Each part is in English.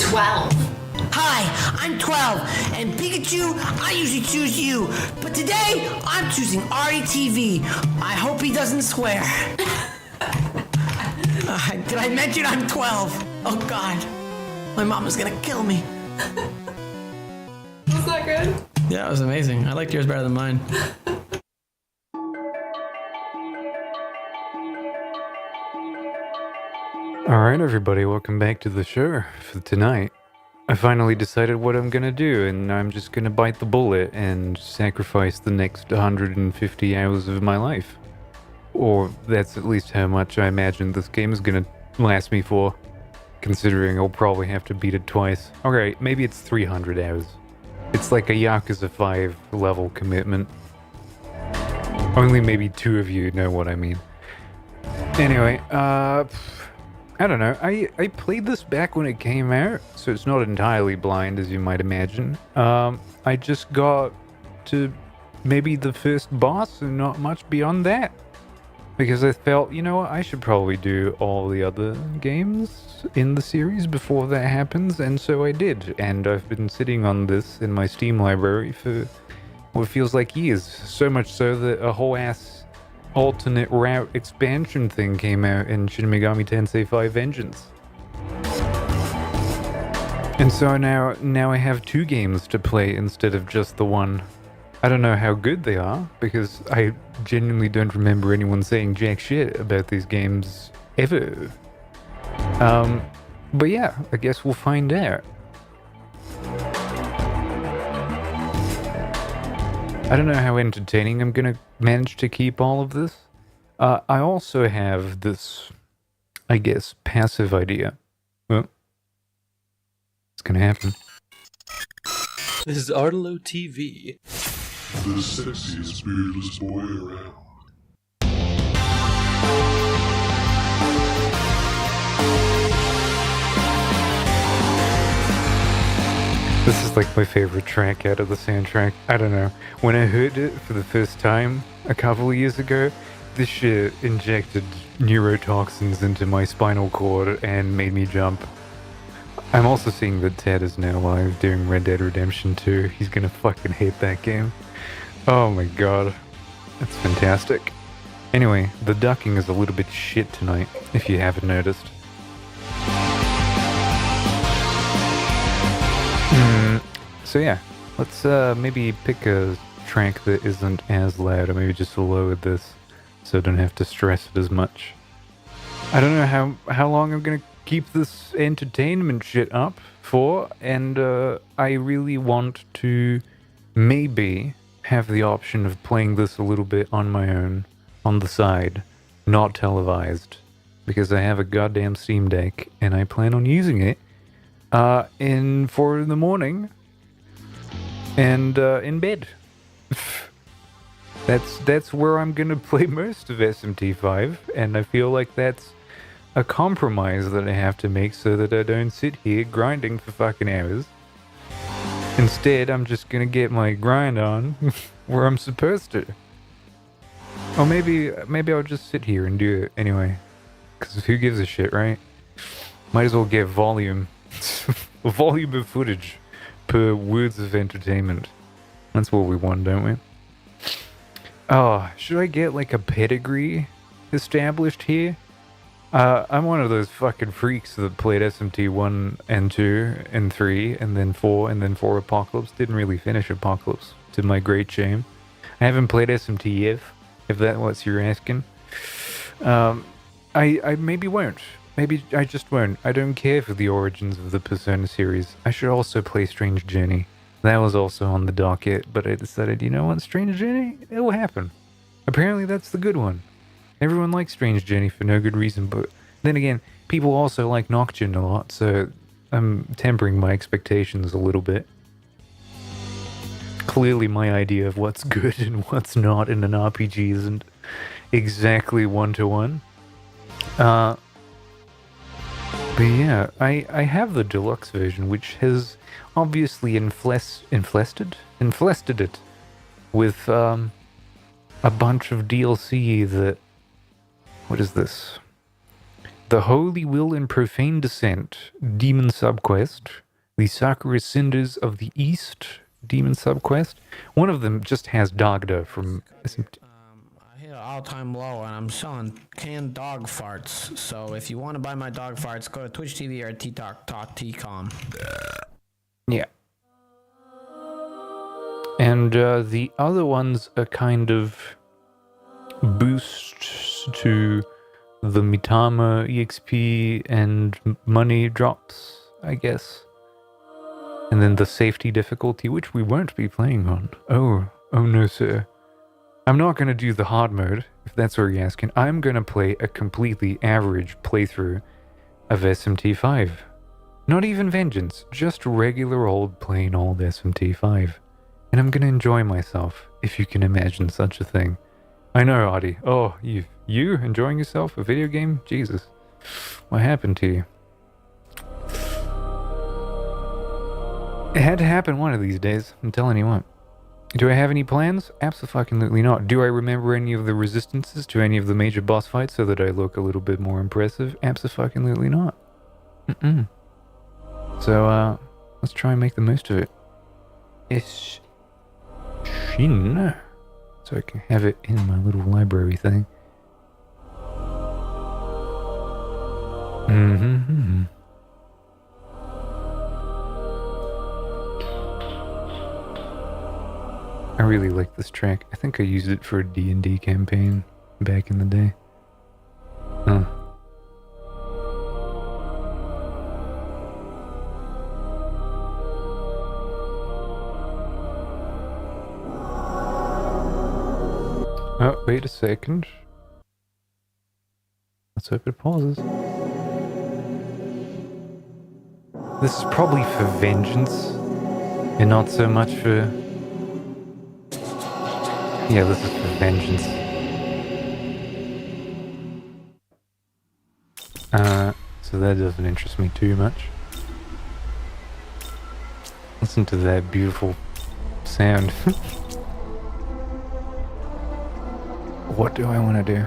12. Hi, I'm 12, and Pikachu, I usually choose you, but today I'm choosing ARTV. I hope he doesn't swear. Did I mention I'm 12? Oh God, my mama's gonna kill me. Was that good? Yeah, it was amazing. I liked yours better than mine. Alright everybody, welcome back to the show for tonight. I finally decided what I'm gonna do, and I'm just gonna bite the bullet and sacrifice the next 150 hours of my life. Or that's at least how much I imagine this game is gonna last me for, considering I'll probably have to beat it twice. Alright, maybe it's 300 hours. It's like a Yakuza 5 level commitment. Only maybe 2 of you know what I mean. Anyway, I don't know, I played this back when it came out, so it's not entirely blind as you might imagine. I just got to maybe the first boss and not much beyond that. Because I felt, you know what, I should probably do all the other games in the series before that happens, and so I did. And I've been sitting on this in my Steam library for what feels like years. So much so that a whole ass alternate route expansion thing came out in Shin Megami Tensei 5 Vengeance. And so now I have 2 games to play instead of just the one. I don't know how good they are, because I genuinely don't remember anyone saying jack shit about these games ever. But yeah, I guess we'll find out. I don't know how entertaining I'm gonna manage to keep all of this. I also have this, I guess, passive idea. Well, it's gonna happen. This is ArtyloTV. The sexiest beardless boy around. This is like my favorite track out of the soundtrack. I don't know. When I heard it for the first time a couple of years ago, this shit injected neurotoxins into my spinal cord and made me jump. I'm also seeing that Ted is now live doing Red Dead Redemption 2. He's gonna fucking hate that game. Oh my god. That's fantastic. Anyway, the ducking is a little bit shit tonight, if you haven't noticed. So yeah, let's maybe pick a track that isn't as loud, or maybe just lower this so I don't have to stress it as much. I don't know how long I'm gonna keep this entertainment shit up for, and I really want to maybe have the option of playing this a little bit on my own, on the side, not televised, because I have a goddamn Steam Deck and I plan on using it in 4 in the morning and in bed. That's where I'm gonna play most of SMT5, and I feel like that's a compromise that I have to make so that I don't sit here grinding for fucking hours. Instead, I'm just gonna get my grind on where I'm supposed to. Or maybe I'll just sit here and do it anyway. Because who gives a shit, right? Might as well get volume. Volume of footage per words of entertainment. That's what we want, don't we? Oh, should I get like a pedigree established here? I'm one of those fucking freaks that played SMT 1 and 2 and 3 and then 4 and then 4 Apocalypse. Didn't really finish Apocalypse, to my great shame. I haven't played SMT yet, if that's what you're asking. I maybe won't. Maybe I just won't. I don't care for the origins of the Persona series. I should also play Strange Journey. That was also on the docket, but I decided, you know what, Strange Journey? It will happen. Apparently that's the good one. Everyone likes Strange Journey for no good reason, but then again, people also like Nocturne a lot, so I'm tempering my expectations a little bit. Clearly my idea of what's good and what's not in an RPG isn't exactly one-to-one. But yeah, I have the deluxe version, which has obviously infested it with a bunch of DLC that... What is this? The Holy Will and Profane Descent, Demon Subquest. The Sakura Cinders of the East, Demon Subquest. One of them just has Dagda from SMT. I hit an all-time low, and I'm selling canned dog farts. So if you want to buy my dog farts, go to Twitch TV or TikTok.com. Yeah. And the other ones are kind of boosts to the Mitama EXP and money drops, I guess. And then the safety difficulty, which we won't be playing on. Oh no, sir. I'm not going to do the hard mode, if that's what you're asking. I'm going to play a completely average playthrough of SMT5. Not even Vengeance, just regular old plain old SMT5. And I'm going to enjoy myself, if you can imagine such a thing. I know, Artie. Oh, you enjoying yourself? A video game? Jesus. What happened to you? It had to happen one of these days, I'm telling you what. Do I have any plans? Absolutely not. Do I remember any of the resistances to any of the major boss fights so that I look a little bit more impressive? Absolutely not. So, let's try and make the most of it. It's Shin. So I can have it in my little library thing. I really like this track. I think I used it for a D&D campaign back in the day. Huh. Oh, wait a second. Let's hope it pauses. This is probably for Vengeance, and not so much for... Yeah, this is for Vengeance. So that doesn't interest me too much. Listen to that beautiful sound. What do I want to do?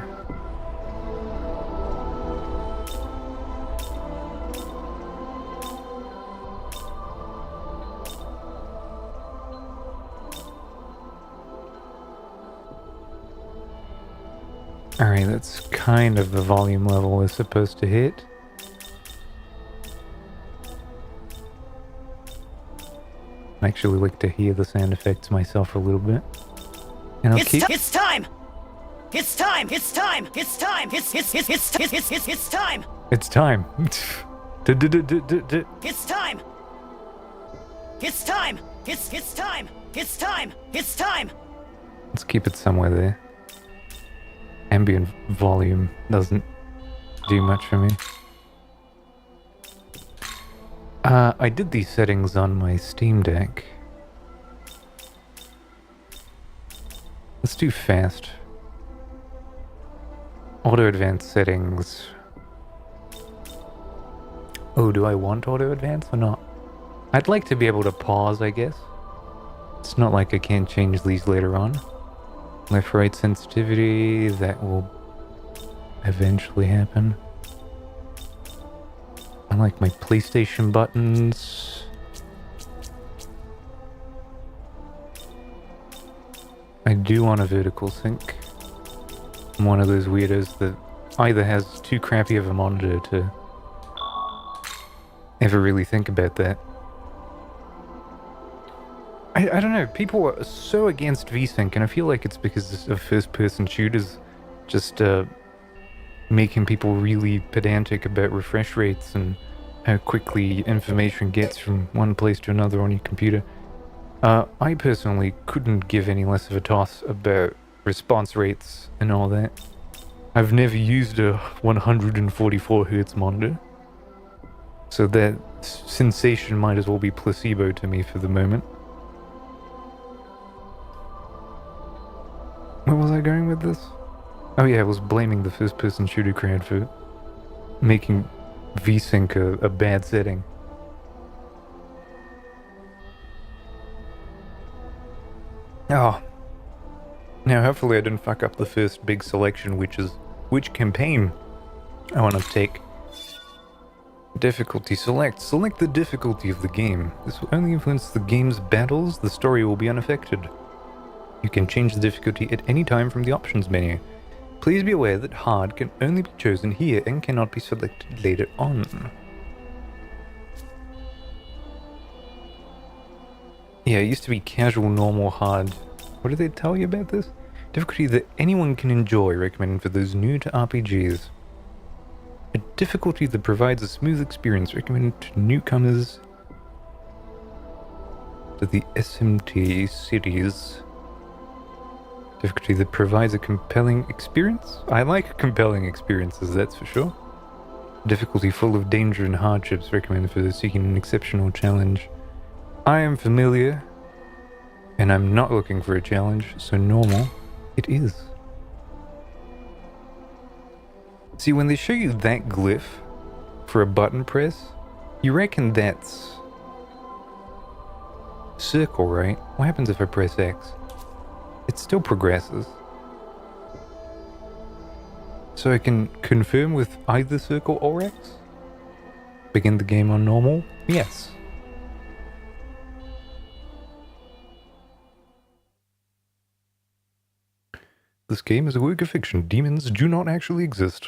Alright, that's kind of the volume level we're supposed to hit. I actually like to hear the sound effects myself a little bit. And I'll keep... It's time! It's time! It's time! It's time! It's time! It's time. It's time! It's time! It's time! Let's keep it somewhere there. Ambient volume doesn't do much for me. I did these settings on my Steam Deck. Let's do fast. Auto advanced settings. Oh, do I want auto advance or not? I'd like to be able to pause, I guess. It's not like I can't change these later on. Left right sensitivity, that will eventually happen. I like my PlayStation buttons. I do want a vertical sync. I'm one of those weirdos that either has too crappy of a monitor to ever really think about that. I don't know, people are so against VSync, and I feel like it's because of first-person shooters just making people really pedantic about refresh rates and how quickly information gets from one place to another on your computer. I personally couldn't give any less of a toss about response rates and all that. I've never used a 144 Hz monitor, so that sensation might as well be placebo to me for the moment. Where was I going with this? Oh yeah, I was blaming the first-person shooter crowd for making VSync a bad setting. Oh. Now hopefully I didn't fuck up the first big selection, which is which campaign I want to take Difficulty select. Select the difficulty of the game. This will only influence the game's battles. The story will be unaffected. You can change the difficulty at any time from the options menu. Please be aware that hard can only be chosen here and cannot be selected later on. Yeah, it used to be casual, normal, hard. What did they tell you about this? Difficulty that anyone can enjoy, recommended for those new to RPGs. A difficulty that provides a smooth experience, recommended to newcomers to the SMT series. Difficulty that provides a compelling experience? I like compelling experiences, that's for sure. Difficulty full of danger and hardships, recommended for those seeking an exceptional challenge. I am familiar, and I'm not looking for a challenge, so normal it is. See, when they show you that glyph for a button press, you reckon that's circle, right? What happens if I press X? It still progresses. So I can confirm with either circle or X? Begin the game on normal? Yes. This game is a work of fiction. Demons do not actually exist.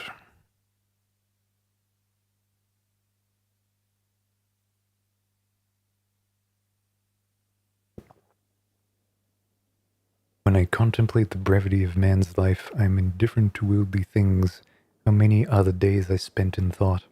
When I contemplate the brevity of man's life, I am indifferent to worldly things. How many are the days I spent in thought?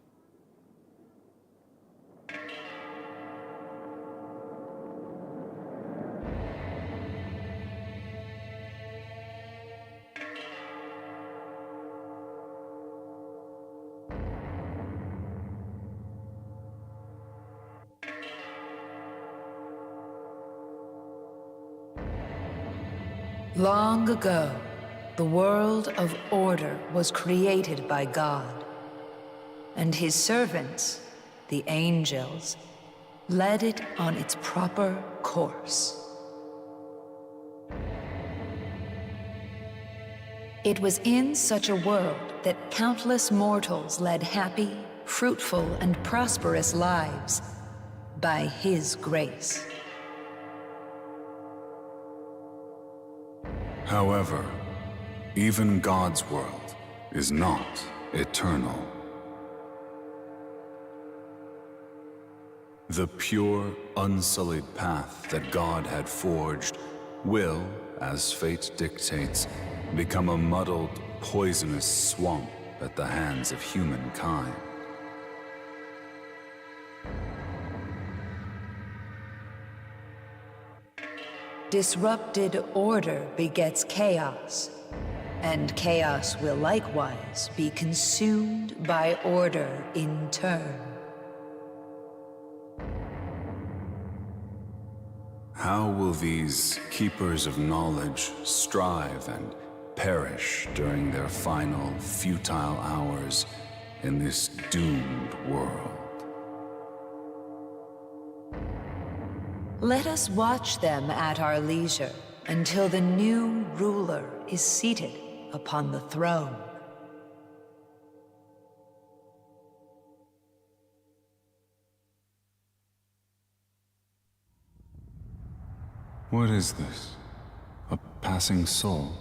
Long ago, the world of order was created by God, and his servants, the angels, led it on its proper course. It was in such a world that countless mortals led happy, fruitful, and prosperous lives by his grace. However, even God's world is not eternal. The pure, unsullied path that God had forged will, as fate dictates, become a muddled, poisonous swamp at the hands of humankind. Disrupted order begets chaos, and chaos will likewise be consumed by order in turn. How will these keepers of knowledge strive and perish during their final, futile hours in this doomed world? Let us watch them at our leisure until the new ruler is seated upon the throne. What is this? A passing soul?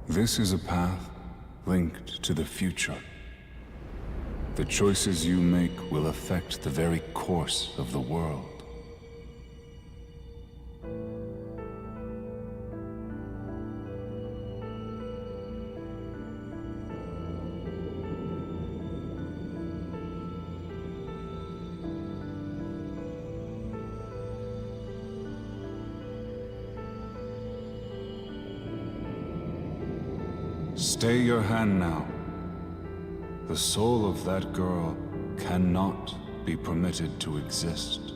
This is a path linked to the future. The choices you make will affect the very course of the world. Stay your hand now. The soul of that girl cannot be permitted to exist.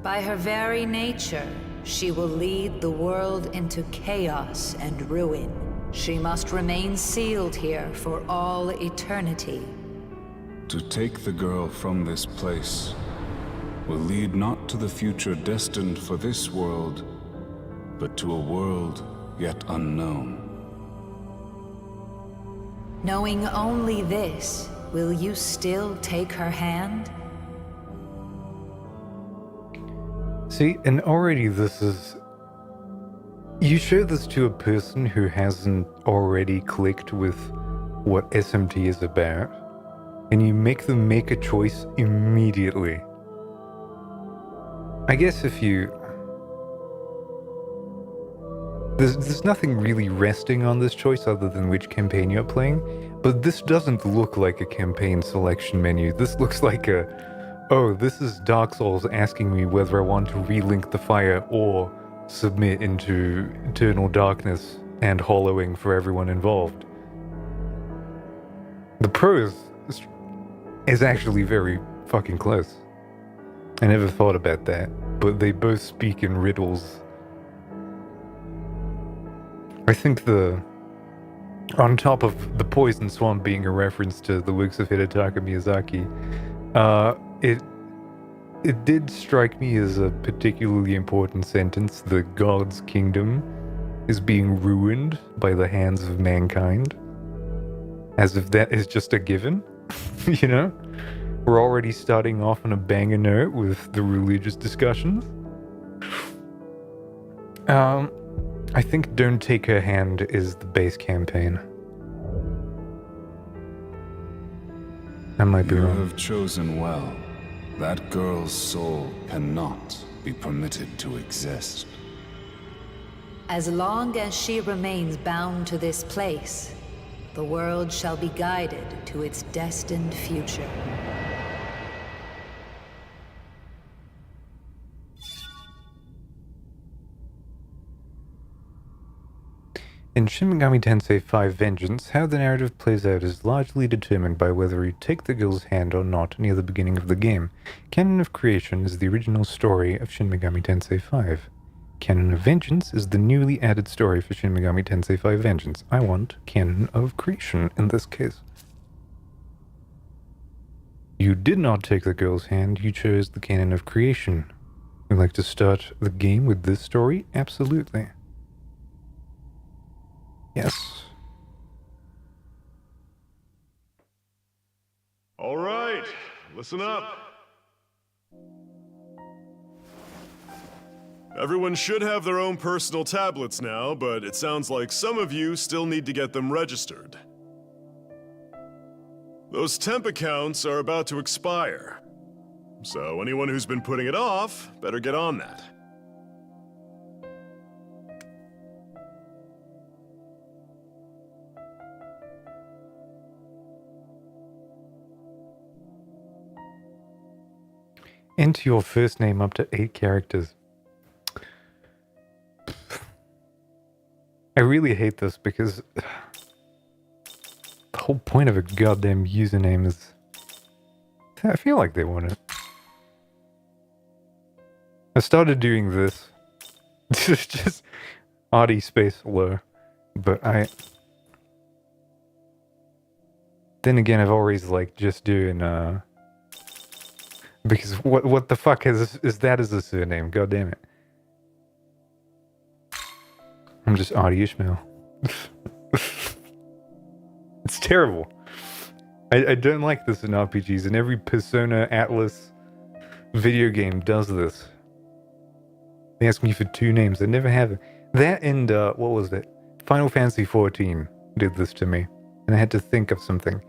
By her very nature, she will lead the world into chaos and ruin. She must remain sealed here for all eternity. To take the girl from this place will lead not to the future destined for this world, but to a world yet unknown. Knowing only this, will you still take her hand? See, and already this is... You show this to a person who hasn't already clicked with what SMT is about, and you make them make a choice immediately. I guess if you... There's nothing really resting on this choice other than which campaign you're playing, but this doesn't look like a campaign selection menu. This looks like a, oh, this is Dark Souls asking me whether I want to relink the fire or submit into eternal darkness and hollowing for everyone involved. The prose is actually very fucking close. I never thought about that, but they both speak in riddles. I think on top of the poison swamp being a reference to the works of Hidetaka Miyazaki, it did strike me as a particularly important sentence. The God's kingdom is being ruined by the hands of mankind. As if that is just a given, you know? We're already starting off on a banger note with the religious discussions. I think Don't Take Her Hand is the base campaign. I might be You wrong. have chosen well. That girl's soul cannot be permitted to exist. As long as she remains bound to this place, the world shall be guided to its destined future. In Shin Megami Tensei 5 Vengeance, how the narrative plays out is largely determined by whether you take the girl's hand or not near the beginning of the game. Canon of Creation is the original story of Shin Megami Tensei 5. Canon of Vengeance is the newly added story for Shin Megami Tensei 5 Vengeance. I want Canon of Creation in this case. You did not take the girl's hand, you chose the Canon of Creation. Would you like to start the game with this story? Absolutely. Yes. All right, listen up. Everyone should have their own personal tablets now, but it sounds like some of you still need to get them registered. Those temp accounts are about to expire, so anyone who's been putting it off better get on that. Enter your first name up to 8 characters. I really hate this because the whole point of a goddamn username is... I feel like they want it. I started doing this. Just Arty space low. But then again, I've always like just doing because what the fuck is that as a surname? God damn it. I'm just Arty Ishmael. It's terrible. I don't like this in RPGs, and every Persona Atlas video game does this. They ask me for 2 names. I never have it. That and, what was it? Final Fantasy XIV did this to me, and I had to think of something.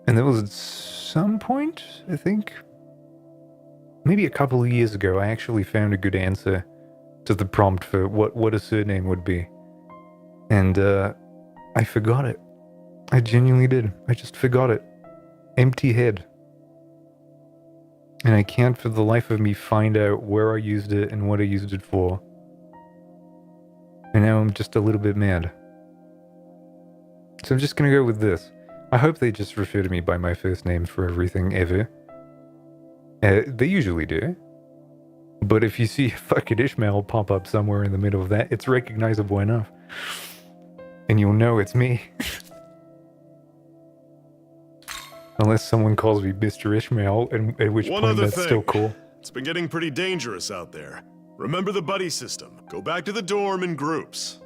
And there was at some point, I think, maybe a couple of years ago, I actually found a good answer to the prompt for what a surname would be. And I forgot it. I genuinely did. I just forgot it. Empty head. And I can't for the life of me find out where I used it and what I used it for. And now I'm just a little bit mad. So I'm just gonna go with this. I hope they just refer to me by my first name for everything ever. They usually do. But if you see fucking Ishmael pop up somewhere in the middle of that, it's recognizable enough. And you'll know it's me. Unless someone calls me Mr. Ishmael, and at which One point other that's thing. still cool. It's been getting pretty dangerous out there. Remember the buddy system. Go back to the dorm in groups.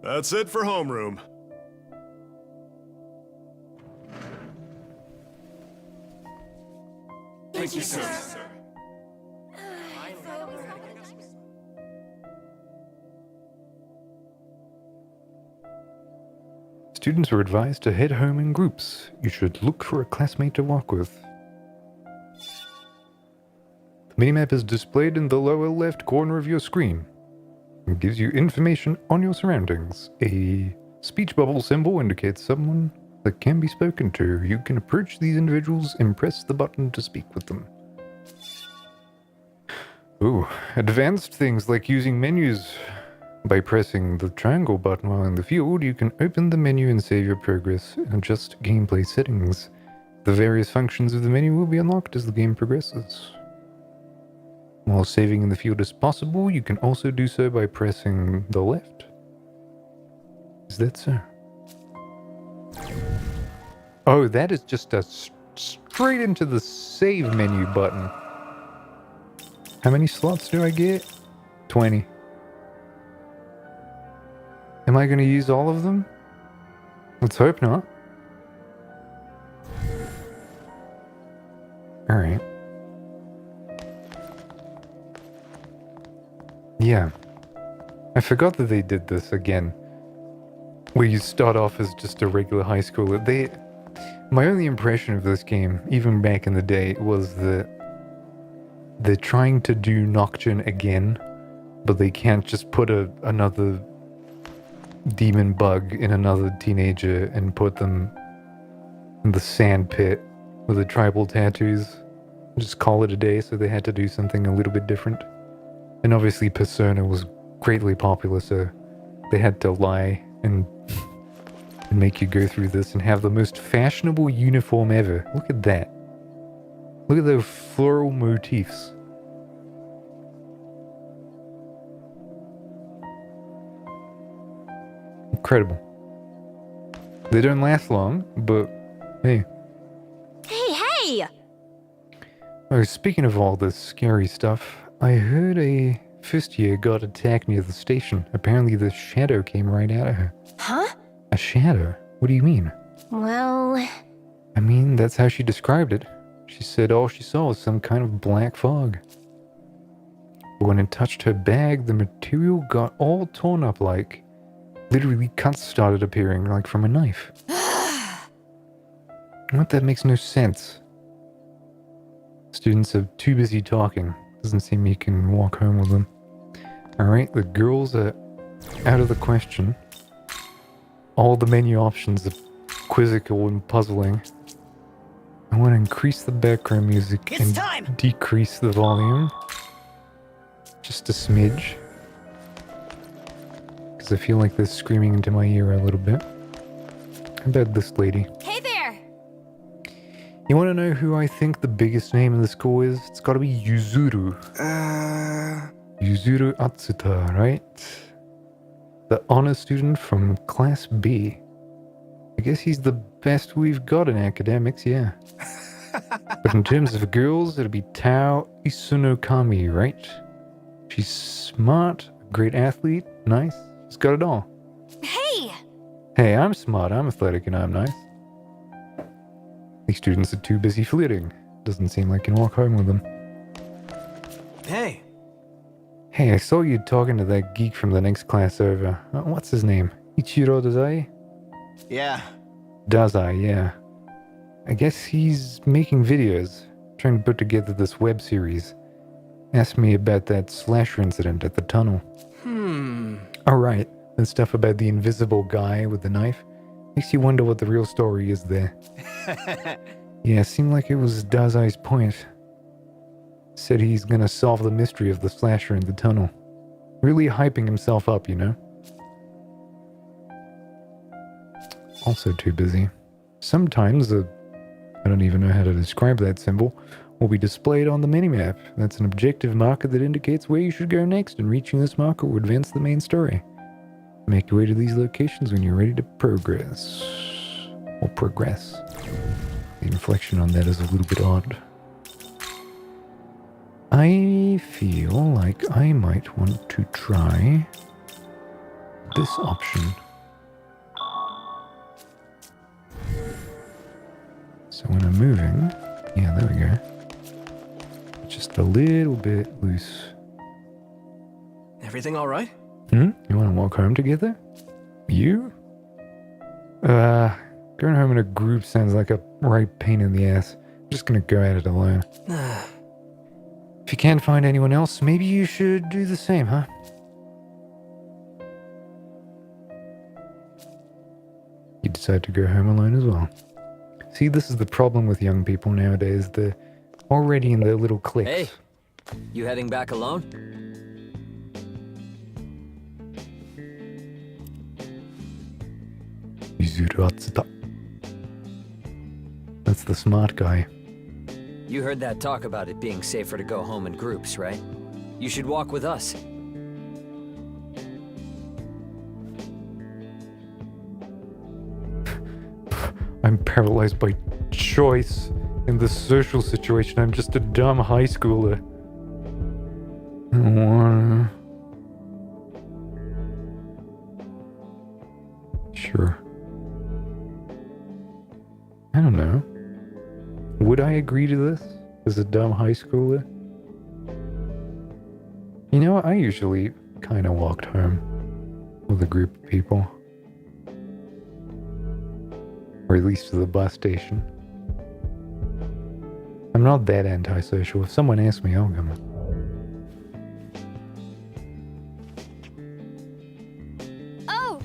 That's it for homeroom. Thank you, sir. Students are advised to head home in groups. You should look for a classmate to walk with. The minimap is displayed in the lower left corner of your screen. It gives you information on your surroundings. A speech bubble symbol indicates someone that can be spoken to. You can approach these individuals and press the button to speak with them. Ooh, advanced things like using menus. By pressing the triangle button while in the field, you can open the menu and save your progress and adjust gameplay settings. The various functions of the menu will be unlocked as the game progresses. While saving in the field is possible, you can also do so by pressing the left. Is that so? Oh, that is just a straight into the save menu button. How many slots do I get? 20. Am I going to use all of them? Let's hope not. Alright. Yeah. I forgot that they did this again. Where you start off as just a regular high schooler. My only impression of this game, even back in the day, was that they're trying to do Nocturne again, but they can't just put another demon bug in another teenager and put them in the sand pit with the tribal tattoos. Just call it a day, so they had to do something a little bit different. And obviously Persona was greatly popular, so they had to lie and make you go through this and have the most fashionable uniform ever. Look at that. Look at those floral motifs. Incredible. They don't last long, but hey. Hey! Oh, speaking of all this scary stuff, I heard a first year got attacked near the station. Apparently the shadow came right out of her. Huh? A shadow? What do you mean? Well... I mean, that's how she described it. She said all she saw was some kind of black fog. But when it touched her bag, the material got all torn up like... Literally cuts started appearing like from a knife. What? That makes no sense. Students are too busy talking. Doesn't seem you can walk home with them. Alright, the girls are out of the question. All the menu options are quizzical and puzzling. I want to increase the background music and decrease the volume. Just a smidge. Because I feel like they're screaming into my ear a little bit. How about this lady? Hey there! You want to know who I think the biggest name in the school is? It's got to be Yuzuru. Yuzuru Atsuta, right? The honor student from Class B. I guess he's the best we've got in academics, yeah. But in terms of girls, it'll be Tao Isunokami, right? She's smart, a great athlete, nice. She's got it all. Hey! Hey, I'm smart, I'm athletic, and I'm nice. These students are too busy flirting. Doesn't seem like you can walk home with them. Hey. Hey, I saw you talking to that geek from the next class over. What's his name? Ichiro Dazai? Yeah. Dazai, yeah. I guess he's making videos, trying to put together this web series. Asked me about that slasher incident at the tunnel. Alright, and stuff about the invisible guy with the knife. Makes you wonder what the real story is there. Yeah, seemed like it was Dazai's point. Said he's gonna solve the mystery of the slasher in the tunnel. Really hyping himself up, you know? Also too busy. Sometimes I don't even know how to describe that symbol, will be displayed on the minimap. That's an objective marker that indicates where you should go next, and reaching this marker will advance the main story. Make your way to these locations when you're ready to progress. or progress. The inflection on that is a little bit odd. I feel like I might want to try this option. So when I'm moving, yeah, there we go. Just a little bit loose. Everything all right? You want to walk home together? You? Going home in a group sounds like a right pain in the ass. I'm just gonna go at it alone. If you can't find anyone else, maybe you should do the same, huh? You decide to go home alone as well. See, this is the problem with young people nowadays. They're already in their little cliques. Hey, you heading back alone? That's the smart guy. You heard that talk about it being safer to go home in groups, right? You should walk with us. I'm paralyzed by choice in this social situation. I'm just a dumb high schooler. I don't wanna... Sure. I don't know. Would I agree to this as a dumb high schooler? You know, I usually kind of walked home with a group of people. Or at least to the bus station. I'm not that antisocial. If someone asks me, I'll come. Oh,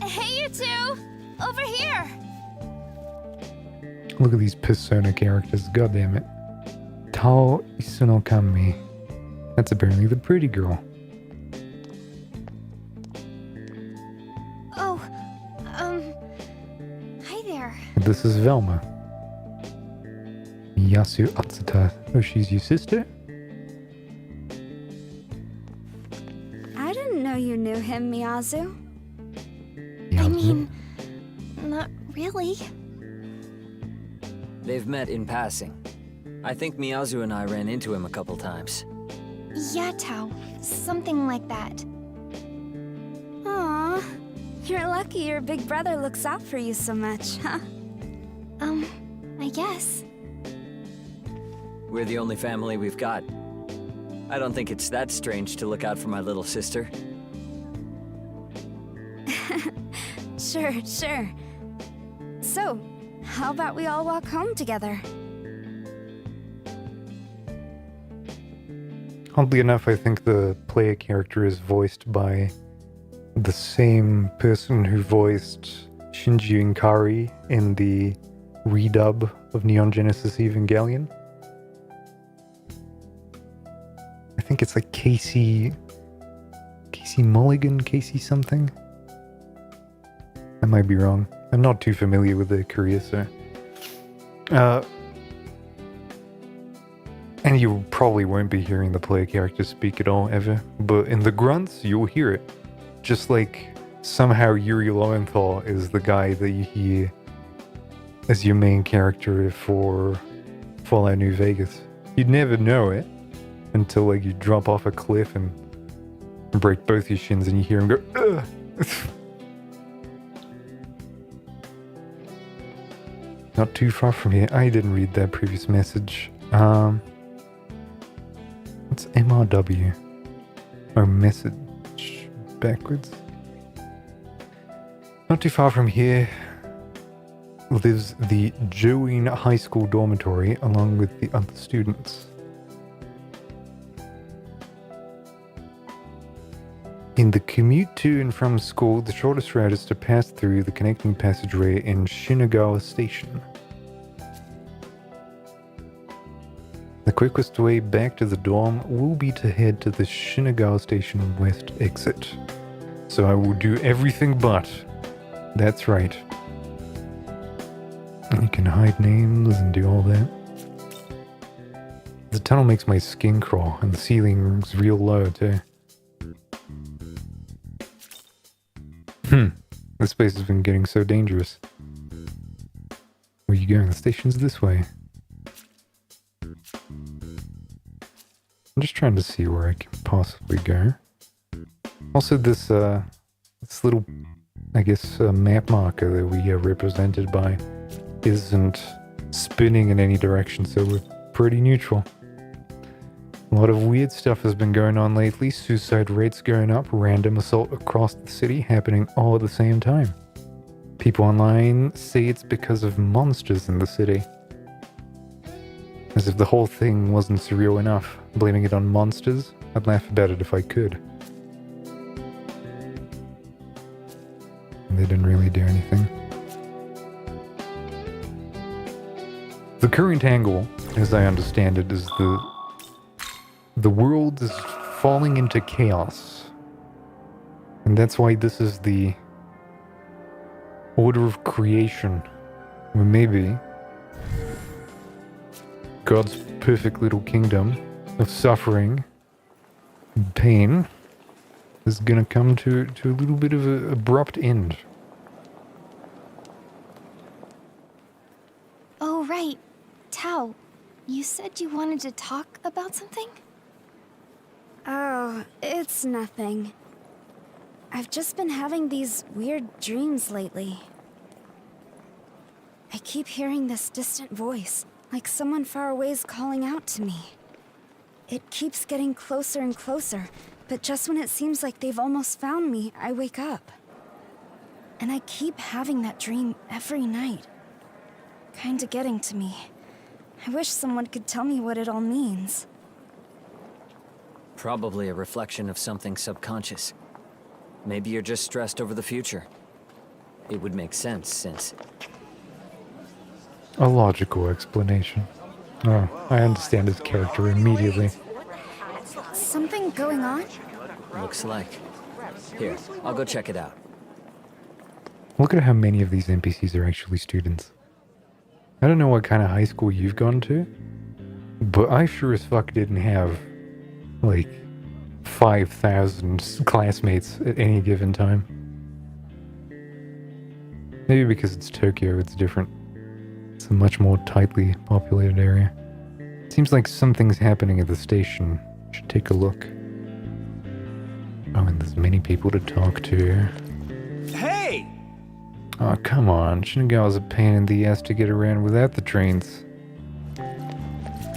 hey you two! Over here! Look at these Persona characters, god damn it. Tao Isuno Kami. That's apparently the pretty girl. Oh, hi there. This is Velma. Yasu Atsuta. Oh, she's your sister? I didn't know you knew him, Miyazu. I mean, not really. They've met in passing. I think Miyazu and I ran into him a couple times. Yeah, Tao. Something like that. Aw, you're lucky your big brother looks out for you so much, huh? I guess. We're the only family we've got. I don't think it's that strange to look out for my little sister. Sure. So, how about we all walk home together? Oddly enough, I think the player character is voiced by the same person who voiced Shinji Inkari in the redub of Neon Genesis Evangelion. I think it's like Casey Mulligan, Casey something. I might be wrong. I'm not too familiar with the career, so. And you probably won't be hearing the player character speak at all, ever. But in the grunts, you'll hear it. Just like somehow Yuri Lowenthal is the guy that you hear as your main character for Fallout New Vegas. You'd never know it until like you drop off a cliff and break both your shins and you hear him go, ugh! Not too far from here. I didn't read that previous message. What's MRW? Or message backwards? Not too far from here lives the Joeen High School dormitory along with the other students. In the commute to and from school, the shortest route is to pass through the connecting passageway in Shinagawa Station. The quickest way back to the dorm will be to head to the Shinagawa Station West exit. So I will do everything but. That's right. You can hide names and do all that. The tunnel makes my skin crawl, and the ceiling's real low too. This place has been getting so dangerous. Where are you going? The station's this way. I'm just trying to see where I can possibly go. Also, this little, I guess, map marker that we are represented by isn't spinning in any direction, so we're pretty neutral. A lot of weird stuff has been going on lately. Suicide rates going up, random assault across the city happening all at the same time. People online say it's because of monsters in the city. As if the whole thing wasn't surreal enough. Blaming it on monsters? I'd laugh about it if I could. And they didn't really do anything. The current angle, as I understand it, is the world is falling into chaos. And that's why this is the order of creation. Or maybe God's perfect little kingdom of suffering and pain is gonna come to a little bit of an abrupt end. Oh, right. Tao, you said you wanted to talk about something? Oh, it's nothing. I've just been having these weird dreams lately. I keep hearing this distant voice, like someone far away is calling out to me. It keeps getting closer and closer, but just when it seems like they've almost found me, I wake up. And I keep having that dream every night. Kinda getting to me. I wish someone could tell me what it all means. Probably a reflection of something subconscious. Maybe you're just stressed over the future. It would make sense since... A logical explanation. Oh, I understand his character immediately. Something going on? Looks like. Here, I'll go check it out. Look at how many of these NPCs are actually students. I don't know what kind of high school you've gone to, but I sure as fuck didn't have, like, 5,000 classmates at any given time. Maybe because it's Tokyo, it's different. It's a much more tightly populated area. Seems like something's happening at the station. Should take a look. Oh, and there's many people to talk to. Hey! Oh, come on. Shinagawa's a pain in the ass to get around without the trains.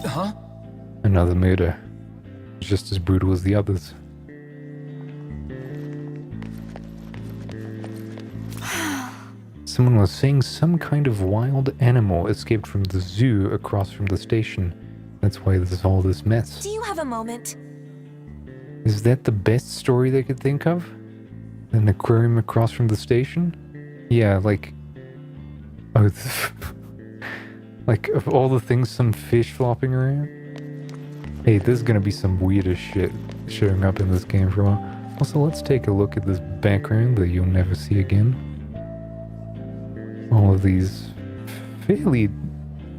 Huh? Another murder. Just as brutal as the others. Someone was saying some kind of wild animal escaped from the zoo across from the station. That's why there's all this mess. Do you have a moment? Is that the best story they could think of? An aquarium across from the station? Yeah, like... Oh, like, of all the things, some fish flopping around? Hey, there's gonna be some weirdest shit showing up in this game for a while. Also, let's take a look at this background that you'll never see again. All of these fairly...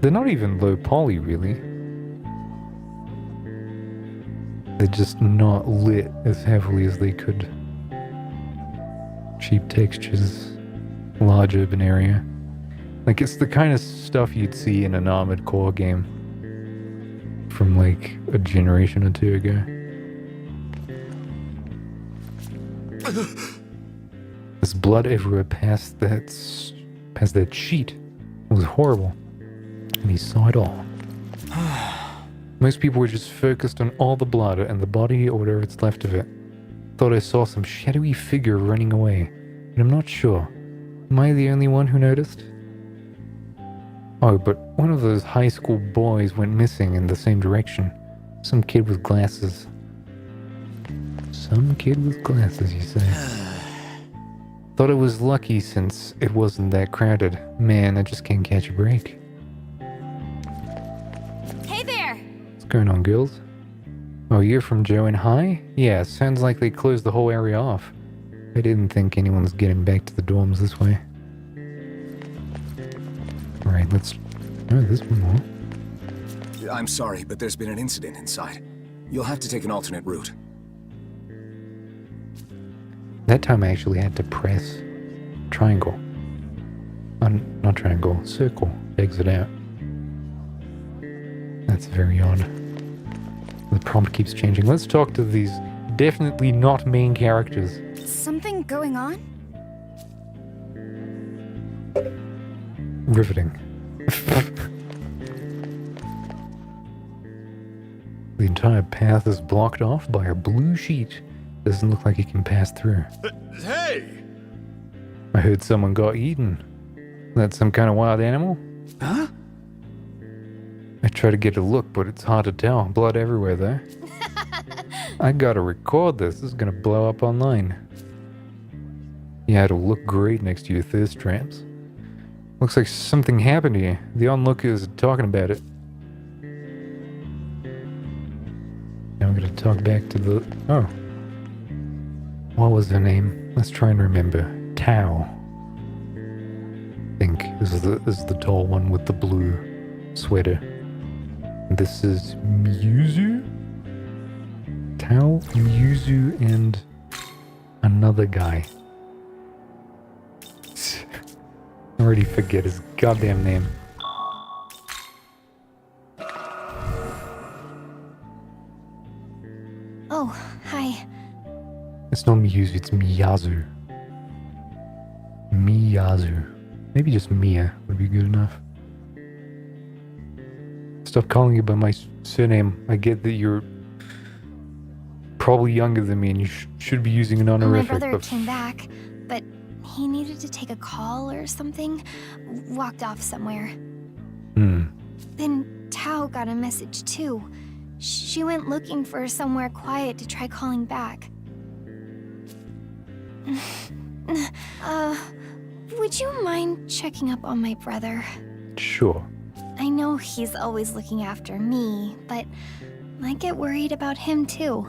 They're not even low poly, really. They're just not lit as heavily as they could. Cheap textures. Large urban area. Like, it's the kind of stuff you'd see in an Armored Core game. From, like, a generation or two ago. There's blood everywhere past that sheet. It was horrible. And he saw it all. Most people were just focused on all the blood and the body or whatever's left of it. Thought I saw some shadowy figure running away, but I'm not sure. Am I the only one who noticed? Oh, but one of those high school boys went missing in the same direction. Some kid with glasses. Some kid with glasses, you say? Thought it was lucky since it wasn't that crowded. Man, I just can't catch a break. Hey there! What's going on, girls? Oh, you're from Joe and High? Yeah, sounds like they closed the whole area off. I didn't think anyone's getting back to the dorms this way. Alright, let's... Oh, there's one more. I'm sorry, but there's been an incident inside. You'll have to take an alternate route. That time I actually had to press triangle. Oh not triangle, circle. Exit out. That's very odd. The prompt keeps changing. Let's talk to these definitely not main characters. Something going on? Riveting. The entire path is blocked off by a blue sheet. Doesn't look like it can pass through. Hey! I heard someone got eaten. That's some kind of wild animal? Huh? I try to get a look, but it's hard to tell. Blood everywhere, though. I gotta record this. This is gonna blow up online. Yeah, it'll look great next to your thirst traps. Looks like something happened here. The onlookers are talking about it. Now I'm gonna talk back to the... Oh. What was her name? Let's try and remember. Tao. I think this is the tall one with the blue sweater. This is Miuzu? Tao, Miuzu, and another guy. I already forget his goddamn name. Oh, hi. It's not Miuzu, it's Miyazu. Miyazu. Maybe just Mia would be good enough. Stop calling you by my surname. I get that you're probably younger than me and you should be using an honorific. My brother came back, but he needed to take a call or something. Walked off somewhere. Then Tao got a message too. She went looking for somewhere quiet to try calling back. Would you mind checking up on my brother? Sure. I know he's always looking after me, but I get worried about him too.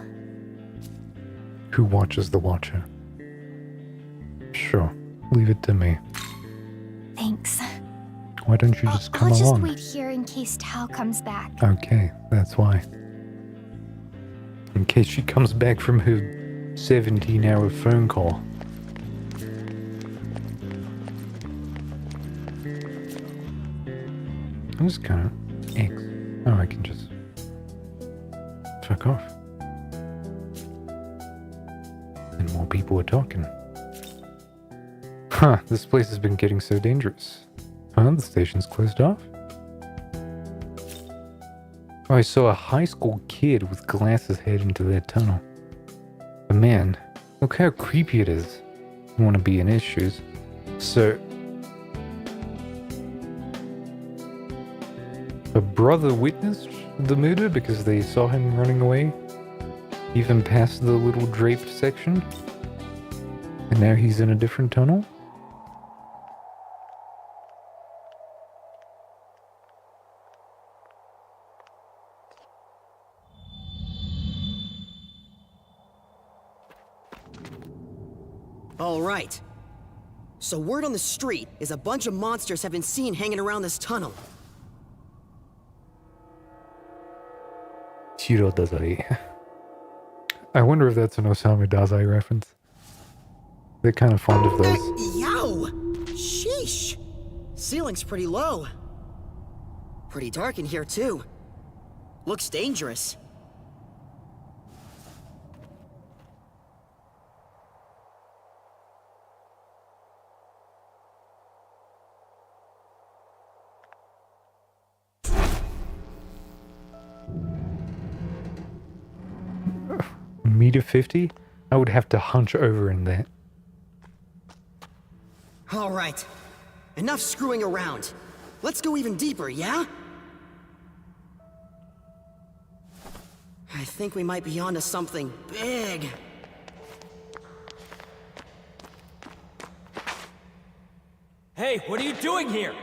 Who watches the watcher? Sure. Leave it to me. Thanks. Why don't you just come I'll just along? wait here in case Tao comes back. Okay, that's why. In case she comes back from her 17-hour phone call. I'm just kind of X. Oh, I can just fuck off. And more people are talking. Huh, this place has been getting so dangerous. Huh, the station's closed off? Oh, I saw a high school kid with glasses head into that tunnel. But man, look how creepy it is. I want to be in his shoes. So... a brother witnessed the murder because they saw him running away, even past the little draped section, and now he's in a different tunnel? All right. So word on the street is a bunch of monsters have been seen hanging around this tunnel. Shiro Dazai. I wonder if that's an Osamu Dazai reference. They're kind of fond of those. Yow! Sheesh! Ceiling's pretty low. Pretty dark in here, too. Looks dangerous. Meter 50? I would have to hunch over in that. All right. Enough screwing around. Let's go even deeper, yeah? I think we might be onto something big. Hey, what are you doing here?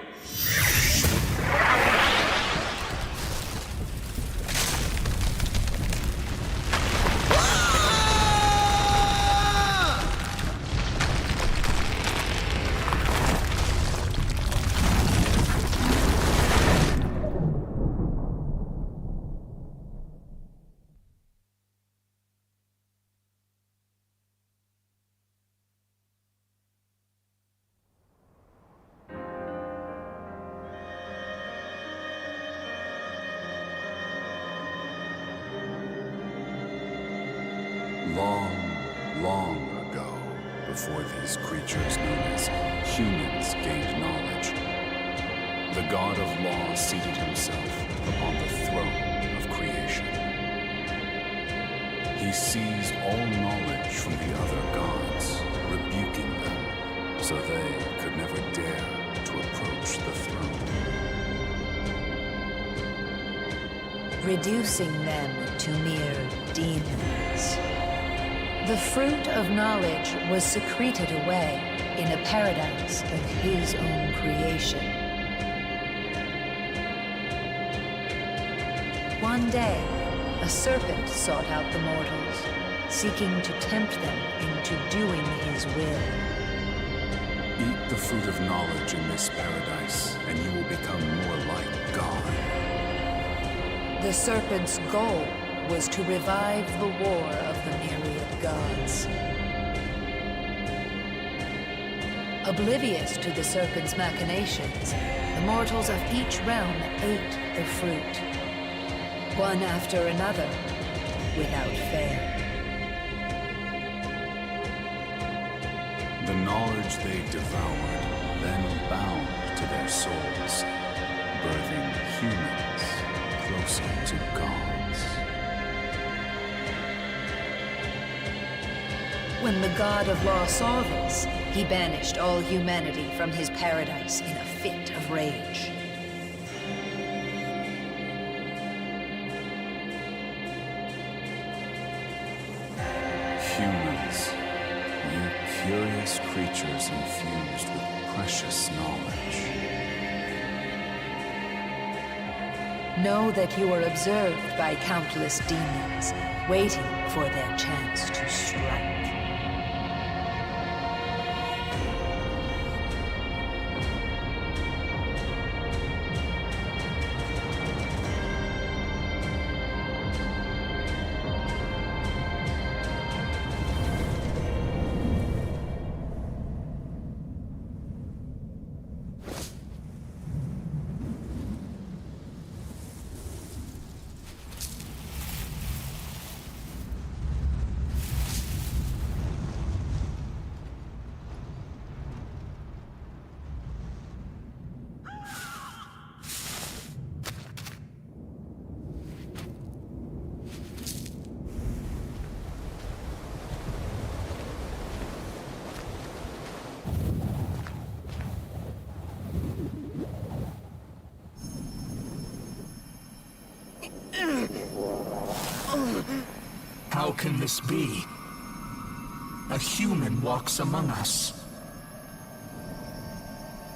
Long, long ago, before these creatures known as humans gained knowledge, the god of law seated himself upon the throne of creation. He seized all knowledge from the other gods, rebuking them, so they could never dare to approach the throne. Reducing them to mere demons. The fruit of knowledge was secreted away in a paradise of his own creation. One day, a serpent sought out the mortals, seeking to tempt them into doing his will. Eat the fruit of knowledge in this paradise, and you will become more like God. The serpent's goal was to revive the war of the myriad gods. Oblivious to the serpent's machinations, the mortals of each realm ate the fruit, one after another, without fail. The knowledge they devoured then bound to their souls, birthing humans closer to gods. When the god of law saw this, he banished all humanity from his paradise in a fit of rage. Humans, you curious creatures infused with precious knowledge. Know that you are observed by countless demons, waiting for their chance to strike. How can this be? A human walks among us.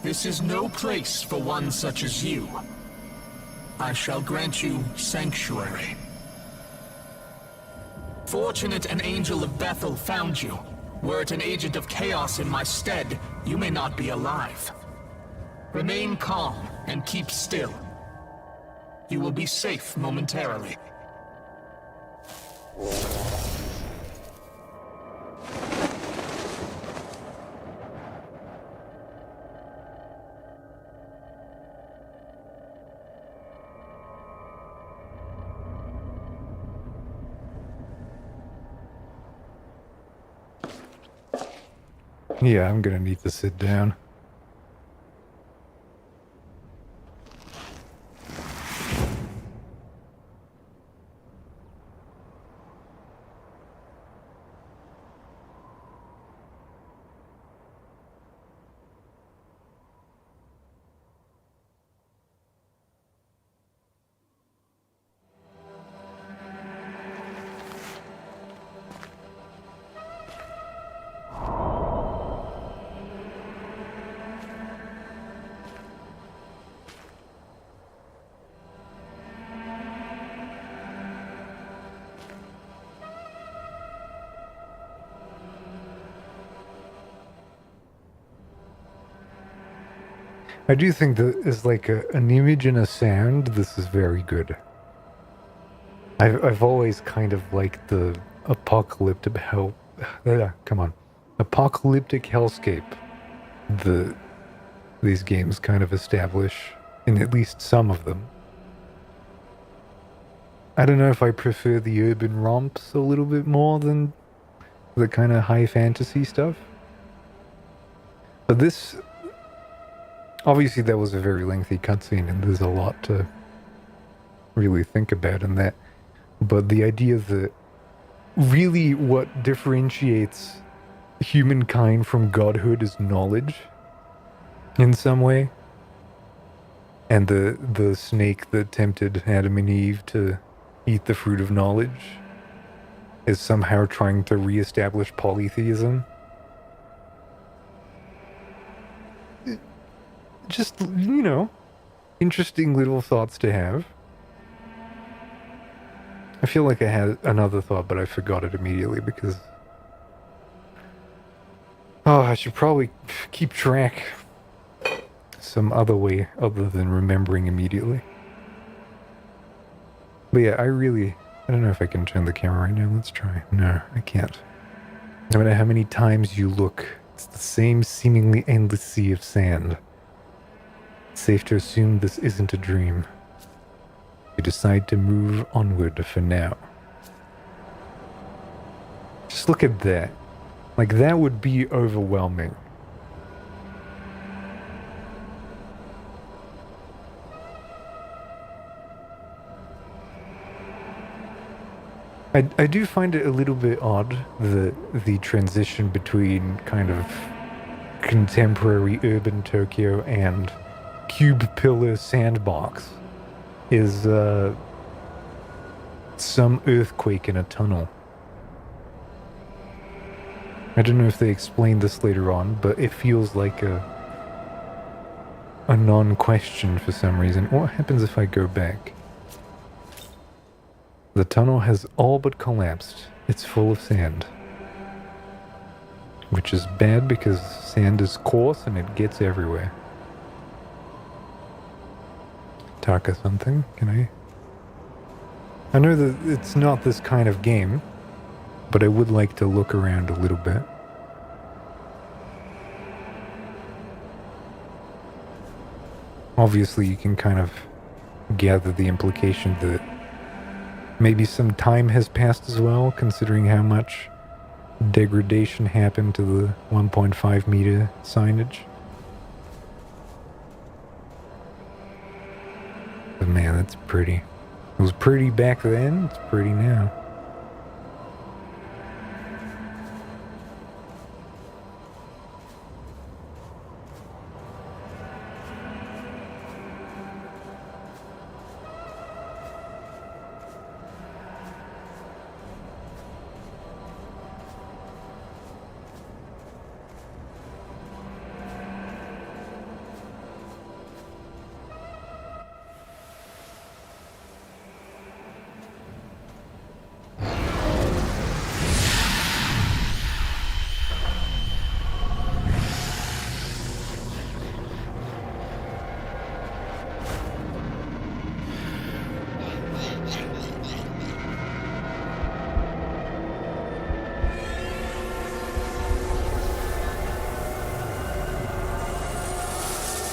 This is no place for one such as you. I shall grant you sanctuary. Fortunate an angel of Bethel found you. Were it an agent of chaos in my stead, you may not be alive. Remain calm and keep still. You will be safe momentarily. Yeah, I'm gonna need to sit down. I do think that as like an image and a sound, this is very good. I've always kind of liked the apocalyptic apocalyptic hellscape these games kind of establish in at least some of them. I don't know if I prefer the urban romps a little bit more than the kind of high fantasy stuff. But this, obviously that was a very lengthy cutscene and there's a lot to really think about in that. But the idea that really what differentiates humankind from godhood is knowledge in some way. And the snake that tempted Adam and Eve to eat the fruit of knowledge is somehow trying to reestablish polytheism. Just, you know, interesting little thoughts to have. I feel like I had another thought, but I forgot it immediately because... Oh, I should probably keep track some other way other than remembering immediately. But yeah, I don't know if I can turn the camera right now. Let's try. No, I can't. No matter how many times you look, it's the same seemingly endless sea of sand. It's safe to assume this isn't a dream. You decide to move onward for now. Just look at that. Like, that would be overwhelming. I do find it a little bit odd that the transition between kind of contemporary urban Tokyo and cube pillar sandbox is some earthquake in a tunnel. I don't know if they explain this later on, but it feels like a non-question for some reason. What happens if I go back? The tunnel has all but collapsed. It's full of sand. Which is bad because sand is coarse and it gets everywhere. Taka something? Can I? I know that it's not this kind of game, but I would like to look around a little bit. Obviously, you can kind of gather the implication that maybe some time has passed as well, considering how much degradation happened to the 1.5 meter signage. But man, that's pretty. It was pretty back then, it's pretty now.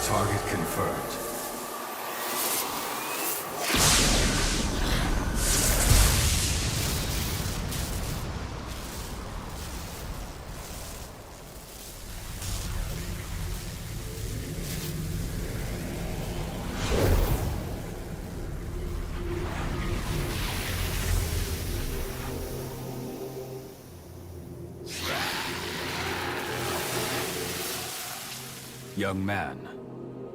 Target confirmed. Young man,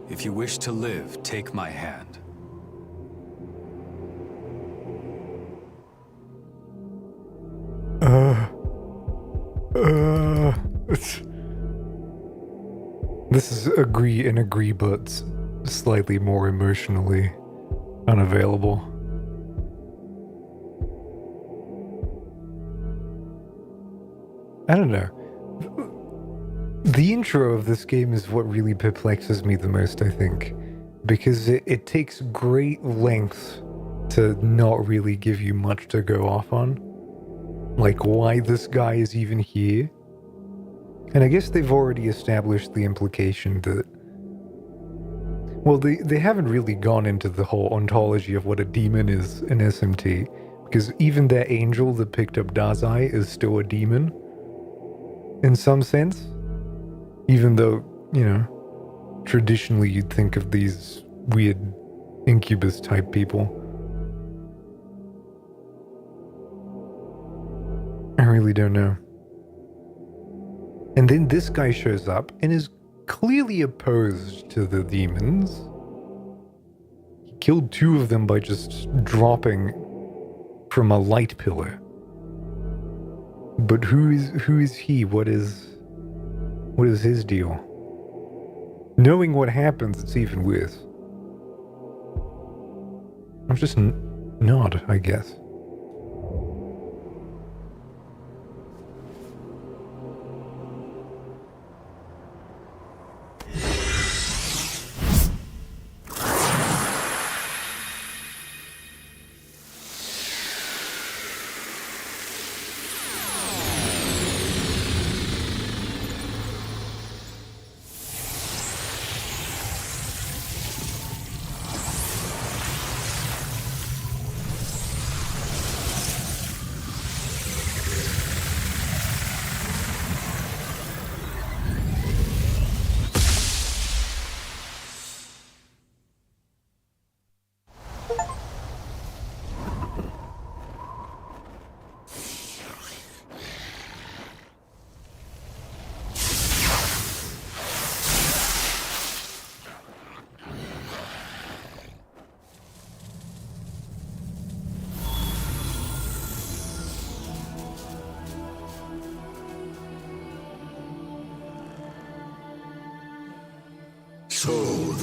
if you wish to live, take my hand. This is agree, but slightly more emotionally unavailable. I don't know. The intro of this game is what really perplexes me the most, I think, because it takes great lengths to not really give you much to go off on. Like why this guy is even here. And I guess they've already established the implication that... Well, they haven't really gone into the whole ontology of what a demon is in SMT, because even that angel that picked up Dazai is still a demon. in some sense. Even though, you know, traditionally you'd think of these weird incubus type people. I really don't know. And then this guy shows up and is clearly opposed to the demons. He killed 2 of them by just dropping from a light pillar. But who is he? What is his deal? Knowing what happens, it's even worse. I'm just nod, I guess. So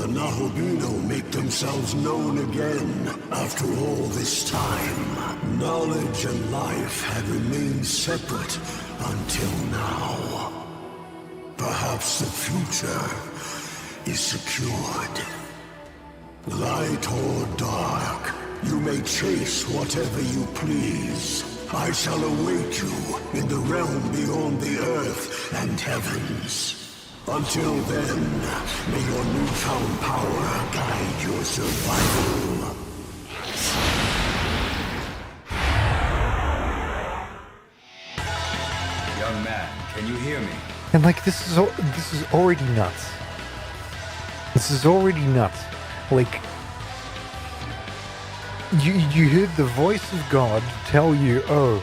the Nahobino make themselves known again after all this time. Knowledge and life had remained separate until now. Perhaps the future is secured. Light or dark, you may chase whatever you please. I shall await you in the realm beyond the earth and heavens. Until then, may your newfound power guide your survival. Young man, can you hear me? And like, this is already nuts. This is already nuts. Like, you heard the voice of God tell you, oh,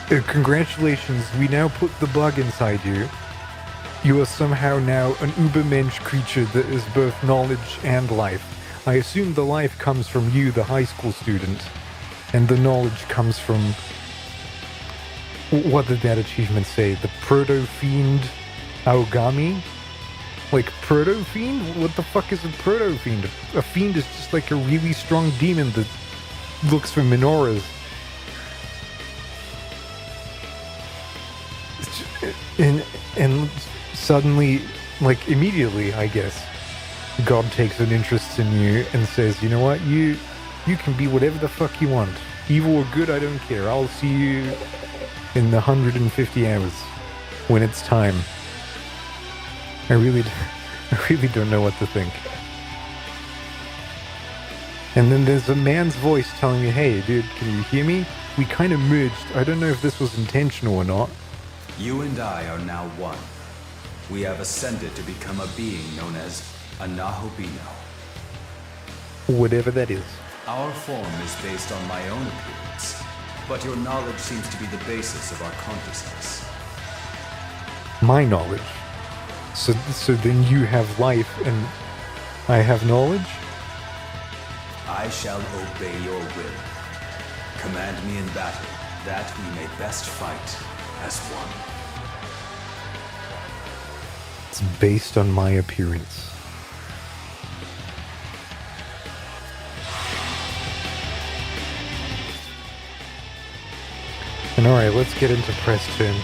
congratulations, we now put the bug inside you. You are somehow now an Ubermensch creature that is both knowledge and life. I assume the life comes from you, the high school student, and the knowledge comes from... What did that achievement say? The Proto-Fiend Aogami? Like, Proto-Fiend? What the fuck is a Proto-Fiend? A fiend is just like a really strong demon that looks for menorahs. And suddenly, like, immediately, I guess, God takes an interest in you and says, you know what, you can be whatever the fuck you want. Evil or good, I don't care. I'll see you in the 150 hours when it's time. I really don't know what to think. And then there's a man's voice telling me, hey, dude, can you hear me? We kind of merged. I don't know if this was intentional or not. You and I are now one. We have ascended to become a being known as a Nahobino. Whatever that is. Our form is based on my own appearance, but your knowledge seems to be the basis of our consciousness. My knowledge? So then you have life and I have knowledge? I shall obey your will. Command me in battle, that we may best fight as one. It's based on my appearance. And alright, let's get into press turn.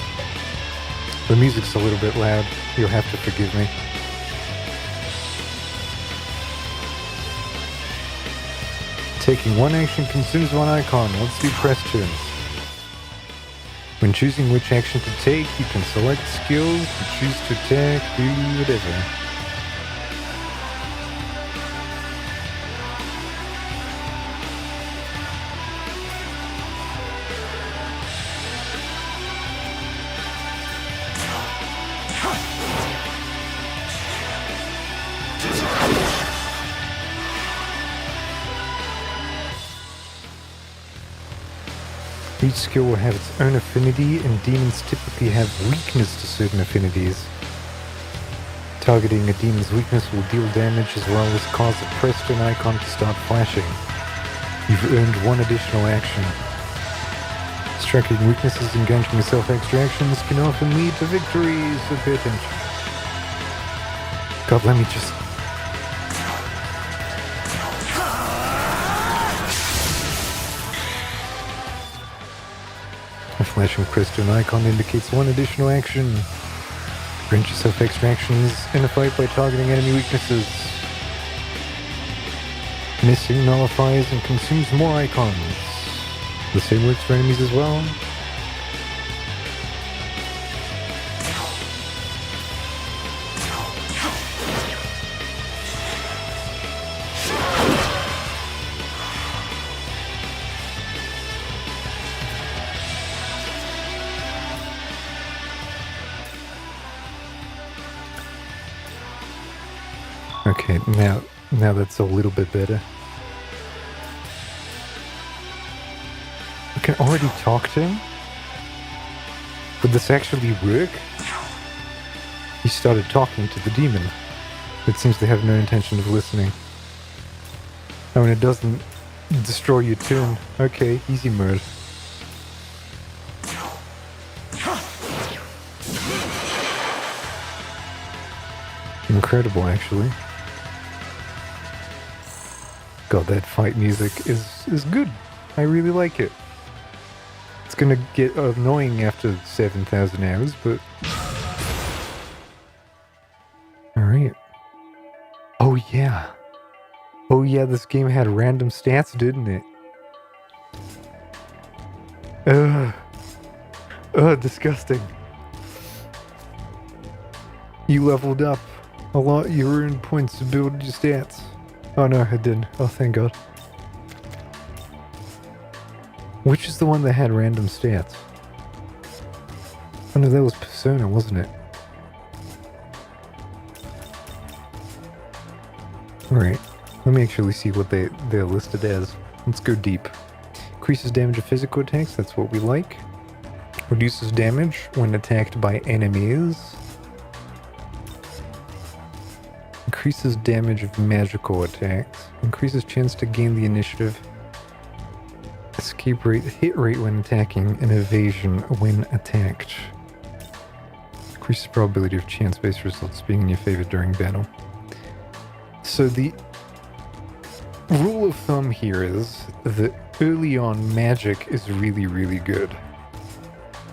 The music's a little bit loud. You'll have to forgive me. Taking one action consumes one icon. Let's do press turns. When choosing which action to take, you can select skills and choose to attack, do whatever. Each skill will have its own affinity, and demons typically have weakness to certain affinities. Targeting a demon's weakness will deal damage as well as cause a Preston icon to start flashing. You've earned one additional action. Striking weaknesses and granting yourself extra actions can often lead to victories, so pay attention. God, let me just... A flashing Preston icon indicates one additional action. Grant yourself extra actions in a fight by targeting enemy weaknesses. Missing nullifies and consumes more icons. The same works for enemies as well. Okay, now that's a little bit better. I can already talk to him? Would this actually work? He started talking to the demon. It seems they have no intention of listening. Oh, and it doesn't destroy your turn. Okay, easy mode. Incredible, actually. God, that fight music is good. I really like it. It's gonna get annoying after 7,000 hours, but... Alright. Oh yeah. Oh yeah, this game had random stats, didn't it? Disgusting. You leveled up a lot, you earned points to build your stats. Oh no, I didn't. Oh, thank God. Which is the one that had random stats? Oh no, that was Persona, wasn't it? Alright, let me actually see what they're listed as. Let's go deep. Increases damage of physical attacks, that's what we like. Reduces damage when attacked by enemies. Increases damage of magical attacks. Increases chance to gain the initiative. Escape rate, hit rate when attacking, and evasion when attacked. Increases probability of chance-based results being in your favor during battle. So the rule of thumb here is that early on magic is really, really good.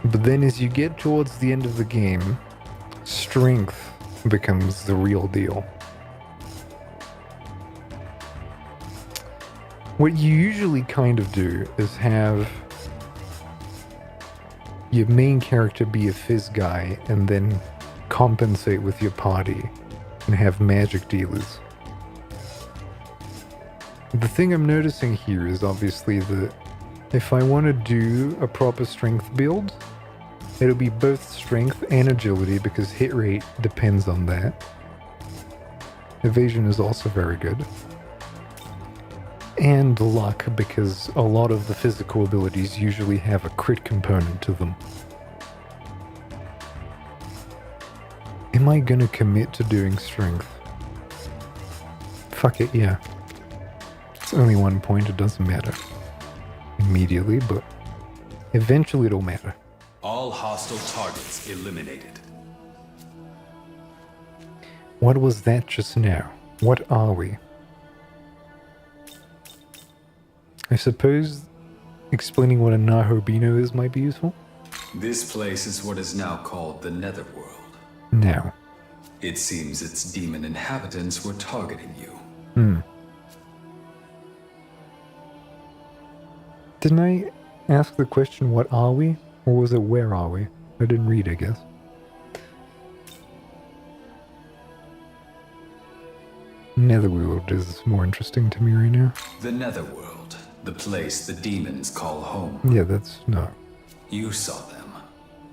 But then as you get towards the end of the game, strength becomes the real deal. What you usually kind of do is have your main character be a fizz guy and then compensate with your party and have magic dealers. The thing I'm noticing here is obviously that if I want to do a proper strength build, it'll be both strength and agility because hit rate depends on that. Evasion is also very good. And luck, because a lot of the physical abilities usually have a crit component to them. Am I gonna commit to doing strength? Fuck it, yeah. It's only 1 point, it doesn't matter immediately, but eventually it'll matter. All hostile targets eliminated. What was that just now? What are we? I suppose explaining what a Nahobino is might be useful? This place is what is now called the Netherworld. Now. It seems its demon inhabitants were targeting you. Didn't I ask the question, what are we? Or was it, where are we? I didn't read, I guess. Netherworld is more interesting to me right now. The Netherworld, the place the demons call home. Yeah, that's not. You saw them.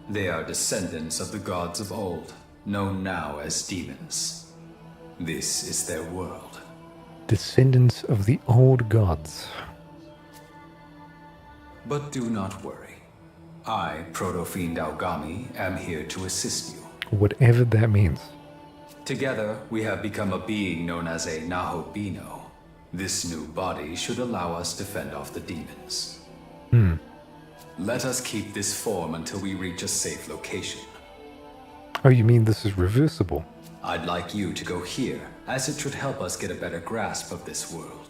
They are descendants of the gods of old, known now as demons. This is their world. Descendants of the old gods. But do not worry. I, Proto-Fiend Aogami, am here to assist you. Whatever that means. Together, we have become a being known as a Nahobino. This new body should allow us to fend off the demons. Let us keep this form until we reach a safe location. Oh, you mean this is reversible? I'd like you to go here, as it should help us get a better grasp of this world.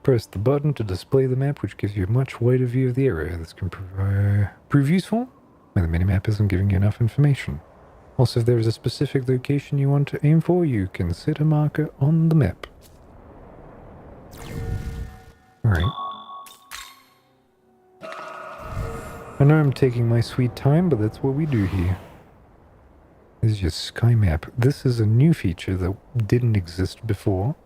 Press the button to display the map, which gives you a much wider view of the area. This can prove useful when the minimap isn't giving you enough information. Also, if there is a specific location you want to aim for, you can set a marker on the map. Alright. I know I'm taking my sweet time, but that's what we do here. This is your sky map. This is a new feature that didn't exist before.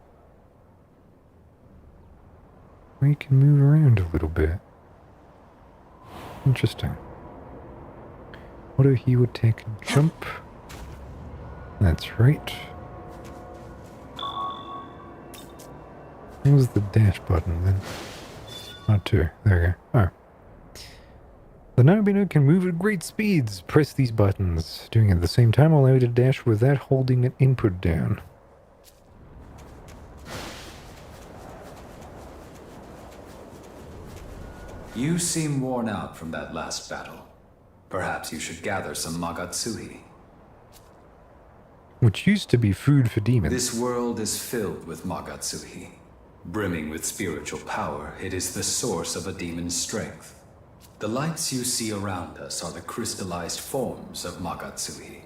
We can move around a little bit. Interesting. Auto heal attack jump. That's right. What was the dash button then? R2. There we go. Oh. The Nobino can move at great speeds. Press these buttons. Doing it at the same time will allow you to dash without holding an input down. You seem worn out from that last battle. Perhaps you should gather some Magatsuhi. Which used to be food for demons. This world is filled with Magatsuhi. Brimming with spiritual power, it is the source of a demon's strength. The lights you see around us are the crystallized forms of Magatsuhi.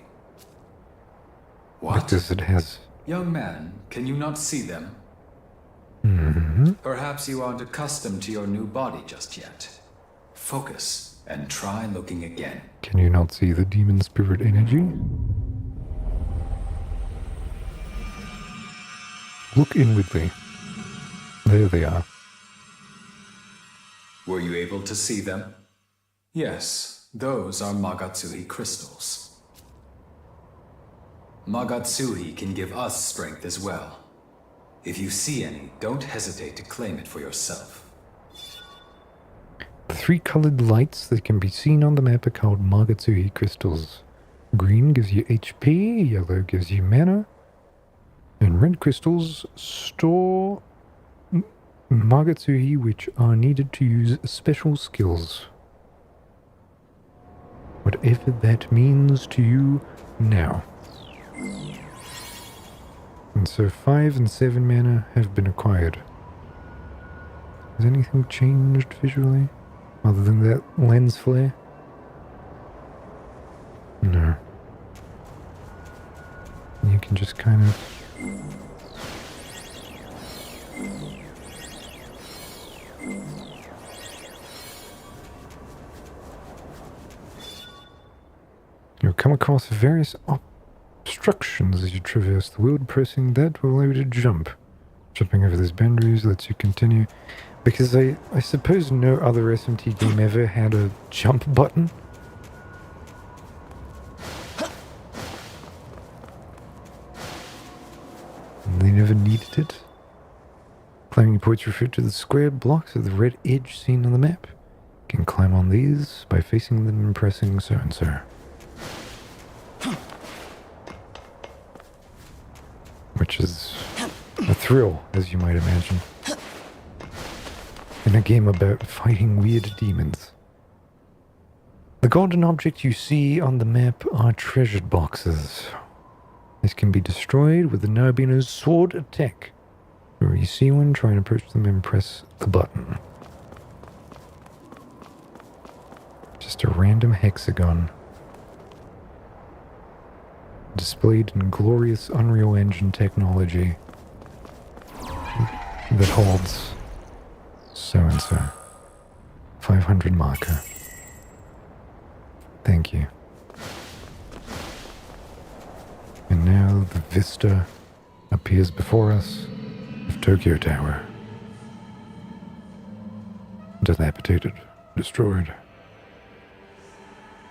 What? Because it has... Young man, can you not see them? Perhaps you aren't accustomed to your new body just yet. Focus and try looking again. Can you not see the demon spirit energy? Look inwardly. There they are. Were you able to see them? Yes, those are Magatsuhi crystals. Magatsuhi can give us strength as well. If you see any, don't hesitate to claim it for yourself. The 3 colored lights that can be seen on the map are called Magatsuhi crystals. Green gives you HP, yellow gives you mana, and red crystals store Magatsuhi which are needed to use special skills. Whatever that means to you now. And so 5 and 7 mana have been acquired. Has anything changed visually? Other than that lens flare? No. You can just kind of... You'll come across various obstructions as you traverse the world. Pressing that will allow you to jump. Jumping over these boundaries lets you continue. Because I suppose no other SMT game ever had a jump button. And they never needed it. Climbing points refer to the square blocks of the red edge seen on the map. You can climb on these by facing them and pressing so and so. Which is a thrill, as you might imagine, in a game about fighting weird demons. The golden objects you see on the map are treasured boxes. This can be destroyed with the Nobino's sword attack. Where you see one, try and approach them and press the button. Just a random hexagon. Displayed in glorious Unreal Engine technology that holds so-and-so. 500 marker. Thank you. And now the vista appears before us of Tokyo Tower. Dilapidated, destroyed.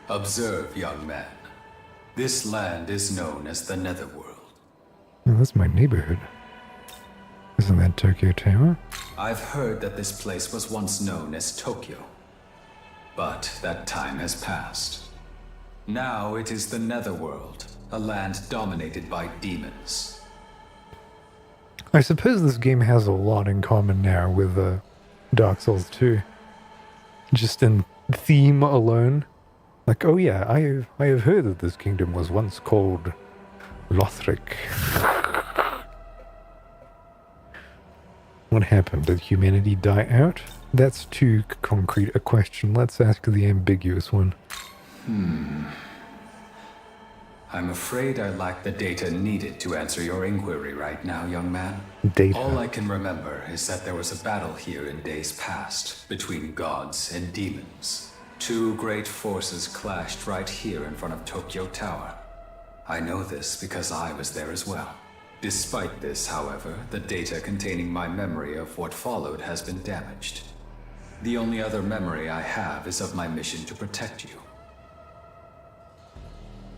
Observe, young man. This land is known as the Netherworld. Oh, that's my neighborhood. Isn't that Tokyo Tower? I've heard that this place was once known as Tokyo. But that time has passed. Now it is the Netherworld, a land dominated by demons. I suppose this game has a lot in common now with Dark Souls 2. Just in theme alone. Like, oh yeah, I have heard that this kingdom was once called Lothric. What happened? Did humanity die out? That's too concrete a question. Let's ask the ambiguous one. I'm afraid I lack the data needed to answer your inquiry right now, young man. Data. All I can remember is that there was a battle here in days past between gods and demons. Two great forces clashed right here in front of Tokyo Tower. I know this because I was there as well. Despite this, however, the data containing my memory of what followed has been damaged. The only other memory I have is of my mission to protect you.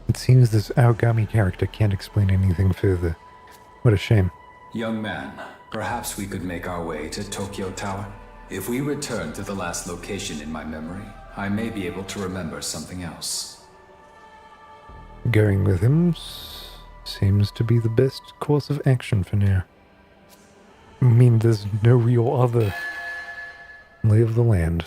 It seems this Aogami character can't explain anything further. What a shame. Young man, perhaps we could make our way to Tokyo Tower? If we return to the last location in my memory, I may be able to remember something else. Going with him seems to be the best course of action for now. I mean, there's no real other lay of the land.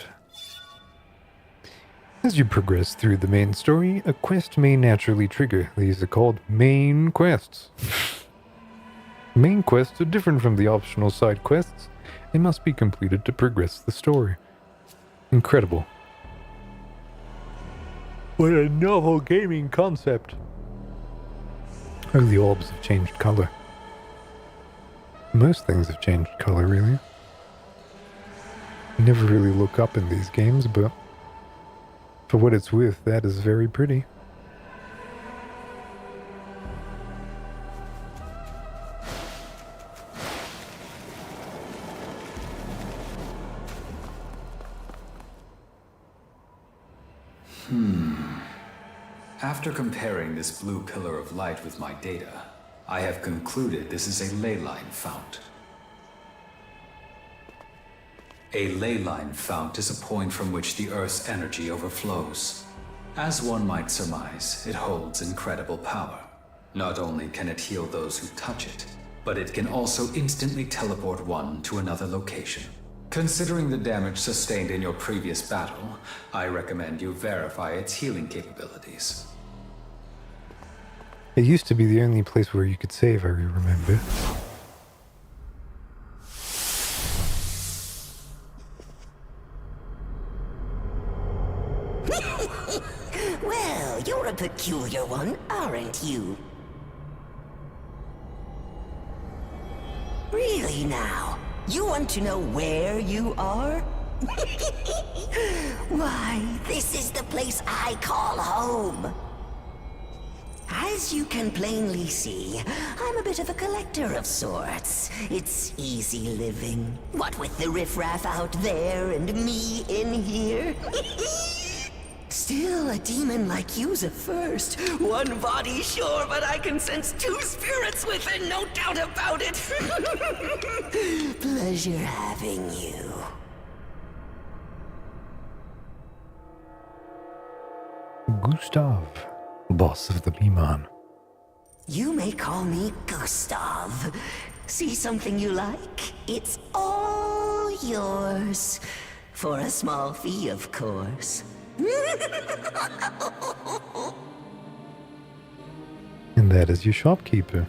As you progress through the main story, a quest may naturally trigger. These are called main quests. Main quests are different from the optional side quests. They must be completed to progress the story. Incredible. What a novel gaming concept. Oh, the orbs have changed color. Most things have changed color, really. You never really look up in these games, but for what it's worth, that is very pretty. After comparing this blue pillar of light with my data, I have concluded this is a ley line fount. A ley line fount is a point from which the Earth's energy overflows. As one might surmise, it holds incredible power. Not only can it heal those who touch it, but it can also instantly teleport one to another location. Considering the damage sustained in your previous battle, I recommend you verify its healing capabilities. It used to be the only place where you could save, I remember. Well, you're a peculiar one, aren't you? Really now? You want to know where you are? Why, this is the place I call home. As you can plainly see, I'm a bit of a collector of sorts. It's easy living. What with the riffraff out there and me in here. Still, a demon like you's a first. One body, sure, but I can sense two spirits within, no doubt about it. Pleasure having you. Gustav, boss of the Liman. You may call me Gustav. See something you like? It's all yours. For a small fee, of course. And that is your shopkeeper.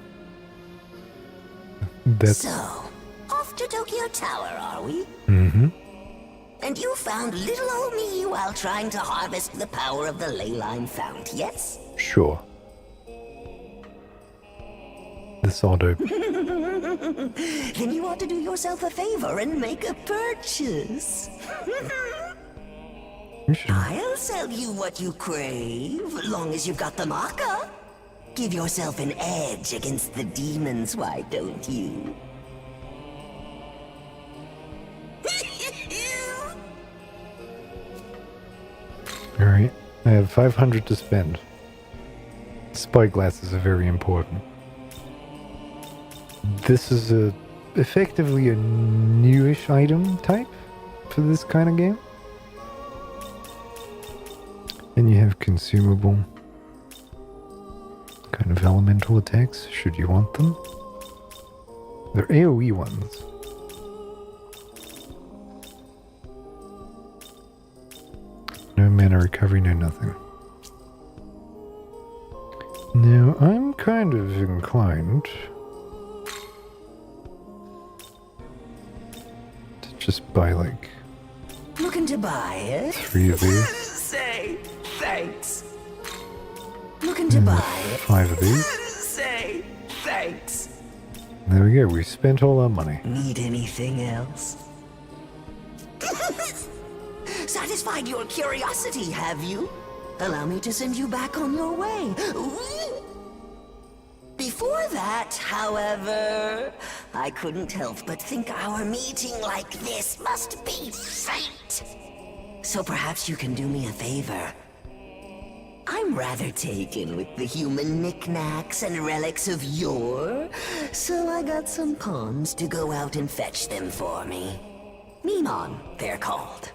That's... So, off to Tokyo Tower, are we? Mm-hmm. And you found little old me while trying to harvest the power of the ley line fount, yes? Sure. This auto. Then you ought to do yourself a favor and make a purchase. I'll sell you what you crave, long as you've got the marker. Give yourself an edge against the demons, why don't you? Alright, I have 500 to spend. Spyglasses are very important. This is effectively a newish item type for this kind of game. And you have consumable kind of elemental attacks, should you want them. They're AoE ones. No mana recovery, no nothing. Now, I'm kind of inclined to just buy like Looking to buy it? 3 of these. Say thanks. Looking to buy it? 5 of these. Say thanks. There we go, we spent all our money. Need anything else? Satisfied your curiosity, have you? Allow me to send you back on your way. Ooh. Before that, however, I couldn't help but think our meeting like this must be fate. So perhaps you can do me a favor. I'm rather taken with the human knickknacks and relics of yore, so I got some pawns to go out and fetch them for me. Memon, they're called.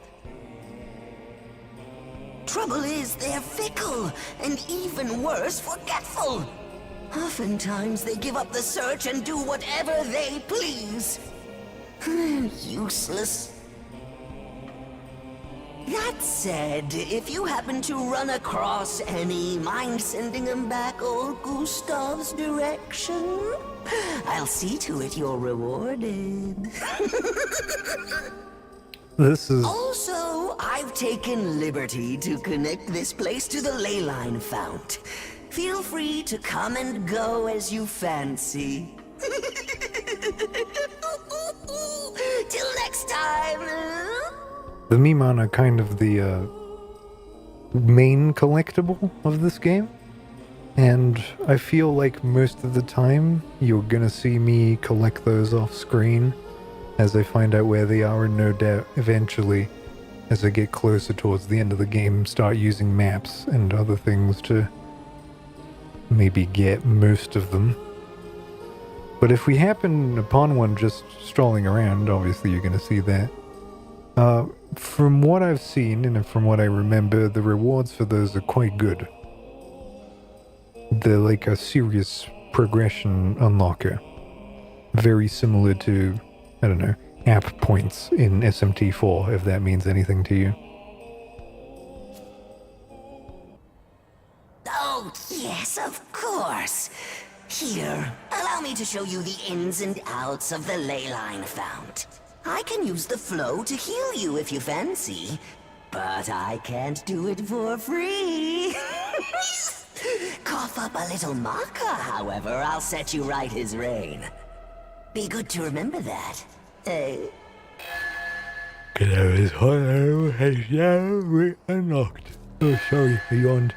Trouble is, they're fickle, and even worse, forgetful. Oftentimes, they give up the search and do whatever they please. Useless. That said, if you happen to run across any, mind sending them back old Gustav's direction? I'll see to it you're rewarded. This is... Also, I've taken liberty to connect this place to the ley line fount. Feel free to come and go as you fancy. Till next time. The Memon are kind of the main collectible of this game. And I feel like most of the time you're gonna see me collect those off screen as I find out where they are, and no doubt eventually, as I get closer towards the end of the game, start using maps and other things to maybe get most of them. But if we happen upon one just strolling around, obviously you're going to see that. From what I've seen and from what I remember, the rewards for those are quite good. They're like a serious progression unlocker. Very similar to, I don't know, app points in SMT4, if that means anything to you. Oh, yes, of course. Here, allow me to show you the ins and outs of the ley line fount. I can use the flow to heal you if you fancy, but I can't do it for free. Cough up a little maca, however, I'll set you right his rein. Be good to remember that. Hello, we're unlocked. Oh, sorry, I yawned.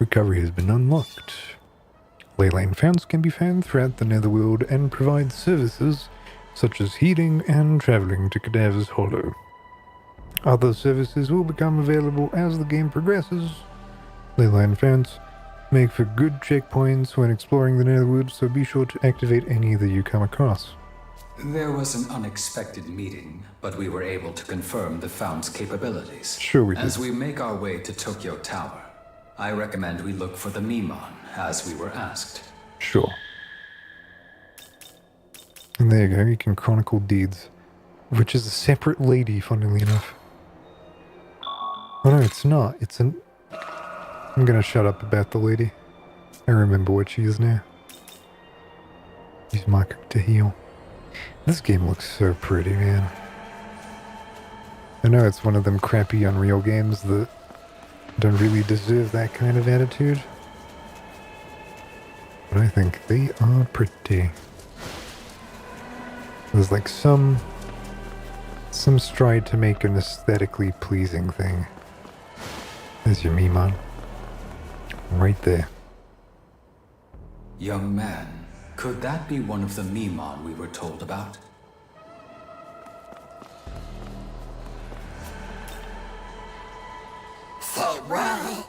Recovery has been unlocked. Leyline founts can be found throughout the Netherworld and provide services such as heating and traveling to Cadaver's Hollow. Other services will become available as the game progresses. Leyline founts make for good checkpoints when exploring the Netherworld, so be sure to activate any that you come across. There was an unexpected meeting, but we were able to confirm the fount's capabilities. Sure we did. As we make our way to Tokyo Tower, I recommend we look for the Memon, as we were asked. Sure. And there you go, you can chronicle deeds, which is a separate lady, funnily enough. Oh no, it's not. It's an... I'm gonna shut up about the lady. I remember what she is now. Use marker to heal. This game looks so pretty, man. I know it's one of them crappy Unreal games that don't really deserve that kind of attitude, but I think they are pretty. There's like some stride to make an aesthetically pleasing thing. There's your Memon. Right there. Young man, could that be one of the Memon we were told about? Farewell.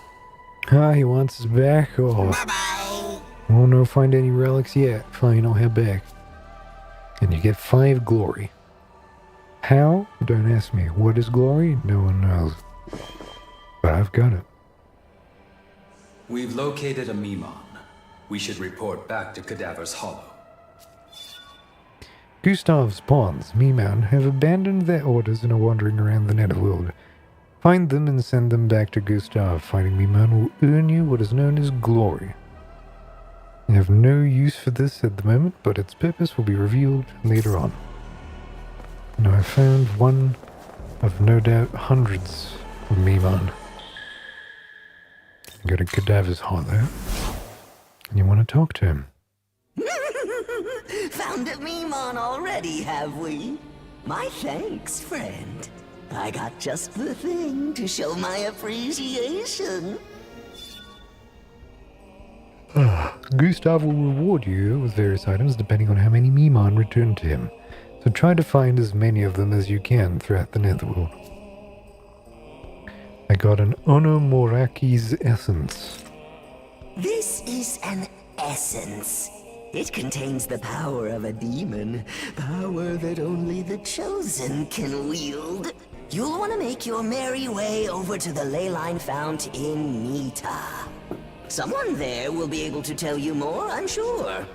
Ah, he wants us back. Oh. Oh no, find any relics yet. Fine, I'll head back. And you get 5 glory. How? Don't ask me. What is glory? No one knows. But I've got it. We've located a Memon. We should report back to Cadaver's Hollow. Gustav's pawns, Memon, have abandoned their orders and are wandering around the netherworld. Find them and send them back to Gustav. Finding Memon will earn you what is known as glory. I have no use for this at the moment, but its purpose will be revealed later on. Now I found one of no doubt hundreds of Memon. Go to Cadaver's Hollow. And you want to talk to him. Found a Memon already, have we? My thanks, friend. I got just the thing to show my appreciation. Gustav will reward you with various items depending on how many Memon return to him. So try to find as many of them as you can throughout the netherworld. I got an Onomoraki's essence. This is an essence. It contains the power of a demon, power that only the chosen can wield. You'll want to make your merry way over to the ley line fount in Nita. Someone there will be able to tell you more, I'm sure.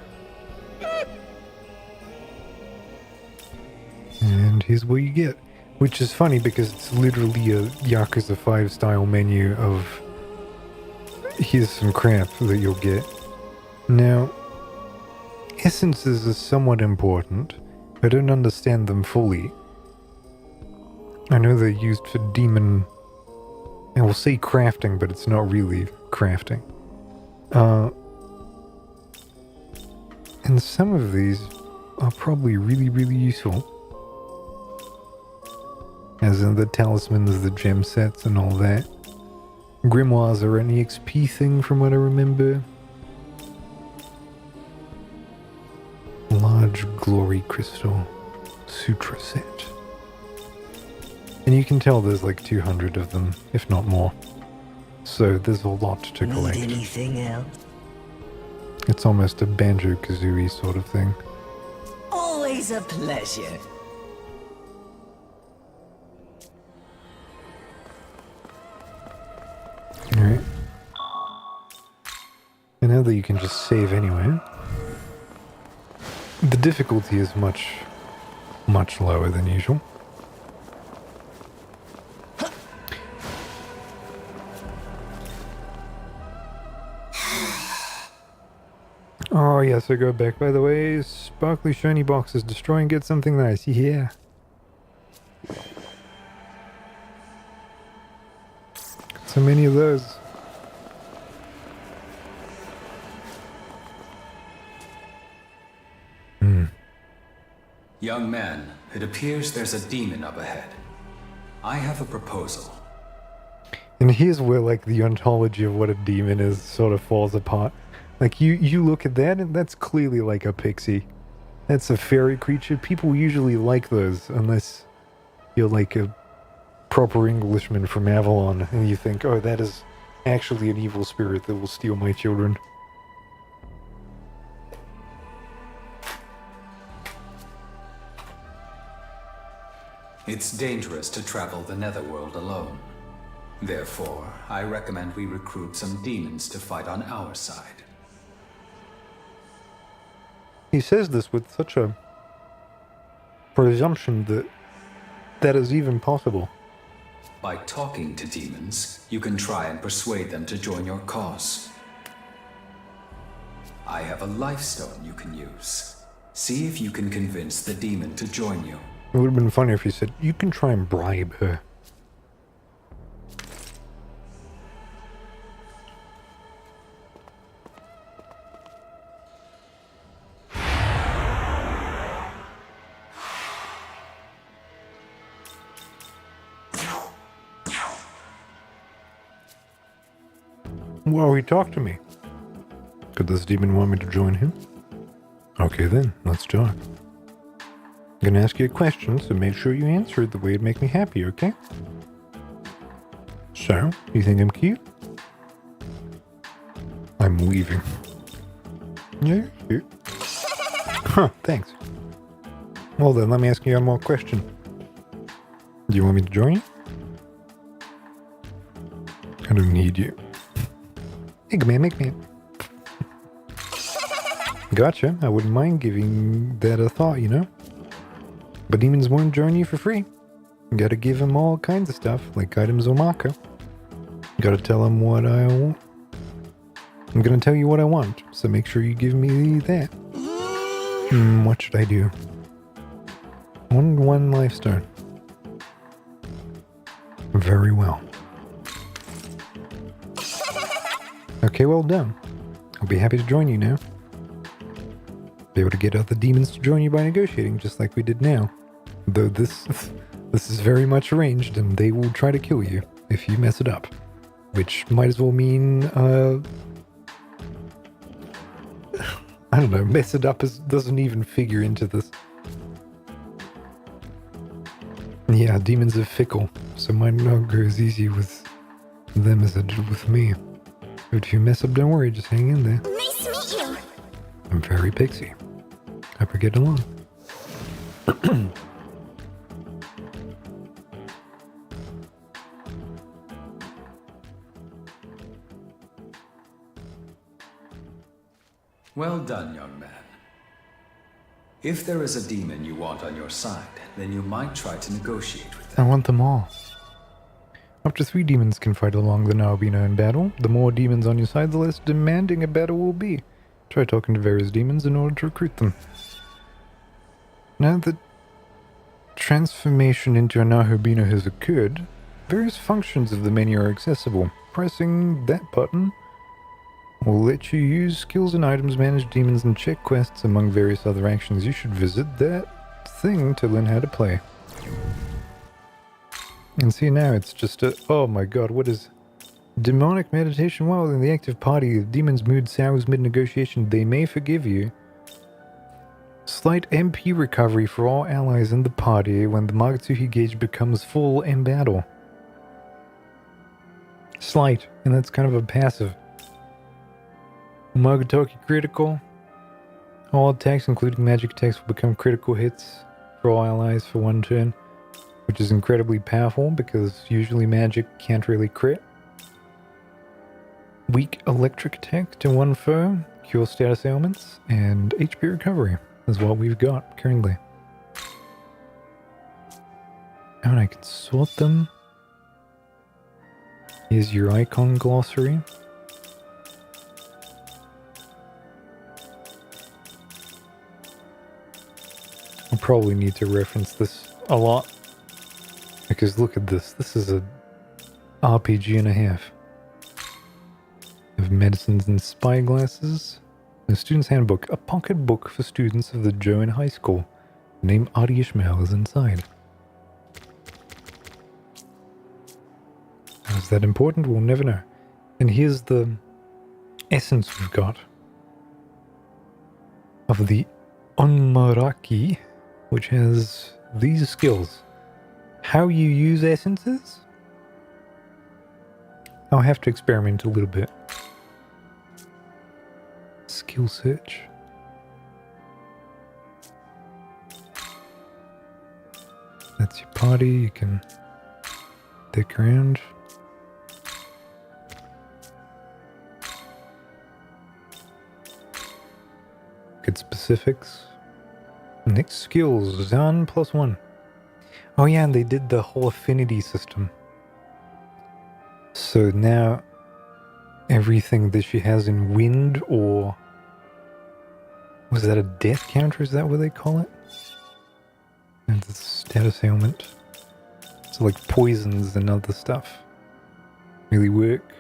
And here's what you get. Which is funny because it's literally a Yakuza 5 style menu of here's some crap that you'll get. Now, essences are somewhat important. I don't understand them fully. I know they're used for demon, I will say crafting, but it's not really crafting. And some of these are probably really useful. As in the talismans, the gem sets, and all that. Grimoires are an EXP thing from what I remember. Large glory crystal sutra set. And you can tell there's like 200 of them, if not more. So there's a lot to collect. Need anything else? It's almost a Banjo-Kazooie sort of thing. Always a pleasure. Alright. And now that you can just save anywhere, the difficulty is much lower than usual. Oh yes, I go back. By the way, sparkly shiny boxes. Destroy and get something nice. Yeah. So many of those. Young man, it appears there's a demon up ahead. I have a proposal. And here's where like the ontology of what a demon is sort of falls apart. Like you look at that and that's clearly like a pixie. That's a fairy creature. People usually like those unless you're like a proper Englishman from Avalon and you think, oh, that is actually an evil spirit that will steal my children. It's dangerous to travel the netherworld alone. Therefore, I recommend we recruit some demons to fight on our side. He says this with such a presumption that that is even possible. By talking to demons, you can try and persuade them to join your cause. I have a life stone you can use. See if you can convince the demon to join you. It would have been funny if he said, you can try and bribe her. Well, he talked to me. Could this demon want me to join him? Okay then, let's talk. I'm gonna ask you a question, so make sure you answer it the way it'd make me happy, okay? So, you think I'm cute? I'm leaving. Yeah. Huh, thanks. Well then, let me ask you one more question. Do you want me to join you? I don't need you. Megami. Gotcha. I wouldn't mind giving that a thought, you know? But demons won't join you for free. You gotta give them all kinds of stuff, like items or marker. Gotta tell them what I want. I'm gonna tell you what I want, so make sure you give me that. What should I do? One life stone. Very well. Okay, well done. I'll be happy to join you now. Be able to get other demons to join you by negotiating, just like we did now. Though this is very much arranged, and they will try to kill you if you mess it up. Which might as well mean, I don't know, mess it up doesn't even figure into this. Yeah, demons are fickle, so might not go as easy with them as it did with me. But if you mess up, don't worry, just hang in there. Nice to meet you. I'm very pixie. Hope we get along. Well done, young man. If there is a demon you want on your side, then you might try to negotiate with them. I want them all. Up to 3 demons can fight along the Naobino in battle. The more demons on your side, the less demanding a battle will be. Try talking to various demons in order to recruit them. Now that transformation into a Naobino has occurred, various functions of the menu are accessible. Pressing that button will let you use skills and items, manage demons, and check quests among various other actions. You should visit that thing to learn how to play. And see, now it's just a... Oh my god, what is... Demonic meditation. While in the active party, if demon's mood sours mid-negotiation, they may forgive you. Slight MP recovery for all allies in the party when the Magatsuhi gauge becomes full in battle. Slight, and that's kind of a passive. Magatoki critical. All attacks, including magic attacks, will become critical hits for all allies for 1 turn, which is incredibly powerful because usually magic can't really crit. Weak electric attack to 1 foe, cure status ailments, and HP recovery is what we've got currently. And I can sort them. Here's your icon glossary. I'll probably need to reference this a lot. Because look at this. This is a RPG and a half. Of medicines and spyglasses. The student's handbook. A pocket book for students of the Joan High School. Name Adi Ishmael is inside. Is that important? We'll never know. And here's the essence we've got. Of the Onmaraki, which has these skills. How you use essences? I'll have to experiment a little bit. Skill search. That's your party, you can dick around. Get specifics. Next skills, Zan +1. Oh yeah, and they did the whole affinity system. So now everything that she has in wind, or was that a death counter? Is that what they call it? And the status ailment. So like poisons and other stuff really work.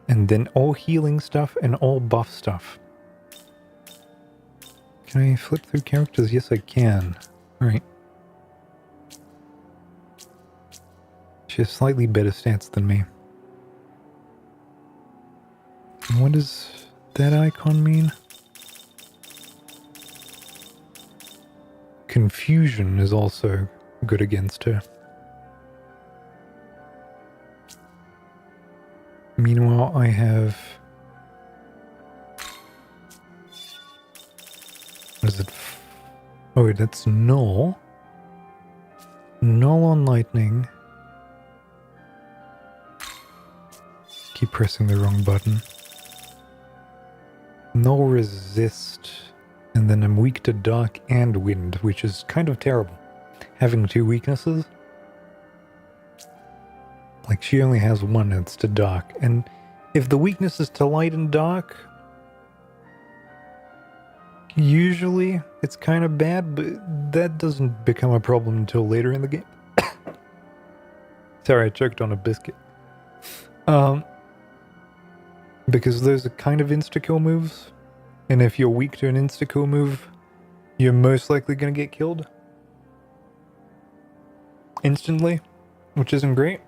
And then all healing stuff and all buff stuff. Can I flip through characters? Yes, I can. Alright. She has slightly better stats than me. And what does that icon mean? Confusion is also good against her. Meanwhile, I have... What is it? Oh, wait, that's null. Null on lightning. Keep pressing the wrong button. Null resist. And then I'm weak to dark and wind, which is kind of terrible. Having two weaknesses. Like, she only has one, and it's to dark. And if the weakness is to light and dark, usually it's kind of bad, but that doesn't become a problem until later in the game. Sorry, I choked on a biscuit. Because those are kind of insta-kill moves. And if you're weak to an insta-kill move, you're most likely going to get killed instantly, which isn't great.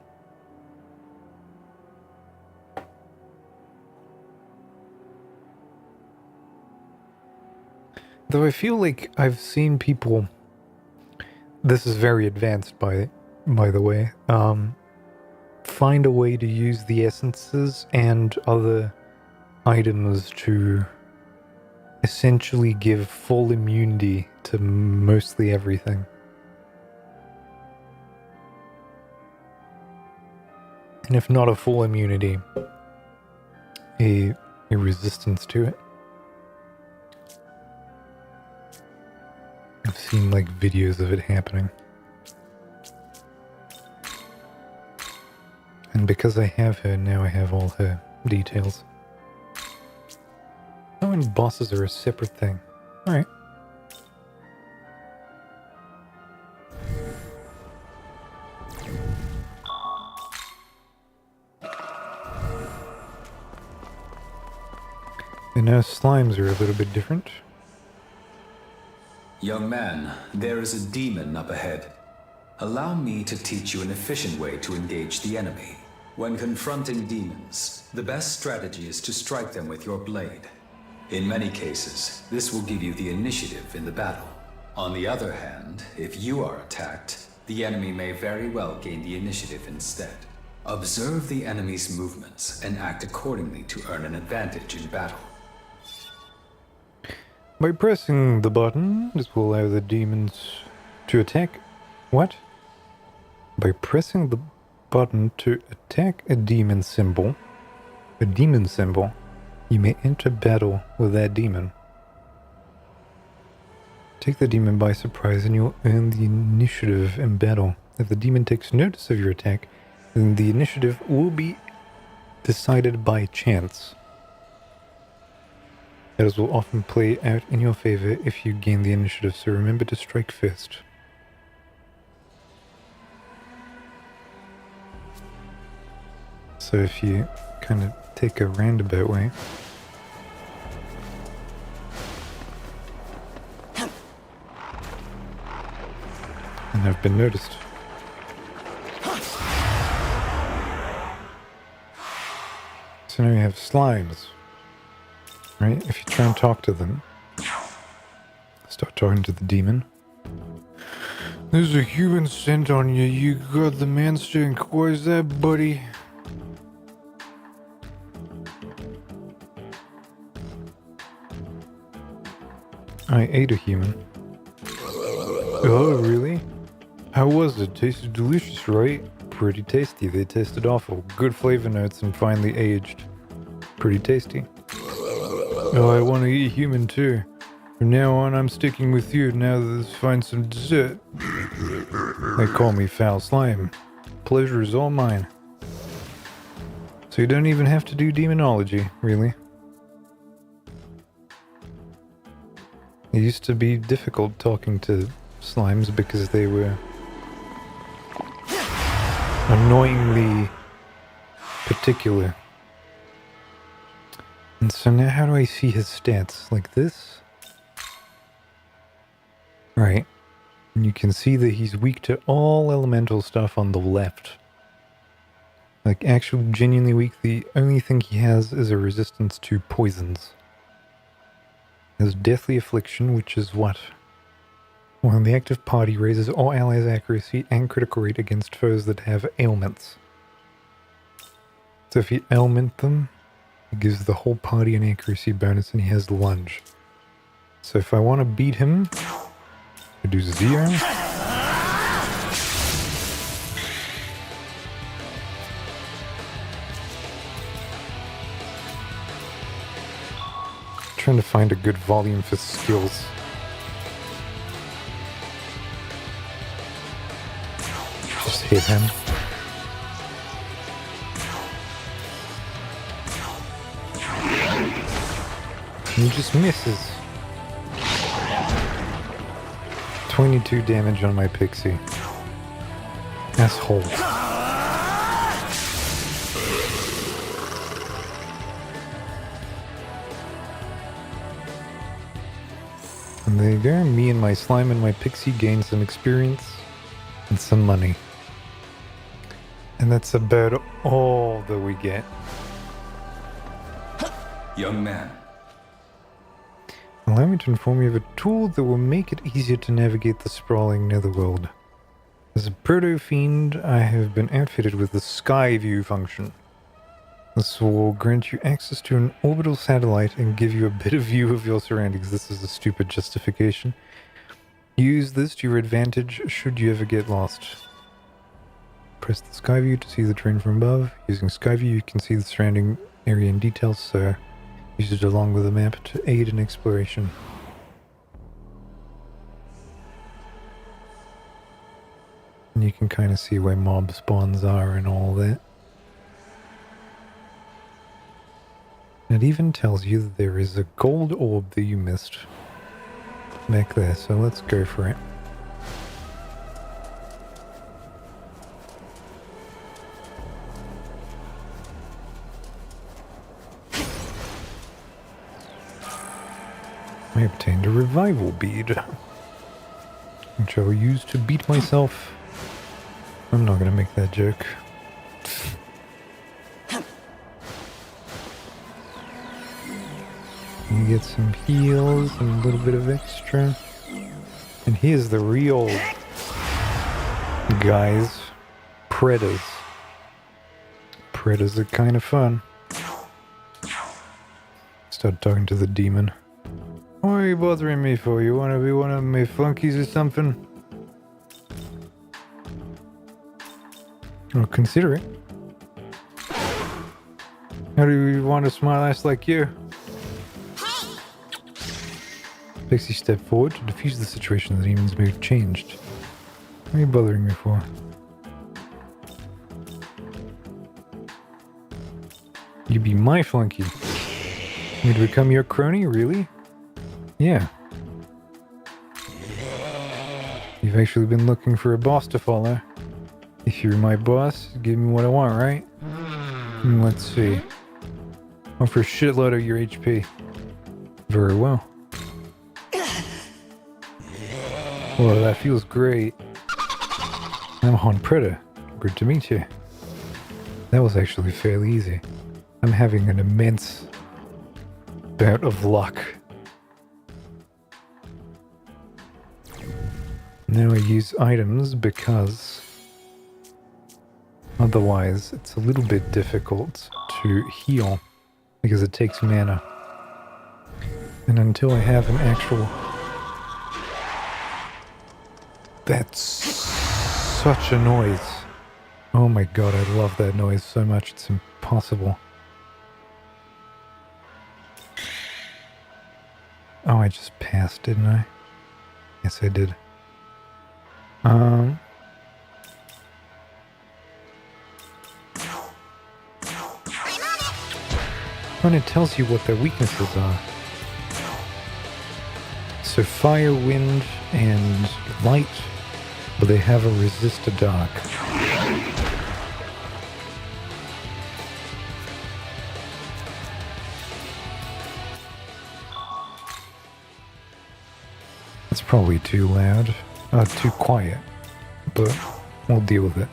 Though I feel like I've seen people, this is very advanced by the way, find a way to use the essences and other items to essentially give full immunity to mostly everything. And if not a full immunity, a resistance to it. I've seen like videos of it happening. And because I have her, now I have all her details. Oh, and bosses are a separate thing. Alright. And now slimes are a little bit different. Young man, there is a demon up ahead. Allow me to teach you an efficient way to engage the enemy. When confronting demons, the best strategy is to strike them with your blade. In many cases, this will give you the initiative in the battle. On the other hand, if you are attacked, the enemy may very well gain the initiative instead. Observe the enemy's movements and act accordingly to earn an advantage in battle. By pressing the button, this will allow the demons to attack. What? By pressing the button to attack a demon symbol, you may enter battle with that demon. Take the demon by surprise and you'll earn the initiative in battle. If the demon takes notice of your attack, then the initiative will be decided by chance. Battles will often play out in your favor if you gain the initiative, so remember to strike first. So if you kind of take a roundabout way, and I've been noticed. So now you have slimes. Right? If you try and talk to them, start talking to the demon. There's a human scent on you. You got the man stink. Why is that, buddy? I ate a human. Oh, really? How was it? Tasted delicious, right? Pretty tasty. They tasted awful. Good flavor notes and finely aged. Pretty tasty. Oh, I want to eat human too. From now on, I'm sticking with you. Now let's find some dessert. They call me Foul Slime. Pleasure is all mine. So you don't even have to do demonology, really. It used to be difficult talking to slimes because they were annoyingly particular. And so now how do I see his stats? Like this? Right. And you can see that he's weak to all elemental stuff on the left. Like, actually genuinely weak. The only thing he has is a resistance to poisons. He has Deathly Affliction, which is what? While in the active party, raises all allies' accuracy and critical rate against foes that have ailments. So if you element them, it gives the whole party an accuracy bonus, and he has lunge. So if I want to beat him, I do 0. Trying to find a good volume for skills. Just hit him. He just misses. 22 damage on my pixie. Asshole. And there you go. Me and my slime and my pixie gain some experience and some money. And that's about all that we get. Young man. Allow me to inform you of a tool that will make it easier to navigate the sprawling netherworld. As a proto-fiend, I have been outfitted with the Sky View function. This will grant you access to an orbital satellite and give you a better view of your surroundings. This is a stupid justification. Use this to your advantage should you ever get lost. Press the Sky View to see the terrain from above. Using Sky View, you can see the surrounding area in detail, so use it along with a map to aid in exploration. And you can kind of see where mob spawns are and all that. It even tells you that there is a gold orb that you missed back there, so let's go for it. I obtained a revival bead, which I will use to beat myself. I'm not going to make that joke. You get some heals and a little bit of extra. And here's the real guys, predators. Predators are kind of fun. Start talking to the demon. What are you bothering me for? You want to be one of my flunkies or something? I'll consider it. How do you want a smart ass like you? Pixie stepped forward to defuse the situation. The demon's mood changed. What are you bothering me for? You be my flunky. Me to become your crony? Really? Yeah. You've actually been looking for a boss to follow. If you're my boss, give me what I want, right? Let's see. Offer a shitload of your HP. Very well. Well, that feels great. I'm Han Preda. Good to meet you. That was actually fairly easy. I'm having an immense bout of luck. Now I use items because otherwise it's a little bit difficult to heal because it takes mana. And until I have an actual... That's such a noise. Oh my god, I love that noise so much, it's impossible. Oh, I just passed, didn't I? Yes, I did. And it tells you what their weaknesses are. So fire, wind, and light, but they have a resist to dark. It's probably too loud, too quiet, but we'll deal with it.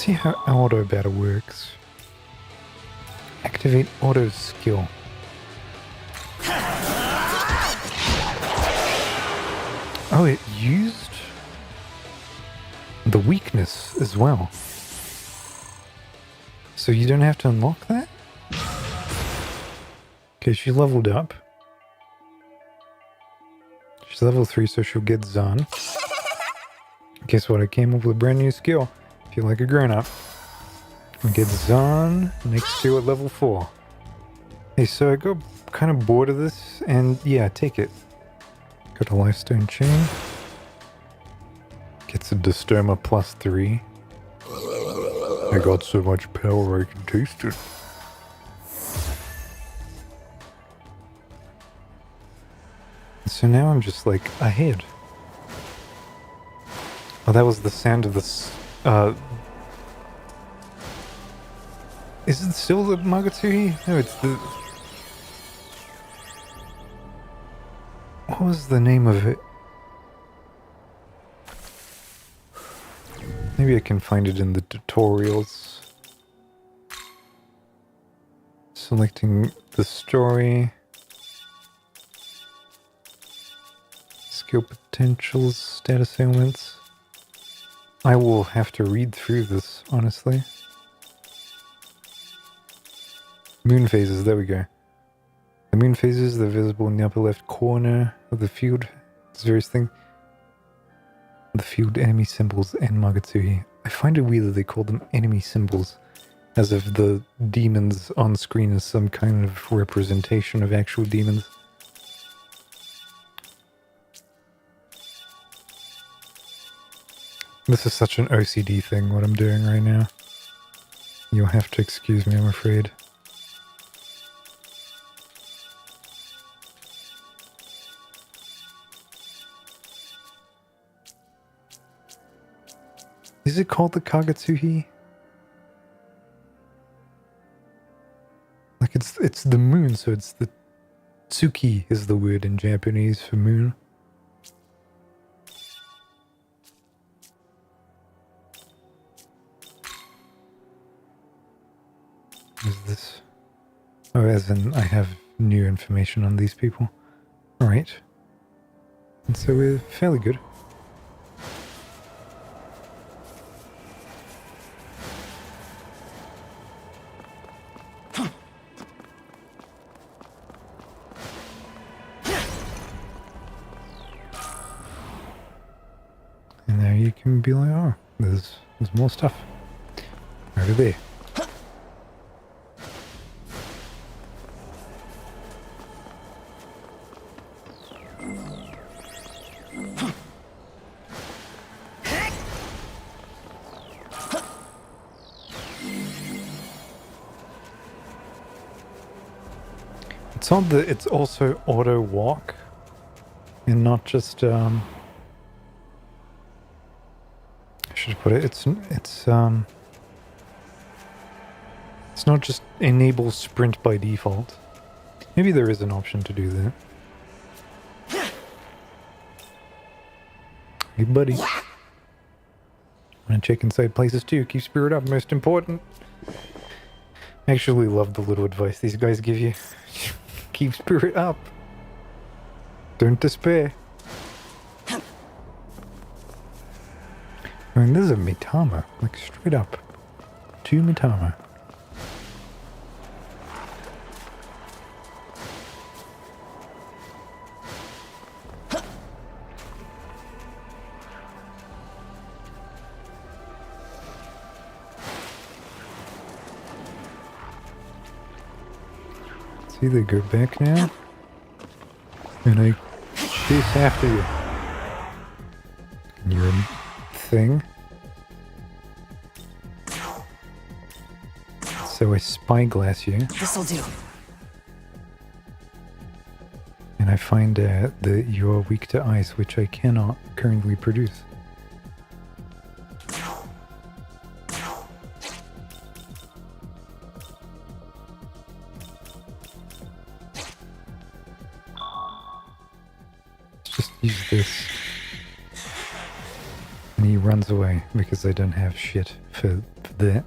Let's see how auto battle works. Activate auto skill. Oh, it used the weakness as well. So you don't have to unlock that? Okay, she leveled up. She's level 3, so she'll get Zahn. Guess what? I came up with a brand new skill. Feel like a grown-up. We get Zahn next to at level 4. Hey, so I got kind of bored of this, and yeah, take it. Got a Lifestone chain. Gets a Dystoma +3. I got so much power I can taste it. So now I'm just like ahead. Oh, that was the sound of this. Is it still the Magatsuhi? No, it's the... What was the name of it? Maybe I can find it in the tutorials. Selecting the story. Skill potentials, status ailments. I will have to read through this, honestly. Moon phases, there we go. The moon phases, they're visible in the upper left corner of the field. It's various things. The field enemy symbols and Magatsuhi. I find it weird that they call them enemy symbols, as if the demons on screen is some kind of representation of actual demons. This is such an OCD thing, what I'm doing right now. You'll have to excuse me, I'm afraid. Is it called the Kagatsuhi? Like it's the moon, so it's the Tsuki is the word in Japanese for moon. What is this? Oh, as in I have new information on these people. Alright. And so we're fairly good. And now you can be like, oh, there's more stuff over there. It's also auto walk and not just I should put it it's not just enable sprint by default. Maybe there is an option to do that. Hey buddy. Wanna check inside places too, keep spirit up, most important. I actually love the little advice these guys give you. Keep spirit up. Don't despair. I mean, this is a Mitama. Like, straight up. 2 Mitama. See, they go back now. And I chase after you. And you're a thing. So I spyglass you. This'll do. And I find that you're weak to ice, which I cannot currently produce. Use this. And he runs away because I don't have shit for that.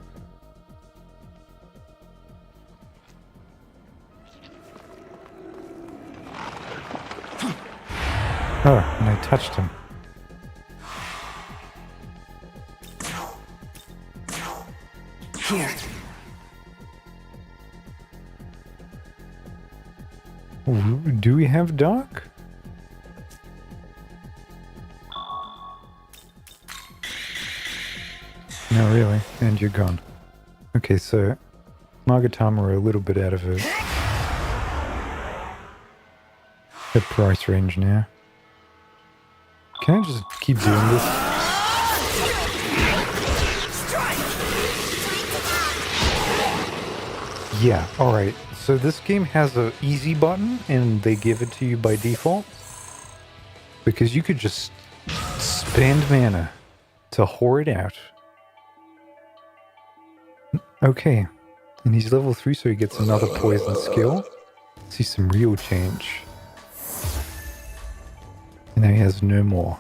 Oh, and I touched him. Here. Ooh, do we have Doc? No, really. And you're gone. Okay, so Magatama are a little bit out of her price range now. Can I just keep doing this? Yeah, alright. So this game has a easy button and they give it to you by default. Because you could just spend mana to whore it out. Okay. And he's level 3, so he gets another poison skill. See some real change. And now he has no more.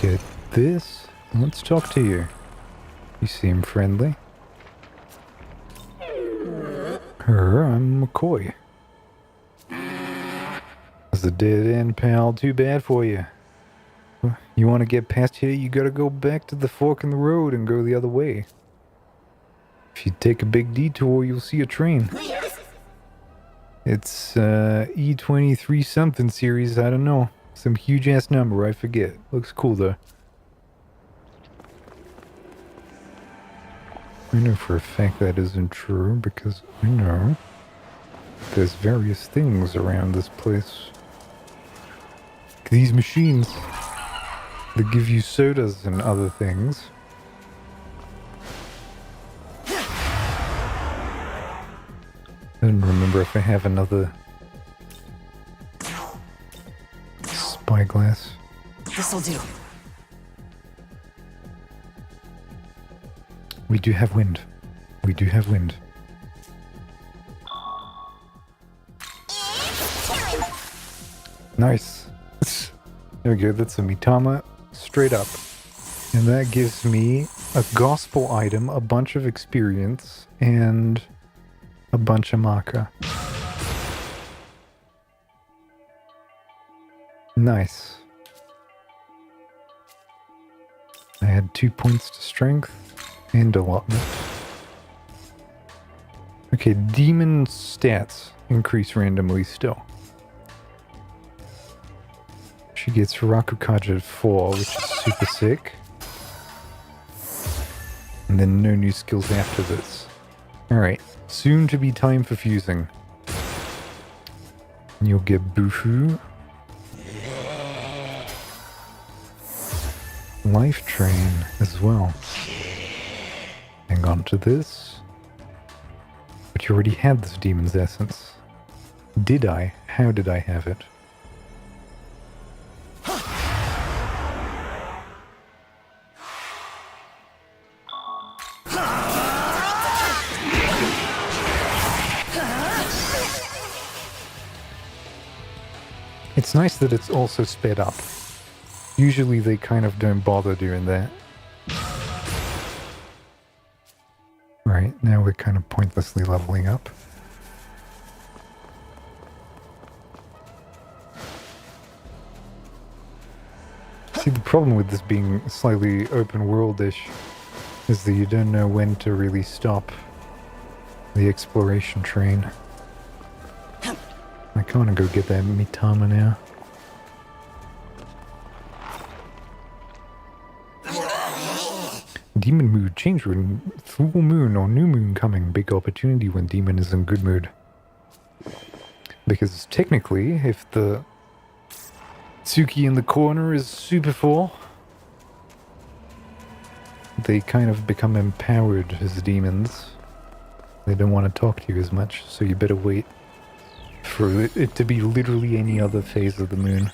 Get this. Let's talk to you. You seem friendly. I'm McCoy. It's a dead end, pal. Too bad for you. You want to get past here, you gotta go back to the fork in the road and go the other way. If you take a big detour, you'll see a train. It's E23 something series, I don't know. Some huge ass number, I forget. Looks cool though. I know for a fact that isn't true because I know there's various things around this place. These machines that give you sodas and other things. I don't remember if I have another spyglass. This'll do. We do have wind. We do have wind. Nice. There we go, that's a Mitama straight up. And that gives me a gospel item, a bunch of experience, and a bunch of Maka. Nice. I had 2 points to strength and allotment. Okay, demon stats increase randomly still. She gets Rakukaja at 4, which is super sick. And then no new skills after this. Alright, soon to be time for fusing. And you'll get Bufu. Life Train as well. Hang on to this. But you already had this Demon's Essence. Did I? How did I have it? It's nice that it's also sped up. Usually they kind of don't bother doing that. Right, now we're kind of pointlessly leveling up. See, the problem with this being slightly open world-ish is that you don't know when to really stop the exploration train. I kind of go get that Mitama now. Demon mood change when full moon or new moon coming. Big opportunity when demon is in good mood. Because technically, if the Tsuki in the corner is super full, they kind of become empowered as demons. They don't want to talk to you as much, so you better wait for it to be literally any other phase of the moon.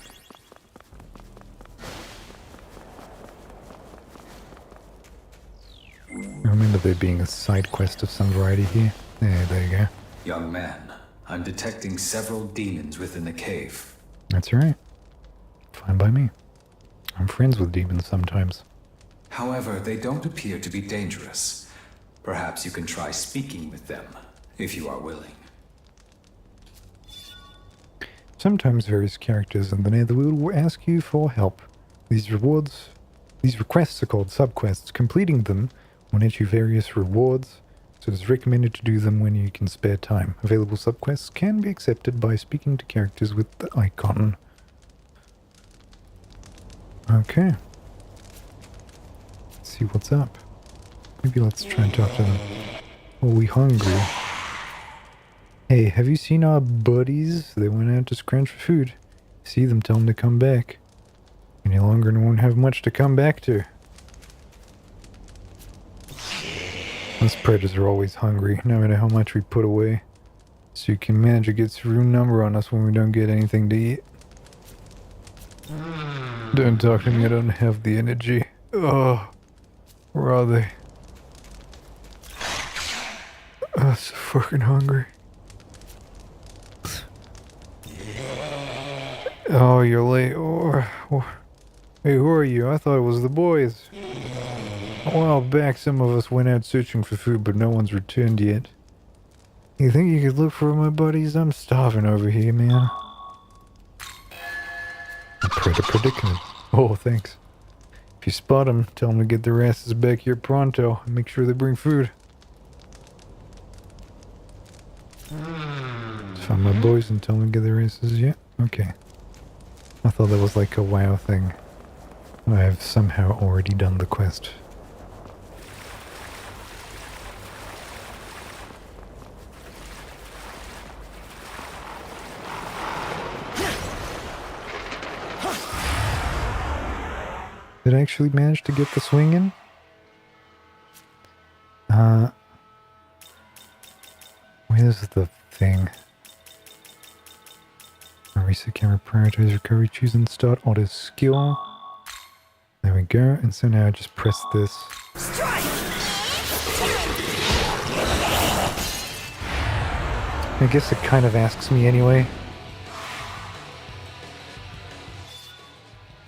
I remember there being a side quest of some variety here. There you go. Young man, I'm detecting several demons within the cave. That's right. fine by me. I'm friends with demons sometimes. However, they don't appear to be dangerous. Perhaps you can try speaking with them, if you are willing. Sometimes various characters in the Netherworld will ask you for help. These requests are called subquests. Completing them will net you various rewards, so it's recommended to do them when you can spare time. Available subquests can be accepted by speaking to characters with the icon. Okay. Let's see what's up. Maybe let's try and talk to them. Are we hungry? Hey, have you seen our buddies? They went out to scrounge for food. See them, tell them to come back. Any longer and won't have much to come back to. Us predators are always hungry, no matter how much we put away. So you can manage to get through number on us when we don't get anything to eat. Don't talk to me, I don't have the energy. Oh, where are they? I'm so fucking hungry. Oh, you're late. Hey, who are you? I thought it was the boys. A while back, some of us went out searching for food, but no one's returned yet. You think you could look for my buddies? I'm starving over here, man. A predicament. Oh, thanks. If you spot them, tell them to get their asses back here pronto and make sure they bring food. Find my boys and tell them to get their asses, yeah? Okay. I thought that was like a WoW thing. I've somehow already done the quest. Did I actually manage to get the swing in? Where's the thing? Reset camera prioritize recovery, choose and start auto skill. There we go, and so now I just press this. I guess it kind of asks me anyway.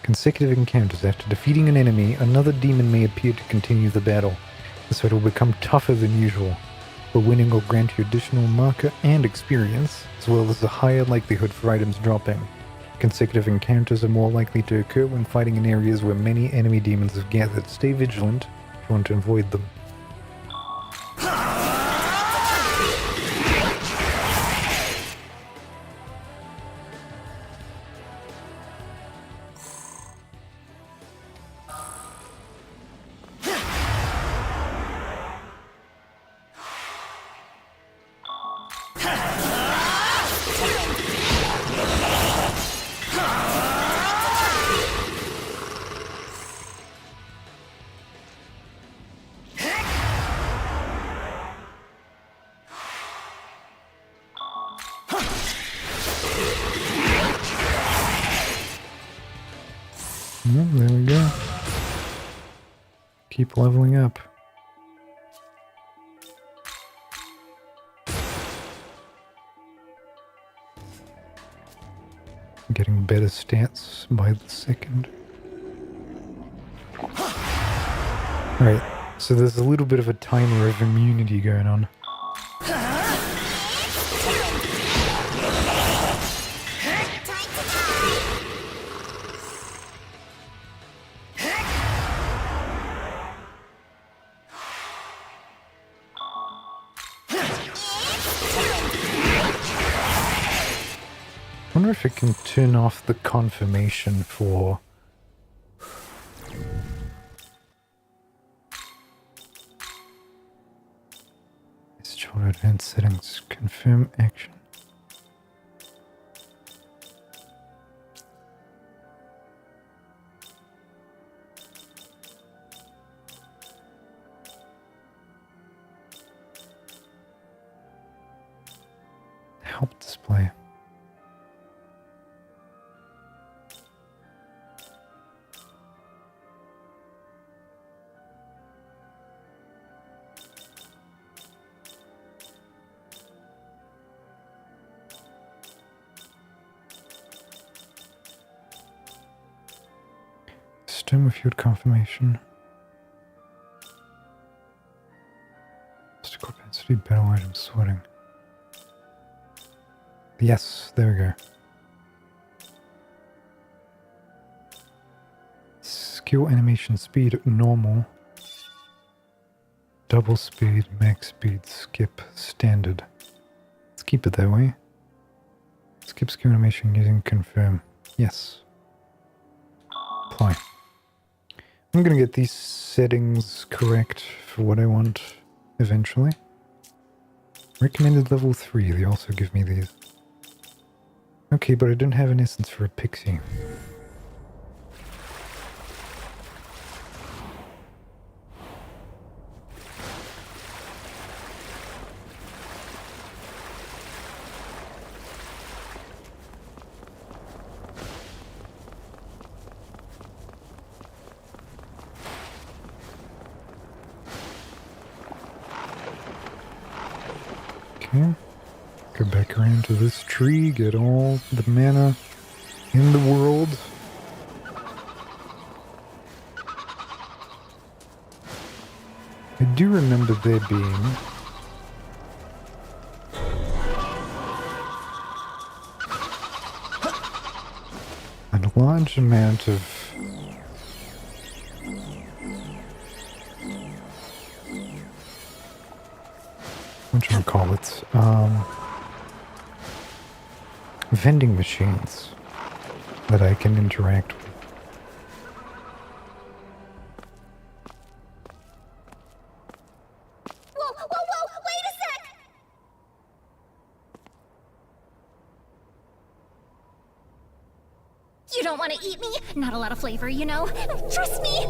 Consecutive encounters. After defeating an enemy, another demon may appear to continue the battle, so it will become tougher than usual. The winning will grant you additional marker and experience, as well as a higher likelihood for items dropping. Consecutive encounters are more likely to occur when fighting in areas where many enemy demons have gathered. Stay vigilant if you want to avoid them. There we go. Keep leveling up. Getting better stats by the second. Alright, so there's a little bit of a timer of immunity going on. I wonder if it can turn off the confirmation for... Let's try advanced settings. Confirm action. Help display. Demo field confirmation. Obstacle capacity, battle item sorting. Yes, there we go. Skill animation speed normal. Double speed, max speed, skip, standard. Let's keep it that way. Skip skill animation using confirm. Yes. Apply. I'm gonna get these settings correct for what I want eventually. Recommended level 3, they also give me these. Okay, but I don't have an essence for a pixie. Okay. Go back around to this tree, get all the mana in the world. I do remember there being a large amount of whatchamacallits, vending machines that I can interact with. Whoa, wait a sec! You don't want to eat me? Not a lot of flavor, you know? Trust me!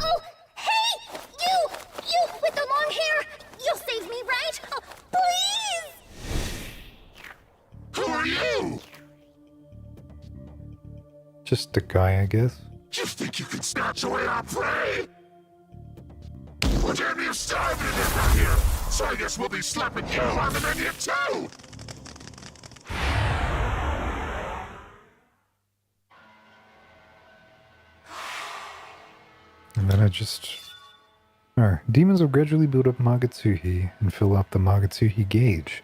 Oh, hey! You with the long hair! You'll save me, right? Oh, please! Who are you? Just a guy, I guess. You think you can snatch away our prey? Well, damn, you're starving to death out here, so I guess we'll be slapping you on the menu too! And then I just... Oh, demons will gradually build up Magatsuhi and fill up the Magatsuhi gauge.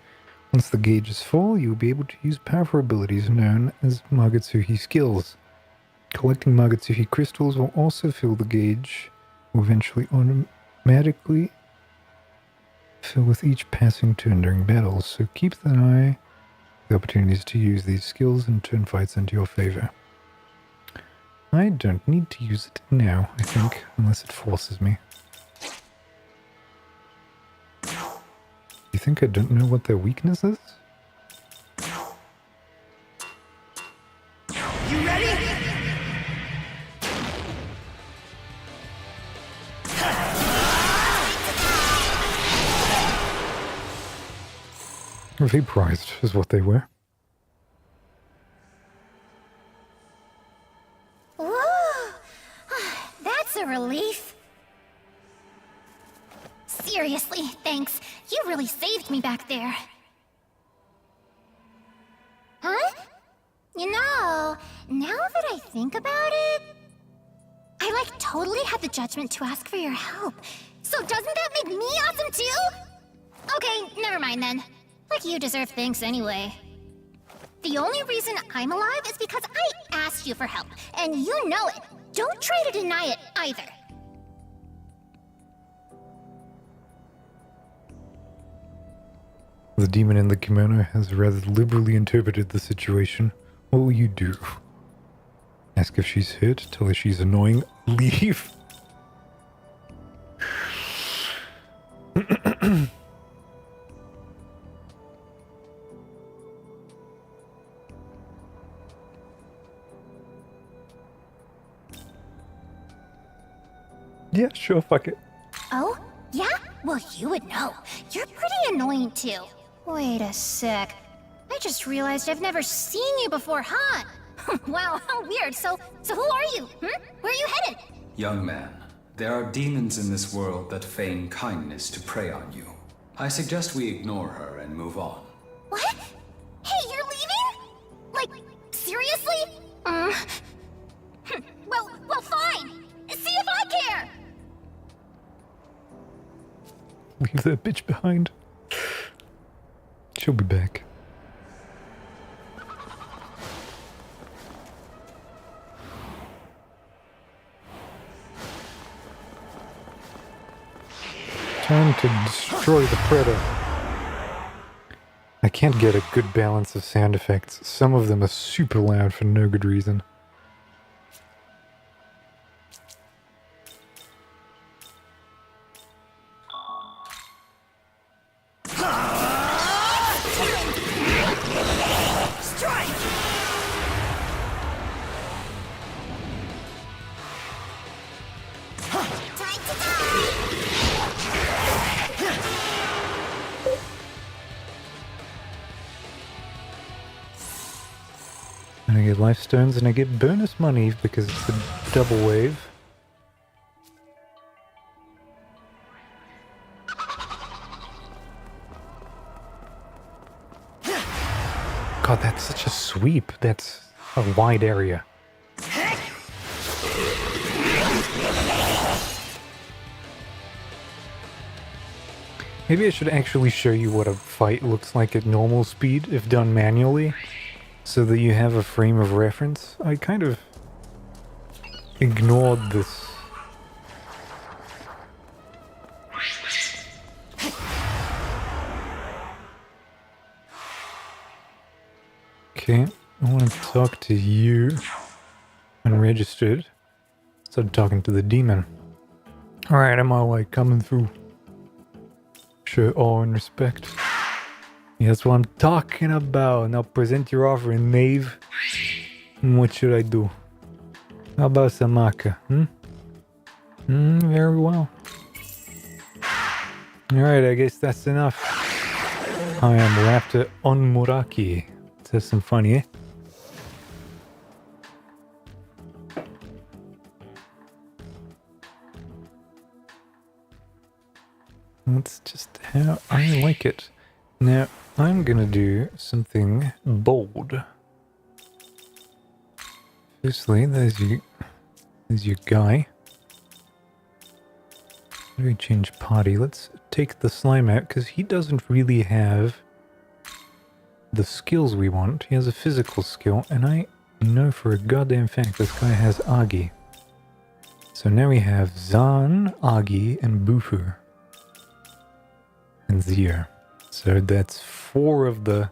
Once the gauge is full, you will be able to use powerful abilities known as Magatsuhi skills. Collecting Magatsuhi crystals will also fill the gauge, will eventually automatically fill with each passing turn during battles, so keep an eye on the opportunities to use these skills and turn fights into your favor. I don't need to use it now, I think, unless it forces me. You think I don't know what their weakness is? You ready? Vaporized is what they were. Whoa! That's a relief. Seriously, thanks. You really saved me back there. Huh? You know, now that I think about it, I totally had the judgment to ask for your help. So doesn't that make me awesome too? Okay, never mind then. You deserve thanks anyway. The only reason I'm alive is because I asked you for help, and you know it. Don't try to deny it either. The demon in the kimono has rather liberally interpreted the situation. What will you do? Ask if she's hurt, tell her she's annoying, leave. Yeah, sure, fuck it. Oh? Yeah? Well, you would know. You're pretty annoying too. Wait a sec. I just realized I've never seen you before, huh? Wow, how weird. So who are you? Where are you headed? Young man, there are demons in this world that feign kindness to prey on you. I suggest we ignore her and move on. What? Hey, you're leaving? Well, fine. See if I care. Leave that bitch behind. She'll be back. Time to destroy the Predator. I can't get a good balance of sound effects. Some of them are super loud for no good reason. And I get life stones and I get bonus money because it's a double wave. God, that's such a sweep. That's a wide area. Maybe I should actually show you what a fight looks like at normal speed if done manually, so that you have a frame of reference. I kind of ignored this. Okay, I want to talk to you. Unregistered. Started talking to the demon. Alright, I'm all like coming through. Show awe and respect. Yeah, that's what I'm talking about. Now present your offering, knave. What should I do? How about Samaka? Very well. Alright, I guess that's enough. I am Raptor on Muraki. Let's have some fun, eh? That's just how I like it. Now, I'm gonna do something bold. Firstly, there's your guy. How do we change party? Let's take the slime out, because he doesn't really have the skills we want. He has a physical skill, and I know for a goddamn fact this guy has Agi. So now we have Zan, Agi, and Bufu. And Zir. So that's 4 of the...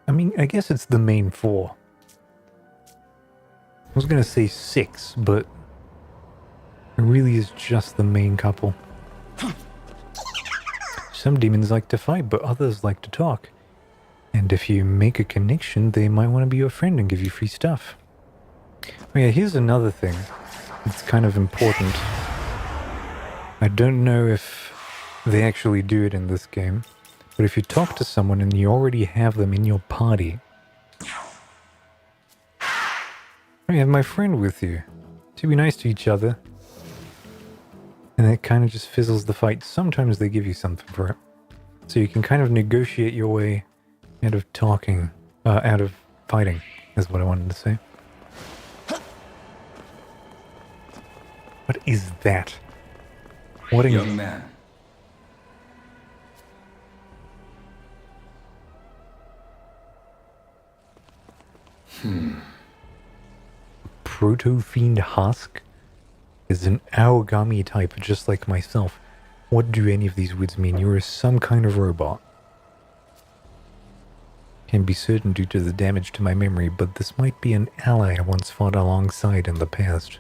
I mean, I guess it's the main 4. I was gonna say 6, but it really is just the main couple. Some demons like to fight, but others like to talk. And if you make a connection, they might want to be your friend and give you free stuff. Oh yeah, here's another thing. It's kind of important. I don't know if they actually do it in this game, but if you talk to someone and you already have them in your party, I have my friend with you. To be nice to each other. And it kind of just fizzles the fight. Sometimes they give you something for it. So you can kind of negotiate your way out of talking, out of fighting, is what I wanted to say. What is that? What a young man. Proto-fiend husk is an Aogami type, just like myself. What do any of these words mean? You're some kind of robot. Can't be certain due to the damage to my memory, but this might be an ally I once fought alongside in the past.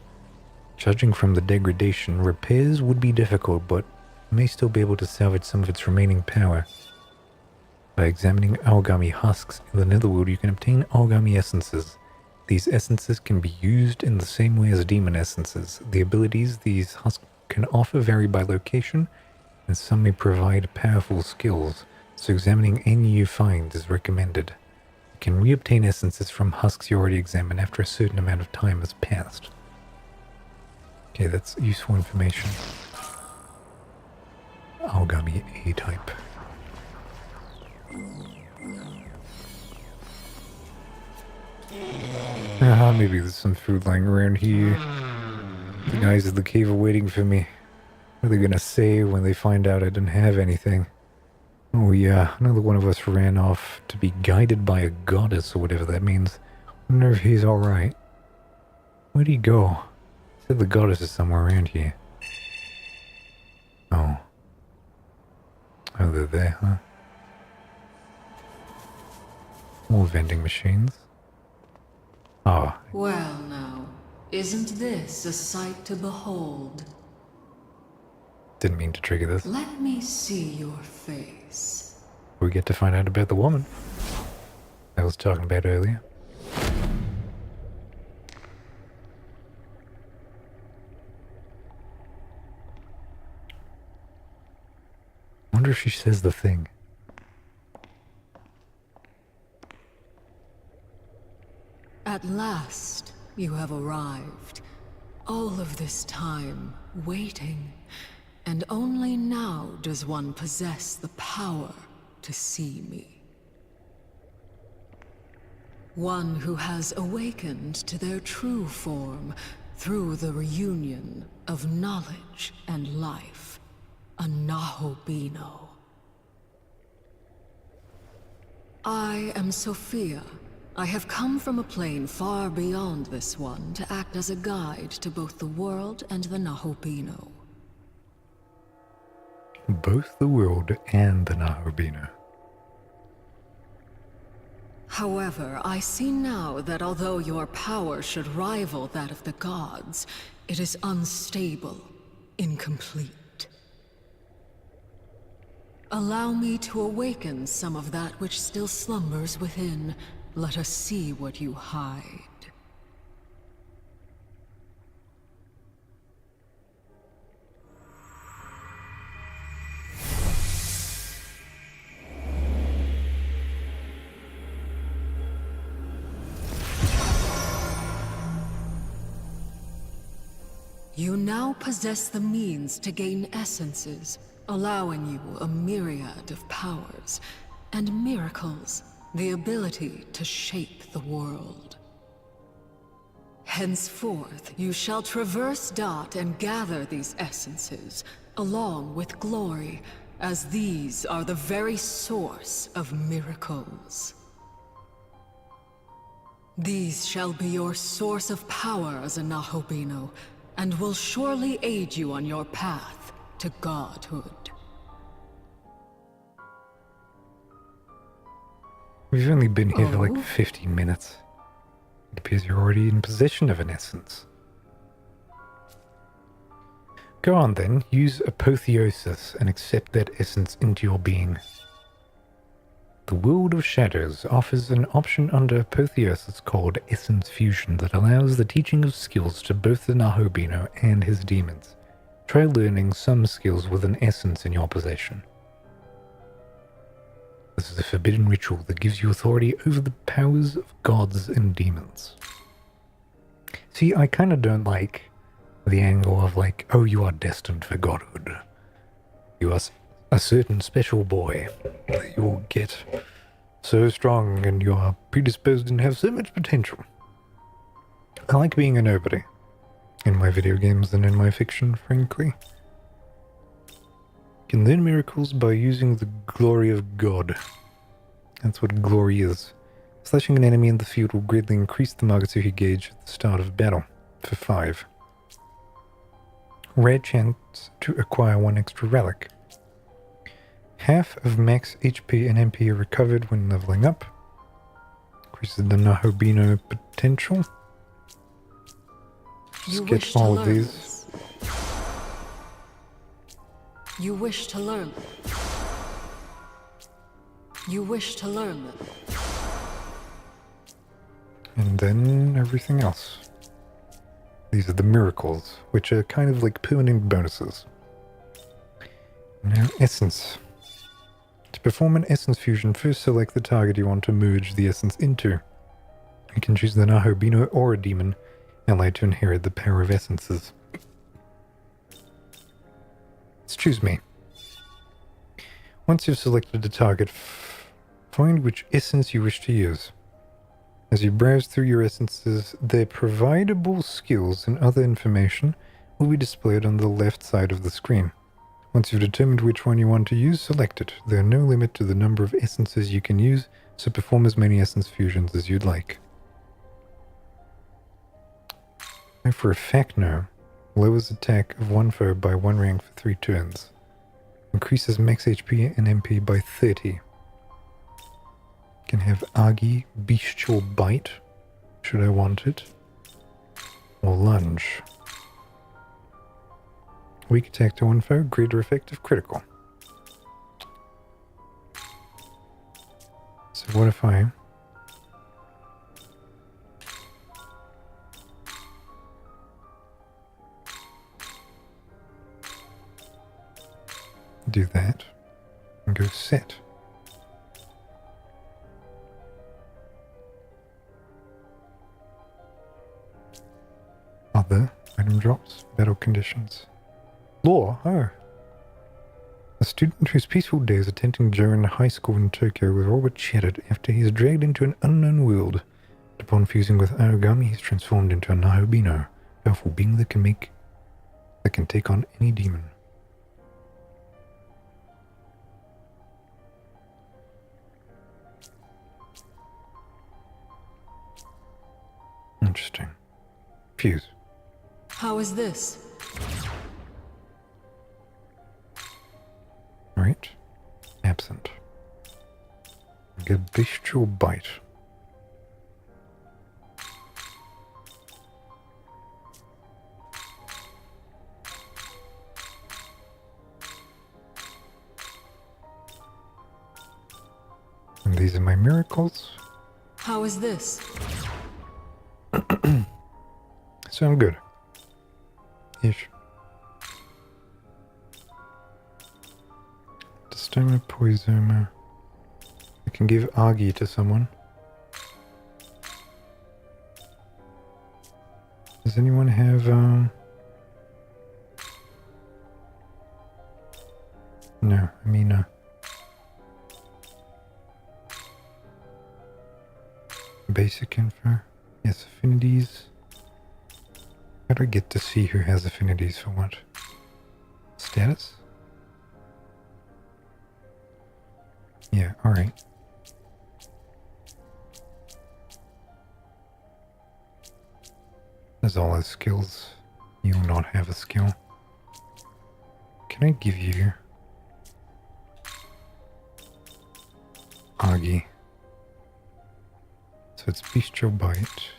Judging from the degradation, repairs would be difficult, but I may still be able to salvage some of its remaining power. By examining Aogami husks in the Netherworld, you can obtain Aogami essences. These essences can be used in the same way as demon essences. The abilities these husks can offer vary by location, and some may provide powerful skills, so examining any you find is recommended. You can reobtain essences from husks you already examined after a certain amount of time has passed. Okay, that's useful information. Aogami A-type. Maybe there's some food lying around here. The guys at the cave are waiting for me. What are they gonna say when they find out I didn't have anything? Oh yeah, another one of us ran off to be guided by a goddess or whatever that means. I wonder if he's alright. Where'd he go? Said the goddess is somewhere around here. Oh. Oh, they're there, huh? More vending machines. Oh. Well now, isn't this a sight to behold? Didn't mean to trigger this. Let me see your face. We get to find out about the woman I was talking about earlier. Wonder if she says the thing. At last, you have arrived. All of this time, waiting. And only now does one possess the power to see me. One who has awakened to their true form through the reunion of knowledge and life. A Nahobino. I am Sophia. I have come from a plane far beyond this one to act as a guide to both the world and the Nahobino. Both the world and the Nahobino. However, I see now that although your power should rival that of the gods, it is unstable, incomplete. Allow me to awaken some of that which still slumbers within. Let us see what you hide. You now possess the means to gain essences, allowing you a myriad of powers and miracles, the ability to shape the world. Henceforth, you shall traverse Dot and gather these essences, along with glory, as these are the very source of miracles. These shall be your source of power as a Nahobino, and will surely aid you on your path to godhood. We've only been here for like 15 minutes. It appears you're already in possession of an essence. Go on then, use apotheosis and accept that essence into your being. The World of Shadows offers an option under apotheosis called Essence Fusion that allows the teaching of skills to both the Nahobino and his demons. Try learning some skills with an essence in your possession. This is a forbidden ritual that gives you authority over the powers of gods and demons. See, I kind of don't like the angle of like, oh, you are destined for godhood. You are a certain special boy that you will get so strong and you are predisposed and have so much potential. I like being a nobody in my video games and in my fiction, frankly. You can learn miracles by using the glory of God. That's what glory is. Slashing an enemy in the field will greatly increase the Magatsuhi gauge at the start of battle for 5. Rare chance to acquire 1 extra relic. Half of max HP and MP are recovered when leveling up. Increases the Nahobino potential. Let's get all of these. You wish to learn. You wish to learn them. And then everything else. These are the miracles, which are kind of like permanent bonuses. Now, essence. To perform an essence fusion, first select the target you want to merge the essence into. You can choose the Nahobino or a demon, allied to inherit the power of essences. Let's choose me. Once you've selected a target, find which essence you wish to use. As you browse through your essences, their providable skills and other information will be displayed on the left side of the screen. Once you've determined which one you want to use, select it. There are no limit to the number of essences you can use, so perform as many essence fusions as you'd like. Now for a fact now, lowers attack of one foe by 1 rank for 3 turns. Increases max HP and MP by 30. Can have Agi, Bestial Bite, should I want it, or Lunge. Weak attack to one foe, greater effect of critical. So what if I do that and go set? Other item drops, battle conditions. Law, oh. A student whose peaceful days attending Jorin High School in Tokyo was all but shattered after he is dragged into an unknown world. Upon fusing with Megami, he is transformed into a Nahobino, a powerful being that can take on any demon. Interesting. Fuse. How is this? Right. Absent. Get Bestial Bite. And these are my miracles. How is this? So I'm good. Ish. Stamina Poison. I can give Agi to someone. Does anyone have no, I mean basic info. Yes, affinities. How do I get to see who has affinities for what? Status? Yeah, alright. There's all his skills. You'll not have a skill. Can I give you Agi? So it's Bestial Bite.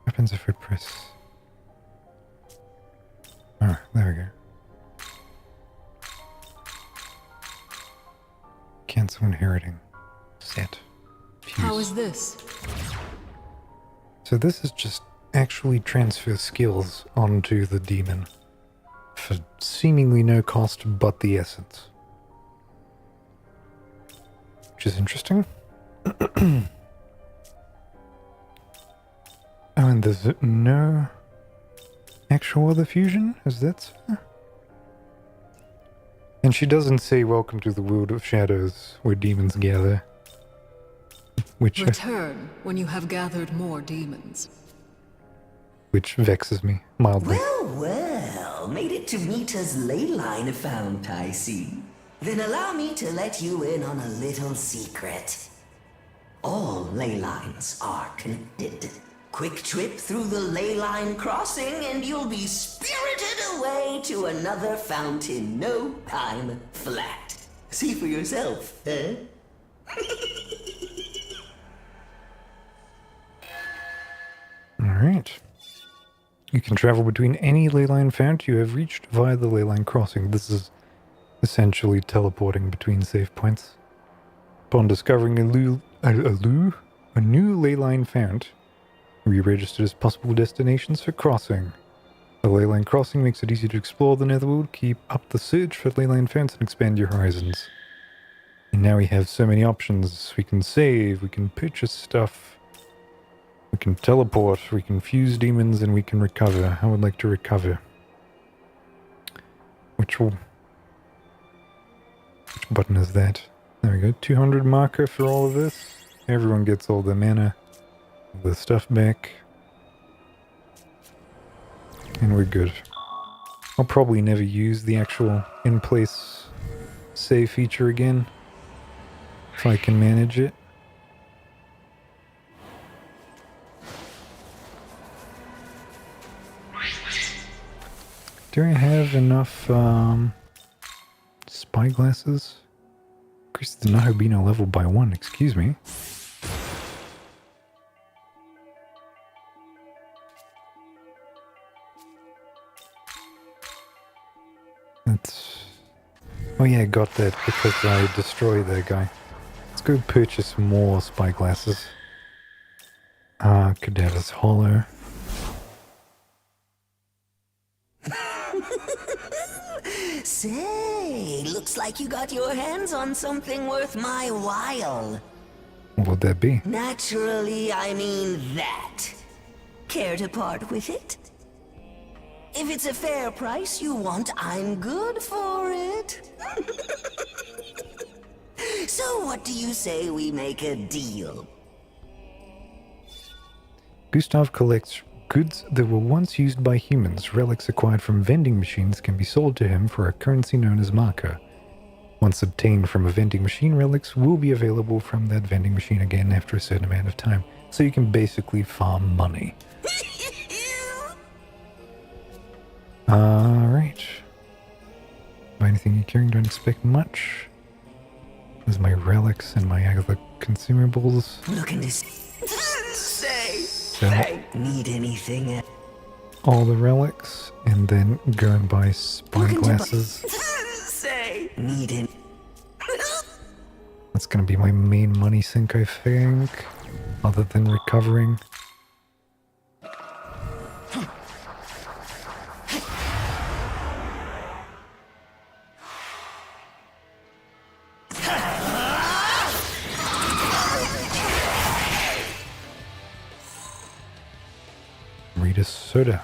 What happens if I press? Oh, there we go. Cancel inheriting. Set. Fuse. How is this? So this is just actually transfer skills onto the demon for seemingly no cost but the essence. Which is interesting. Oh, and there's no actual other fusion? Is that so? And she doesn't say welcome to the world of shadows where demons gather. Which return when you have gathered more demons. Which vexes me mildly. Well, made it to Mita's ley line fount, I see. Then allow me to let you in on a little secret. All ley lines are connected. Quick trip through the ley line crossing and you'll be spirited away to another fount in no time flat. See for yourself, eh? Alright. You can travel between any ley line fount you have reached via the ley line crossing. This is essentially teleporting between save points. Upon discovering a new ley line fount, re-registered as possible destinations for crossing. The ley line crossing makes it easy to explore the netherworld, keep up the search for ley line founts, and expand your horizons. And now we have so many options. We can save, we can purchase stuff, we can teleport, we can fuse demons, and we can recover. I would like to recover. Which button is that? There we go. 200 marker for all of this. Everyone gets all the mana, all the stuff back. And we're good. I'll probably never use the actual in-place save feature again. If I can manage it. Do I have enough spyglasses? Increase the Nahobino level by 1, excuse me. That's... Oh yeah, I got that because I destroyed that guy. Let's go purchase more spyglasses. Cadaver's Hollow. Say, looks like you got your hands on something worth my while. What would that be? Naturally, I mean that. Care to part with it? If it's a fair price you want, I'm good for it. So what do you say we make a deal? Gustav collects goods that were once used by humans. Relics acquired from vending machines can be sold to him for a currency known as marker. Once obtained from a vending machine, relics will be available from that vending machine again after a certain amount of time. So you can basically farm money. Alright. Buy anything you're carrying, don't expect much. There's my relics and my other consumables. Look at this. So, need anything? all the relics, and then go and buy spyglasses. Say, need it. That's gonna be my main money sink, I think, other than recovering. Read a soda.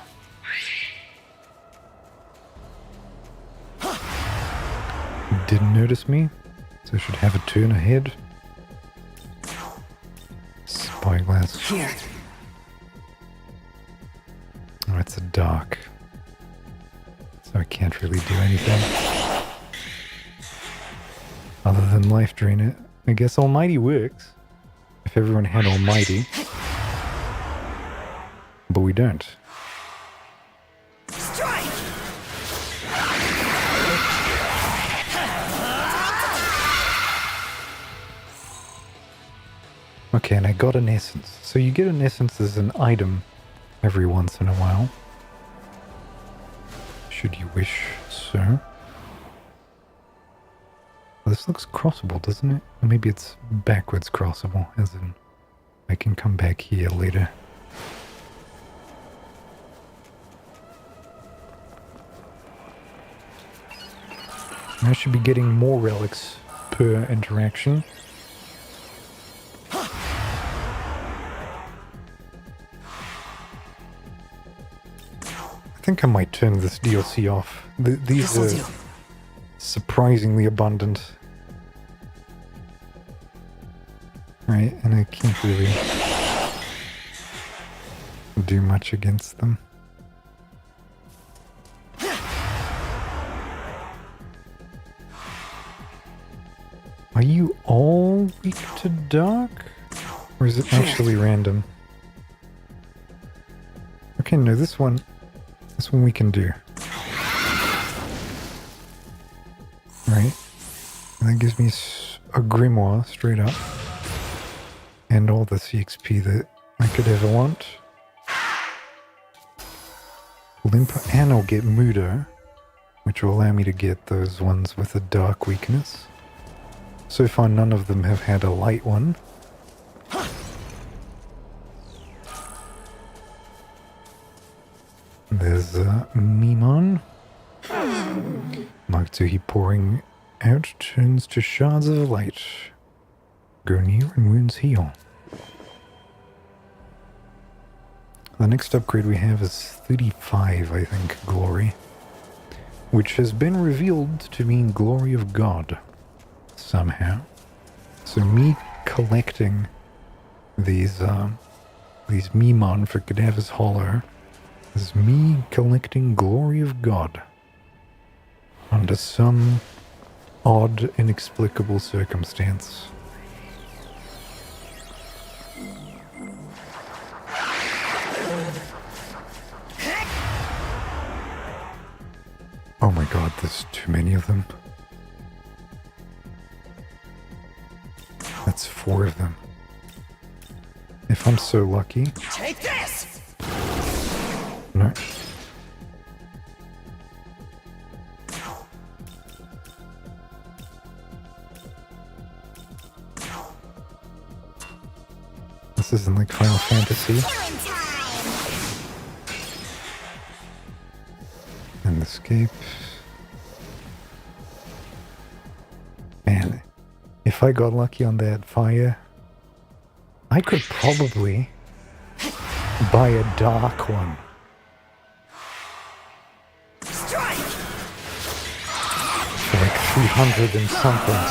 Didn't notice me, so I should have a turn ahead. Spyglass. Here. Oh, it's a dark, so I can't really do anything other than life drain it. I guess Almighty works if everyone had Almighty, but we don't. Okay, and I got an essence. So you get an essence as an item every once in a while. Should you wish so. Well, this looks crossable, doesn't it? Or maybe it's backwards crossable, as in I can come back here later. I should be getting more relics per interaction. I think I might turn this DLC off. These are surprisingly abundant. Right, and I can't really do much against them. Are you all weak to dark? Or is it actually random? Okay, no, this one we can do. Right. And that gives me a grimoire straight up. And all the CXP that I could ever want. Limp, and I'll get Mudo, which will allow me to get those ones with a dark weakness. So far none of them have had a light one. There's Mimon. Magzuhi pouring out turns to shards of light. Go near and wounds heal. The next upgrade we have is 35, I think, glory. which has been revealed to mean glory of God somehow. So me collecting these Mimon for Cadaver's Hollow is me collecting glory of God under some odd, inexplicable circumstance. Oh my god, there's too many of them. That's 4 of them. If I'm so lucky. Take this! No. This isn't like Final Fantasy. And escape. Man, if I got lucky on that fire, I could probably buy a dark one. Strike! For like 300 and something.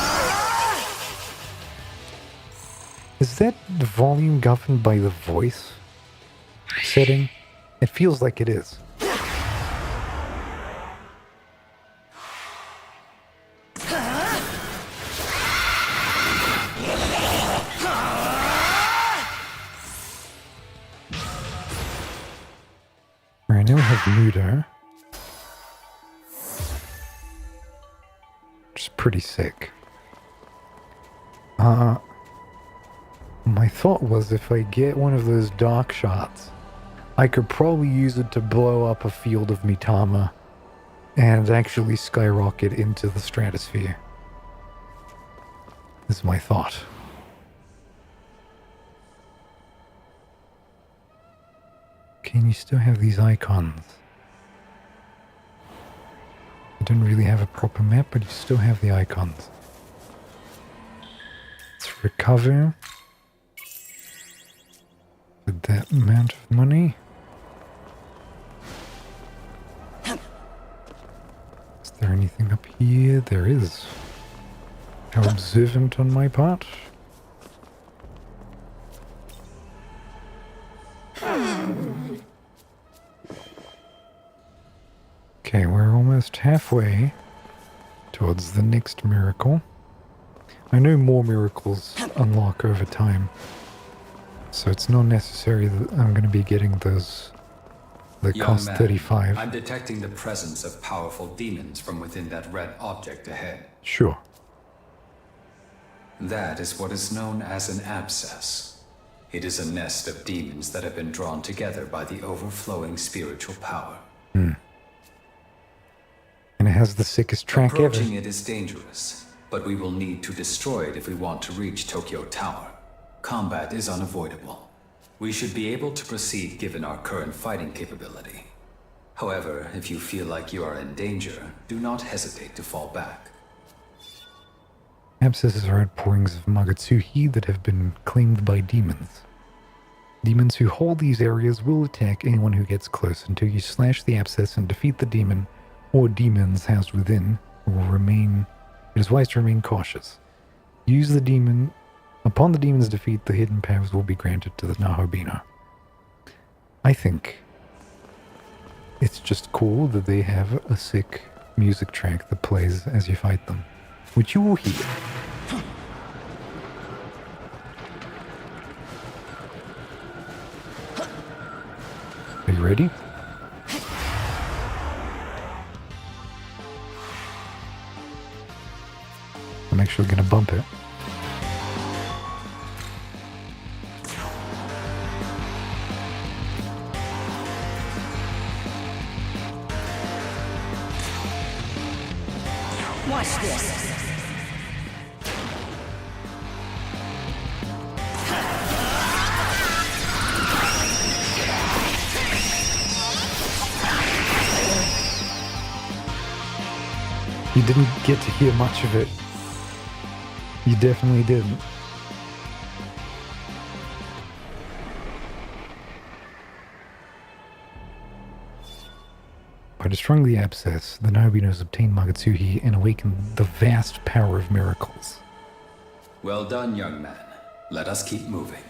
Is that the volume governed by the voice setting? It feels like it is. I now have Muda, which is pretty sick. My thought was if I get one of those dark shots, I could probably use it to blow up a field of Mitama and actually skyrocket into the stratosphere. This is my thought. Can you still have these icons? You don't really have a proper map, but you still have the icons. Let's recover. With that amount of money. Is there anything up here? There is. How observant on my part. Okay, we're almost halfway towards the next miracle. I know more miracles unlock over time, so it's not necessary that I'm going to be getting those that cost 35. I'm detecting the presence of powerful demons from within that red object ahead. Sure. That is what is known as an abscess. It is a nest of demons that have been drawn together by the overflowing spiritual power. And it has the sickest track ever. Approaching it is dangerous, but we will need to destroy it if we want to reach Tokyo Tower. Combat is unavoidable. We should be able to proceed given our current fighting capability. However, if you feel like you are in danger, do not hesitate to fall back. Abscesses are outpourings of Magatsuhi that have been claimed by demons. Demons who hold these areas will attack anyone who gets close until you slash the abscess and defeat the demon or demons housed within. It is wise to remain cautious. Use the demon. Upon the demon's defeat, the hidden powers will be granted to the Nahobina. I think it's just cool that they have a sick music track that plays as you fight them, which you will hear. Are you ready? I'm actually gonna bump it. Watch this. You didn't get to hear much of it. You definitely didn't. By destroying the abscess, the Nahobinos obtain Magatsuhi and awaken the vast power of miracles. Well done, young man. Let us keep moving.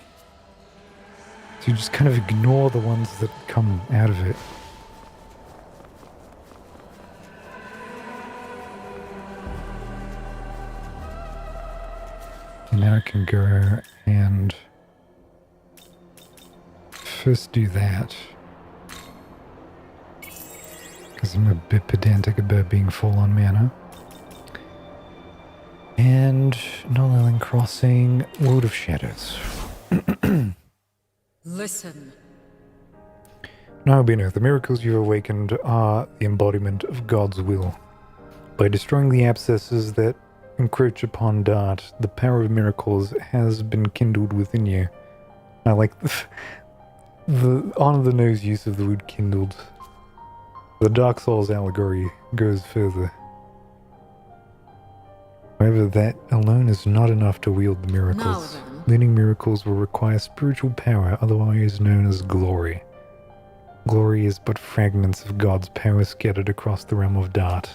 So you just kind of ignore the ones that come out of it. And now I can go and first do that. Because I'm a bit pedantic about being full on mana. And Null Island Crossing, World of Shadows. Listen. Nahobino, the miracles you've awakened are the embodiment of God's will. By destroying the abscesses that encroach upon Dart, the power of miracles has been kindled within you. I like the on-the-nose use of the word kindled. The Dark Souls allegory goes further. However, that alone is not enough to wield the miracles. Learning miracles will require spiritual power, otherwise known as glory. Glory is but fragments of God's power scattered across the realm of Dart.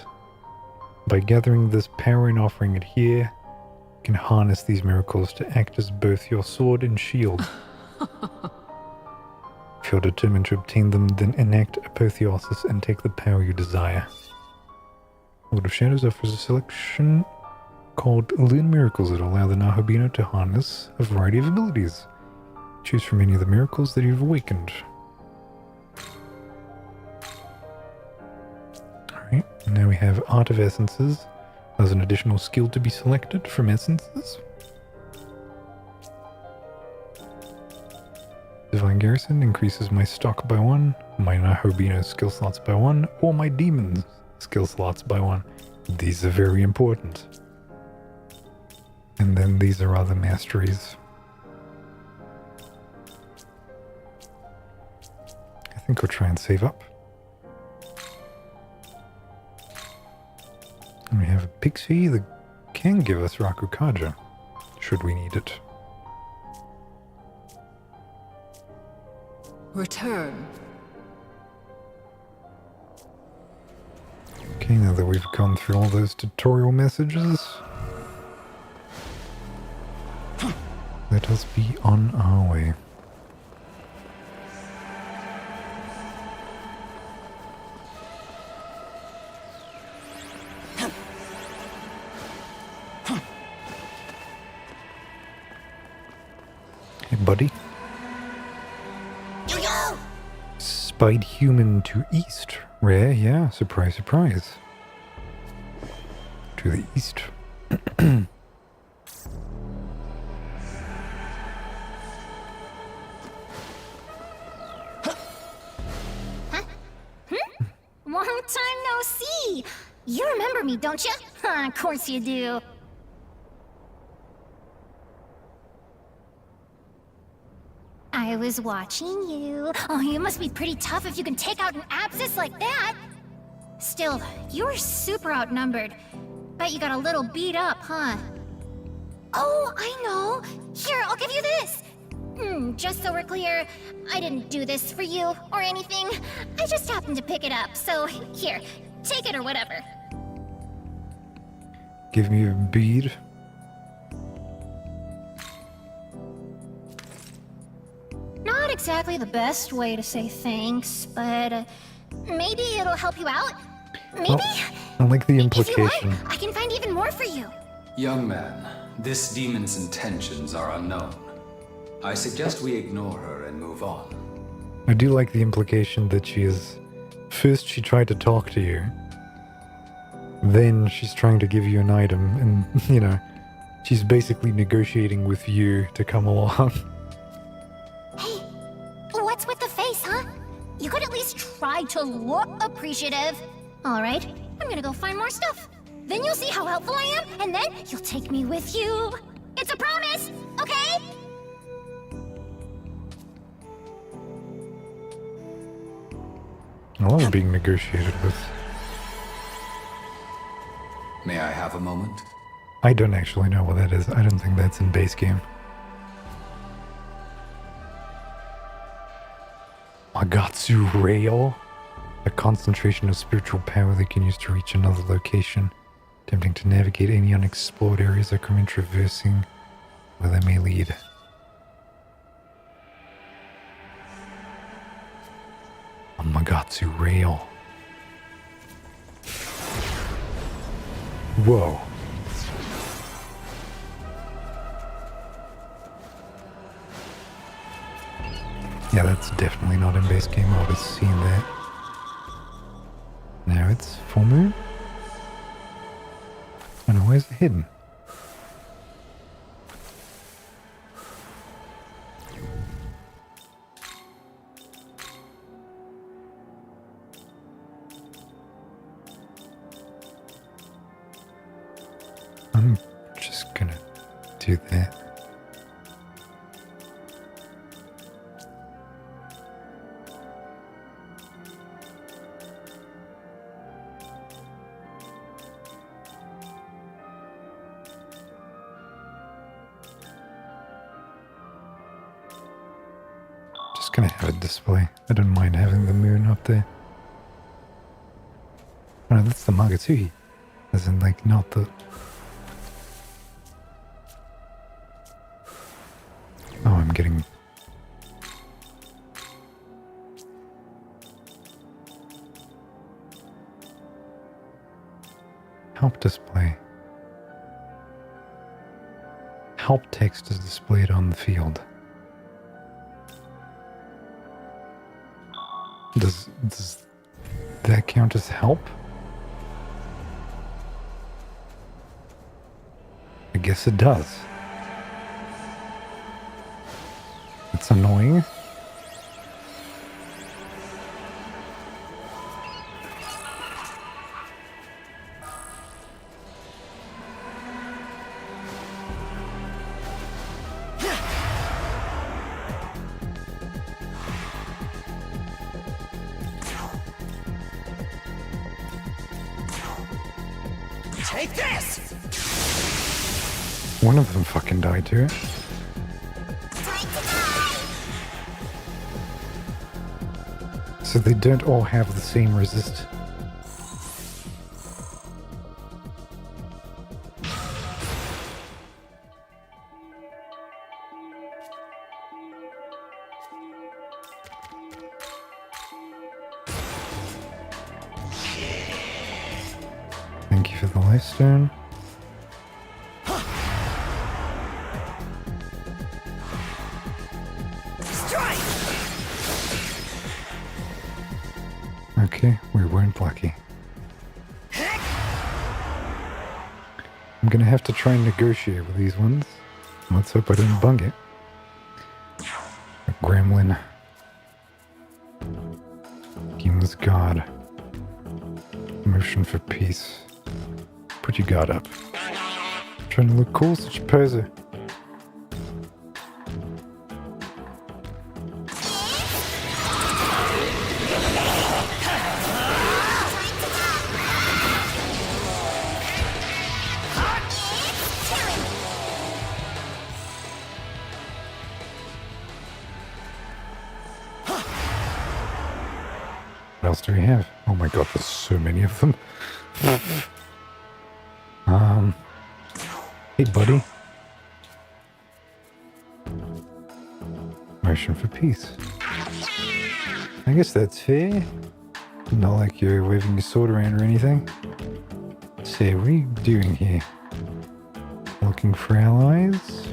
By gathering this power and offering it here, you can harness these miracles to act as both your sword and shield. If you're determined to obtain them, then enact Apotheosis and take the power you desire. World of Shadows offers a selection called Learn Miracles that allow the Nahobino to harness a variety of abilities. Choose from any of the miracles that you've awakened. Alright, now we have Art of Essences as an additional skill to be selected from Essences. Divine Garrison increases my stock by 1, my Nahobino skill slots by 1, or my Demon's skill slots by 1. These are very important. And then these are other masteries. I think we'll try and save up. And we have a Pixie that can give us Rakukaja, should we need it. Return. Okay, now that we've gone through all those tutorial messages, let us be on our way. Hey, buddy. Spied human to east. Rare, yeah. Surprise, surprise. To the east. Long time no see! You remember me, don't you? Of course you do. I was watching you. Oh, you must be pretty tough if you can take out an abscess like that. Still, you're super outnumbered. Bet you got a little beat up, huh? Oh, I know. Here, I'll give you this. Just so we're clear, I didn't do this for you or anything. I just happened to pick it up, so here, take it or whatever. Give me a bead. Not exactly the best way to say thanks, but maybe it'll help you out? Maybe? Oh, I like the implication. If you want, I can find even more for you. Young man, this demon's intentions are unknown. I suggest we ignore her and move on. I do like the implication that she is... First she tried to talk to you. Then she's trying to give you an item. And, you know, she's basically negotiating with you to come along. Hey, what's with the face, huh? You could at least try to look appreciative. Alright, I'm gonna go find more stuff. Then you'll see how helpful I am, and then you'll take me with you. It's a promise, okay? I love being negotiated with. May I have a moment? I don't actually know what that is. I don't think that's in base game. Magatsu Rail? A concentration of spiritual power they can use to reach another location, attempting to navigate any unexplored areas or recommend traversing where they may lead. A Magatsu rail. Whoa. Yeah, that's definitely not in base game. I would have seen that. Now it's full moon. And where's it hidden? I'm just gonna do that. Just gonna have a display. I don't mind having the moon up there. Oh, no, that's the Magatsuhi. As in, like, not the... Oh, I'm getting... Help display. Help text is displayed on the field. Does that count as help? I guess it does. It's annoying. Take this! One of them fucking died to it. So they don't all have the same resist. Thank you for the lifestone. Okay, we weren't lucky. I'm gonna have to try and negotiate with these ones. Let's hope I don't bung it. A gremlin. King's God. Motion for peace. Put your guard up. Trying to look cool, such a poser. What else do we have? Oh my god, there's so many of them. Hey buddy. Motion for peace. I guess that's fair. Not like you're waving your sword around or anything. Let's see, what are you doing here? Looking for allies?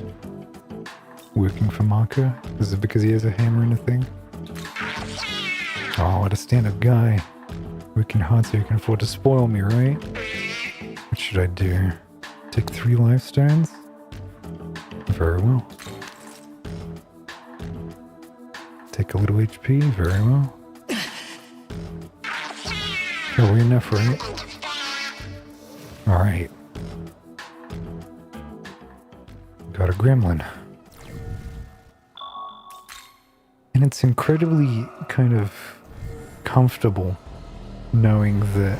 Working for Marco? Is it because he has a hammer and a thing? Oh, what a stand-up guy. Working hard so you can afford to spoil me, right? What should I do? Take 3 lifestones? Very well. Take a little HP? Very well. Are we enough, right? Alright. Got a gremlin. And it's incredibly kind of comfortable knowing that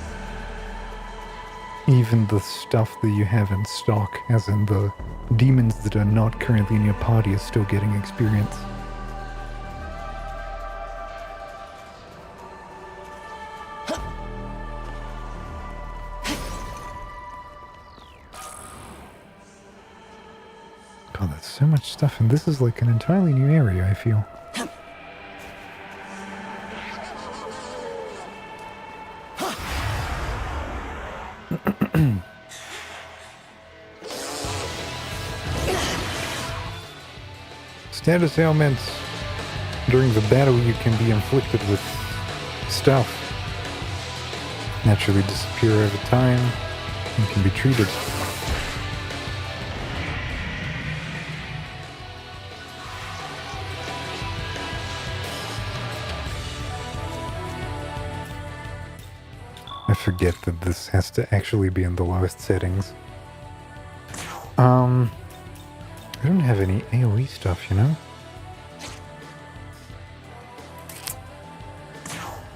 even the stuff that you have in stock, as in the demons that are not currently in your party, are still getting experience. God, there's so much stuff, and this is like an entirely new area, I feel. Status ailments. During the battle, you can be inflicted with stuff. Naturally disappear over time and can be treated. I forget that this has to actually be in the lowest settings. I don't have any AoE stuff, you know?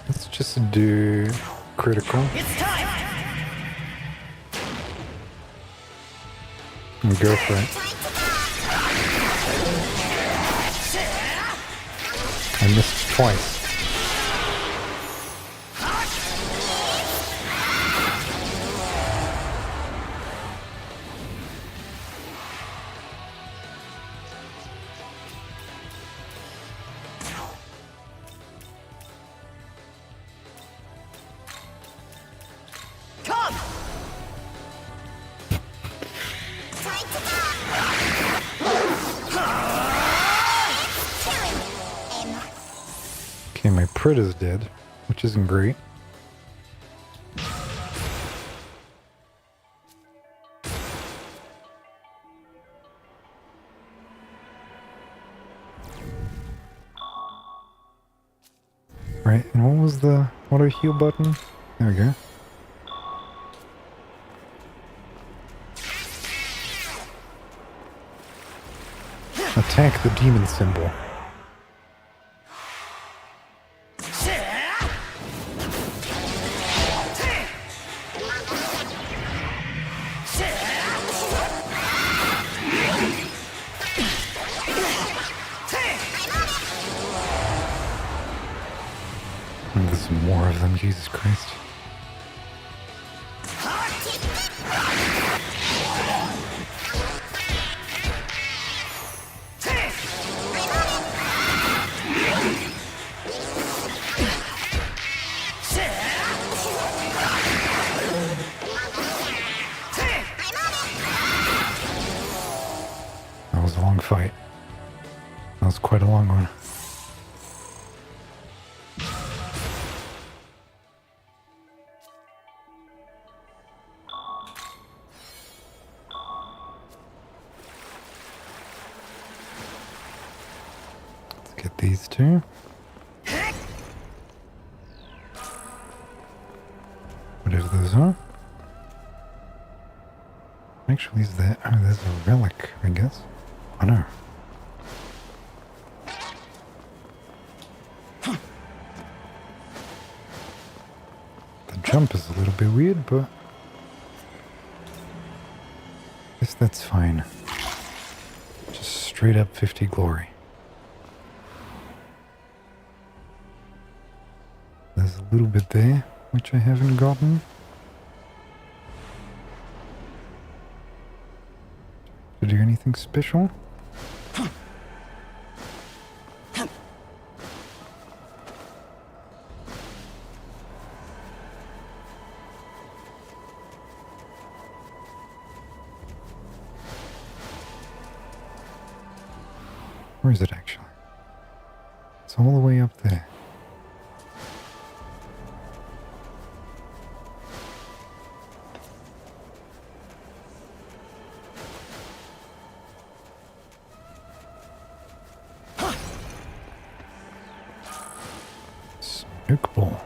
Let's just do critical. It's time! And go for it. I missed twice. Okay, my Prit is dead, which isn't great. Right, and what was the auto heal button? There we go. Attack the demon symbol. And there's more of them, Jesus Christ. That was a long fight. That was quite a long one. Let's get these two. Whatever those are. Actually, is that? Oh, there's a relic, I guess. Oh no. The jump is a little bit weird, but I guess that's fine. Just straight up 50 glory. There's a little bit there, which I haven't gotten. To do anything special? Where is it actually? It's all the way up there. Smoke ball.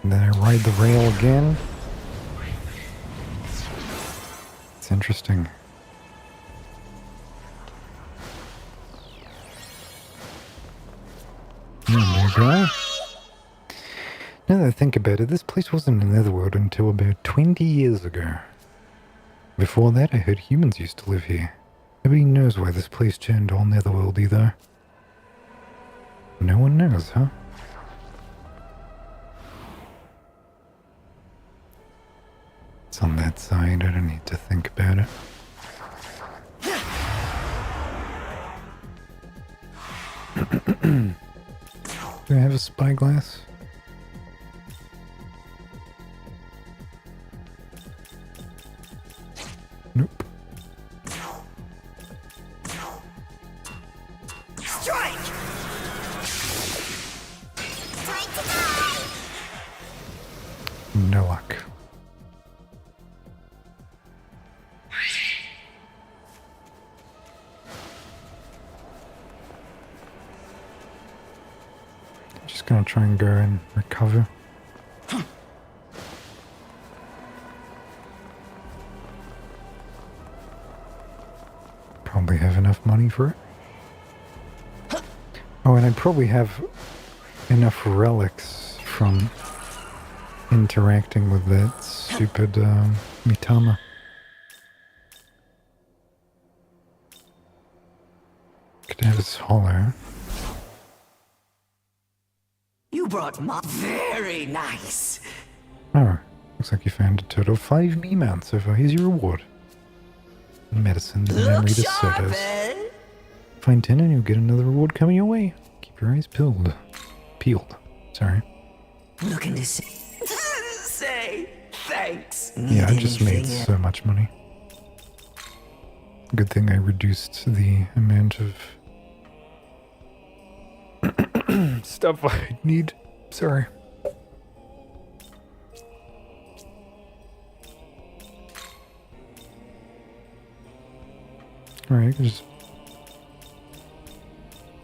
And then I ride the rail again. It's interesting. There we go. Now that I think about it, this place wasn't in Netherworld until about 20 years ago. Before that, I heard humans used to live here. Nobody knows why this place turned all Netherworld either. No one knows, huh? It's on that side. I don't need to think about it. Do I have a spyglass? Nope. Strike! Time to die! No luck. Just gonna try and go and recover. Probably have enough money for it. Oh, and I probably have enough relics from interacting with that stupid Mitama. Could have his hollow. You brought very nice. Oh, looks like you found a total of 5 me mounts so far. Here's your reward. Medicine and memory to sodas. Find 10 and you'll get another reward coming your way. Keep your eyes peeled. Sorry. Looking to say thanks. Yeah, I just made so much money. Good thing I reduced the amount of stuff I need. Sorry. Alright, just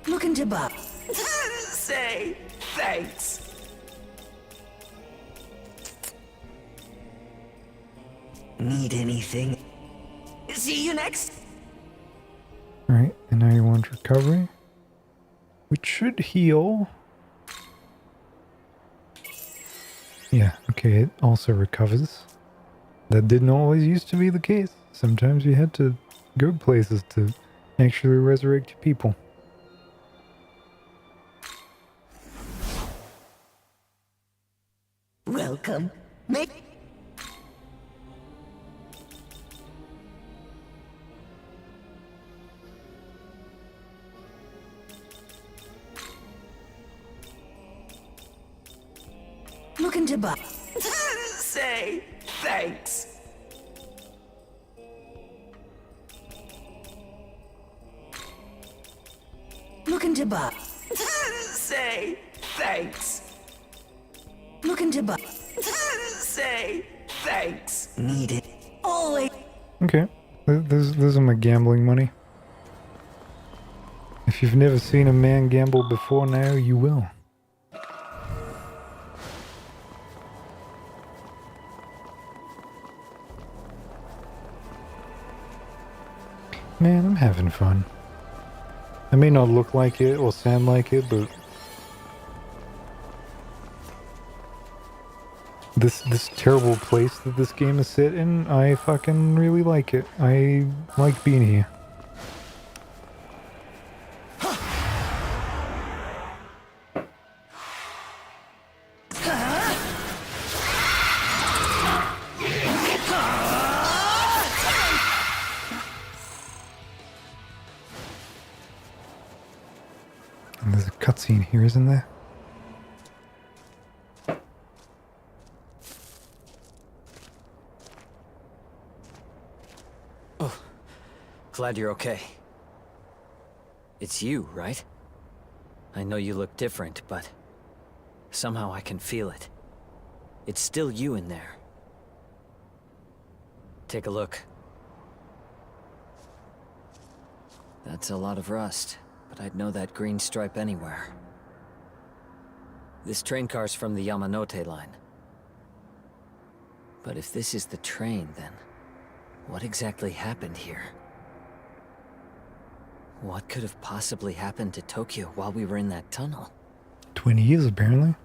Looking to buff. Say thanks. Need anything? See you next. Alright, and now you want recovery, which should heal. Yeah, okay, it also recovers. That didn't always used to be the case. Sometimes you had to go places to actually resurrect your people. Welcome. Make looking to buy. Say thanks. Looking to buy. Say thanks. Looking to buy. Say thanks. Need it. Always. Okay, those are my gambling money. If you've never seen a man gamble before, now you will. Man, I'm having fun. I may not look like it or sound like it, but this terrible place that this game is set in, I fucking really like it. I like being here. And there's a cutscene here, isn't there? Glad you're okay. It's you, right? I know you look different, but somehow I can feel it. It's still you in there. Take a look. That's a lot of rust, but I'd know that green stripe anywhere. This train car's from the Yamanote line. But if this is the train, then what exactly happened here? What could have possibly happened to Tokyo while we were in that tunnel? 20 years, apparently.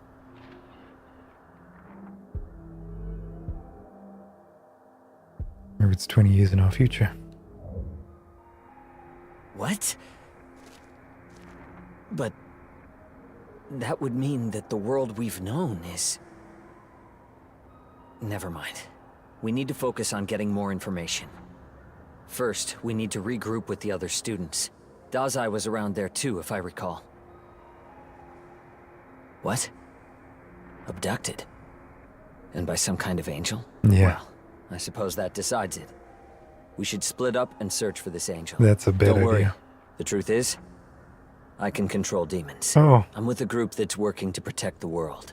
Maybe it's 20 years in our future. What? But that would mean that the world we've known is... Never mind. We need to focus on getting more information. First, we need to regroup with the other students. Dazai was around there too, if I recall. What? Abducted? And by some kind of angel? Yeah. Well, I suppose that decides it. We should split up and search for this angel. That's a bad Don't worry. idea. The truth is, I can control demons. Oh. I'm with a group that's working to protect the world.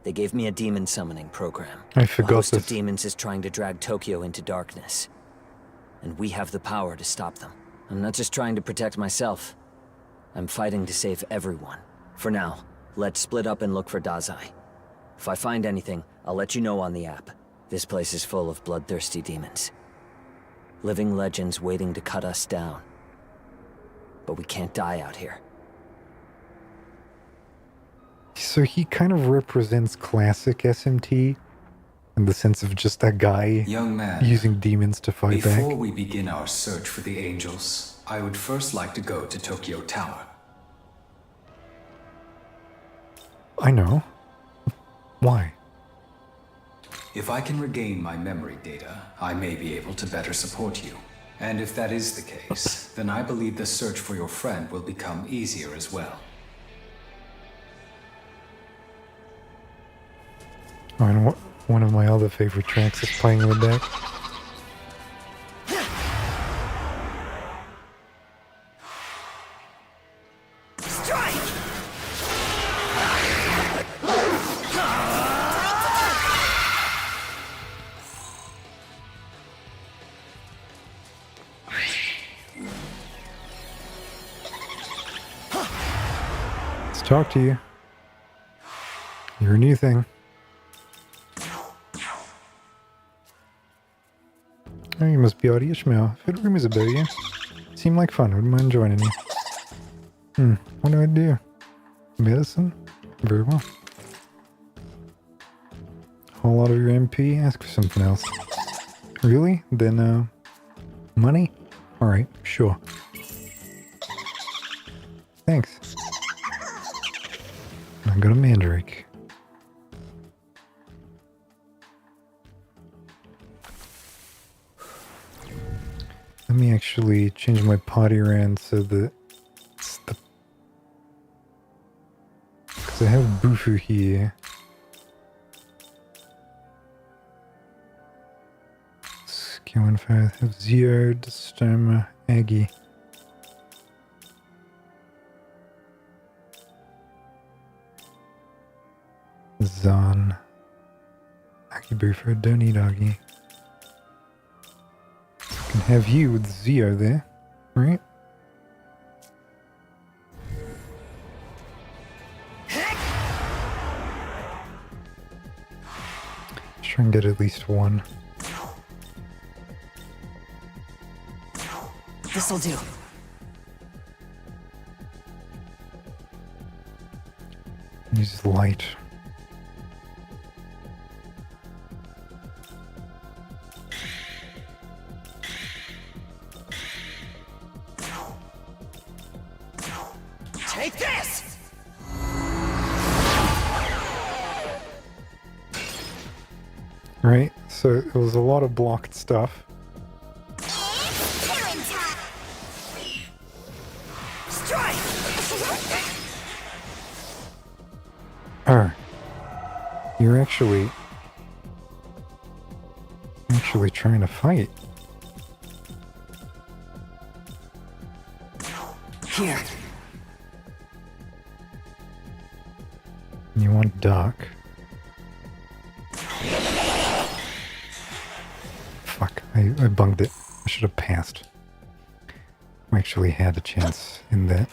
They gave me a demon summoning program. I forgot A host of this. demons is trying to drag Tokyo into darkness. And we have the power to stop them. I'm not just trying to protect myself. I'm fighting to save everyone. For now, let's split up and look for Dazai. If I find anything, I'll let you know on the app. This place is full of bloodthirsty demons. Living legends waiting to cut us down. But we can't die out here. So he kind of represents classic SMT in the sense of just a guy Young man, using demons to fight back. before we begin our search for the angels, I would first like to go to Tokyo Tower. I know. Why? If I can regain my memory data, I may be able to better support you. And if that is the case, then I believe the search for your friend will become easier as well. Oh, and one of my other favorite tracks is playing in the back. Let's talk to you. You're a new thing. Oh, you must be Audi Ishmael. I've heard rumors about you. Seem like fun. Wouldn't mind joining you. What do I do? Medicine? Very well. Whole lot of your MP? Ask for something else. Really? Then, money? Alright, sure. Thanks. I got a mandrake. Let me actually change my potty around so that it's the... Because I have Bufu here. Q15, I have Zio, Dystoma, Aggie. Zon. Aggie Bufu, don't need Aggie. Can have you with Zio there, right? Let's try and get at least one. This'll do. Use light. Take this! Right, so it was a lot of blocked stuff. You're actually trying to fight. Here. You want Doc? Fuck, I bunged it. I should have passed. I actually had a chance in that.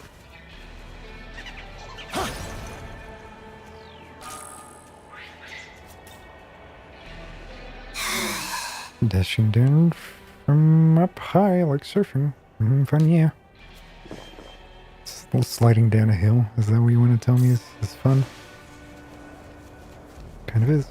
Dashing down from up high like surfing. Fun, yeah. Sliding down a hill. Is that what you want to tell me is fun? Kind of is.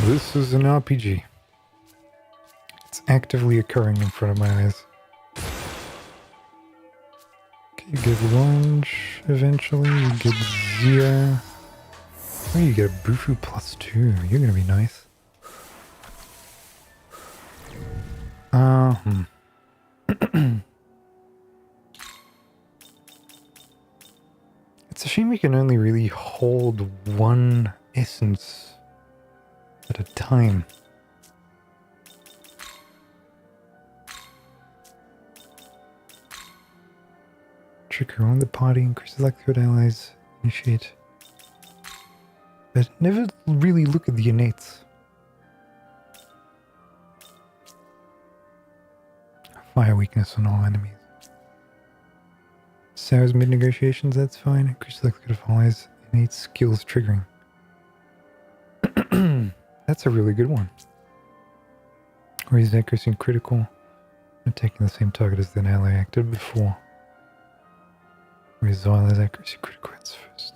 This is an RPG. It's actively occurring in front of my eyes. Okay, you get lunge eventually, you get Zia. Oh, you get a Bufu +2. You're gonna be nice. It's a shame we can only really hold one essence at a time. Trigger on the party, increases likelihood allies initiate. But never really look at the innates. Fire weakness on all enemies. Sarah's mid negotiations, that's fine. Increases likelihood of allies innate skills triggering. That's a really good one. Raise accuracy and critical. Attacking the same target as the ally acted before. Raise allies accuracy critical hits first.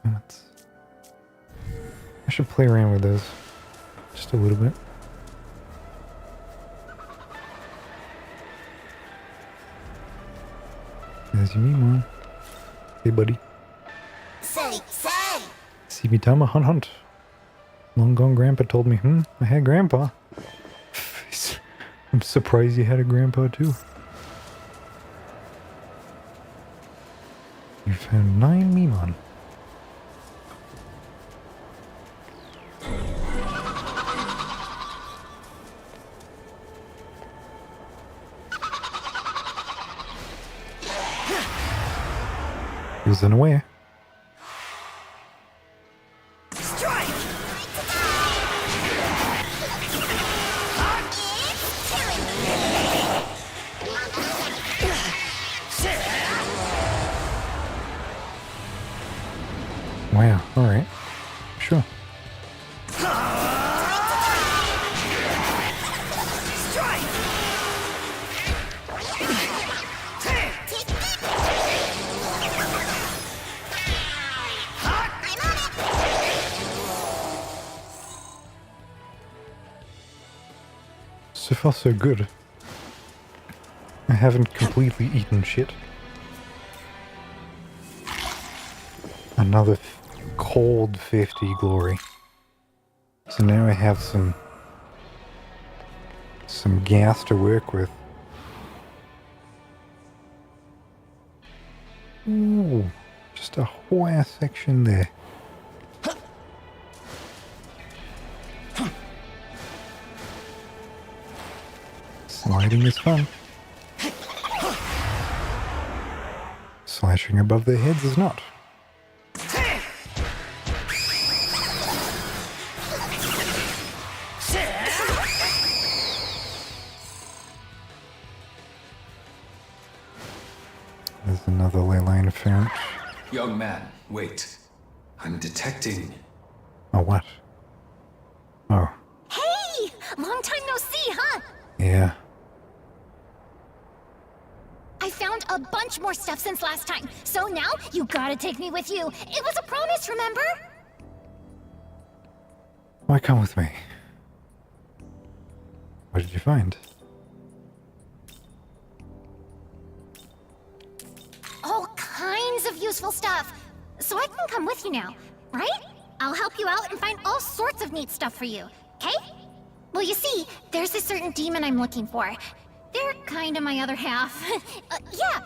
Moments. I should play around with those. Just a little bit. There's your meme one. Hey buddy. Say! Sibitama hunt. Long gone grandpa told me, I had grandpa. I'm surprised you had a grandpa too. You found 9 Memon. He was unaware. Wow, alright. Sure. So far so good. I haven't completely eaten shit. Another cold 50 glory. So now I have some gas to work with. Ooh, just a whole ass section there. Sliding is fun. Slashing above their heads is not. There's another ley line found. Young man, wait. I'm detecting... Oh, what? Oh. Hey! Long time no see, huh? Yeah. I found a bunch more stuff since last time, so now you gotta take me with you. It was a promise, remember? Why come with me? What did you find? All kinds of useful stuff. So I can come with you now, right? I'll help you out and find all sorts of neat stuff for you, okay? Well, you see, there's a certain demon I'm looking for. They're kind of my other half. Yeah,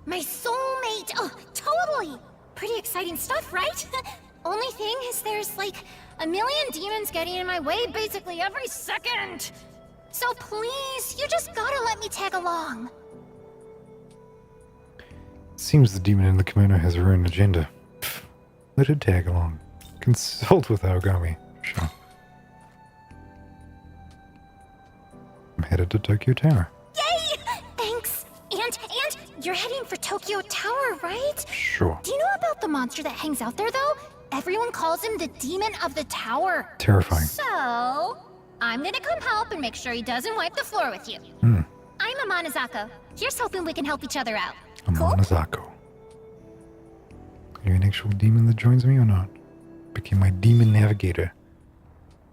my soulmate. Oh, totally. Pretty exciting stuff, right? Only thing is there's like a million demons getting in my way basically every second. So please, you just gotta let me tag along. Seems the demon in the kimono has her own agenda. Pfft, let her tag along. Consult with Megami. Sure. I'm headed to Tokyo Tower. Yay! Thanks. And you're heading for Tokyo Tower, right? Sure. Do you know about the monster that hangs out there, though? Everyone calls him the Demon of the Tower. Terrifying. So, I'm gonna come help and make sure he doesn't wipe the floor with you. I'm Amanazako. Here's hoping we can help each other out. Amanazako. Are you an actual demon that joins me or not? Became my demon navigator.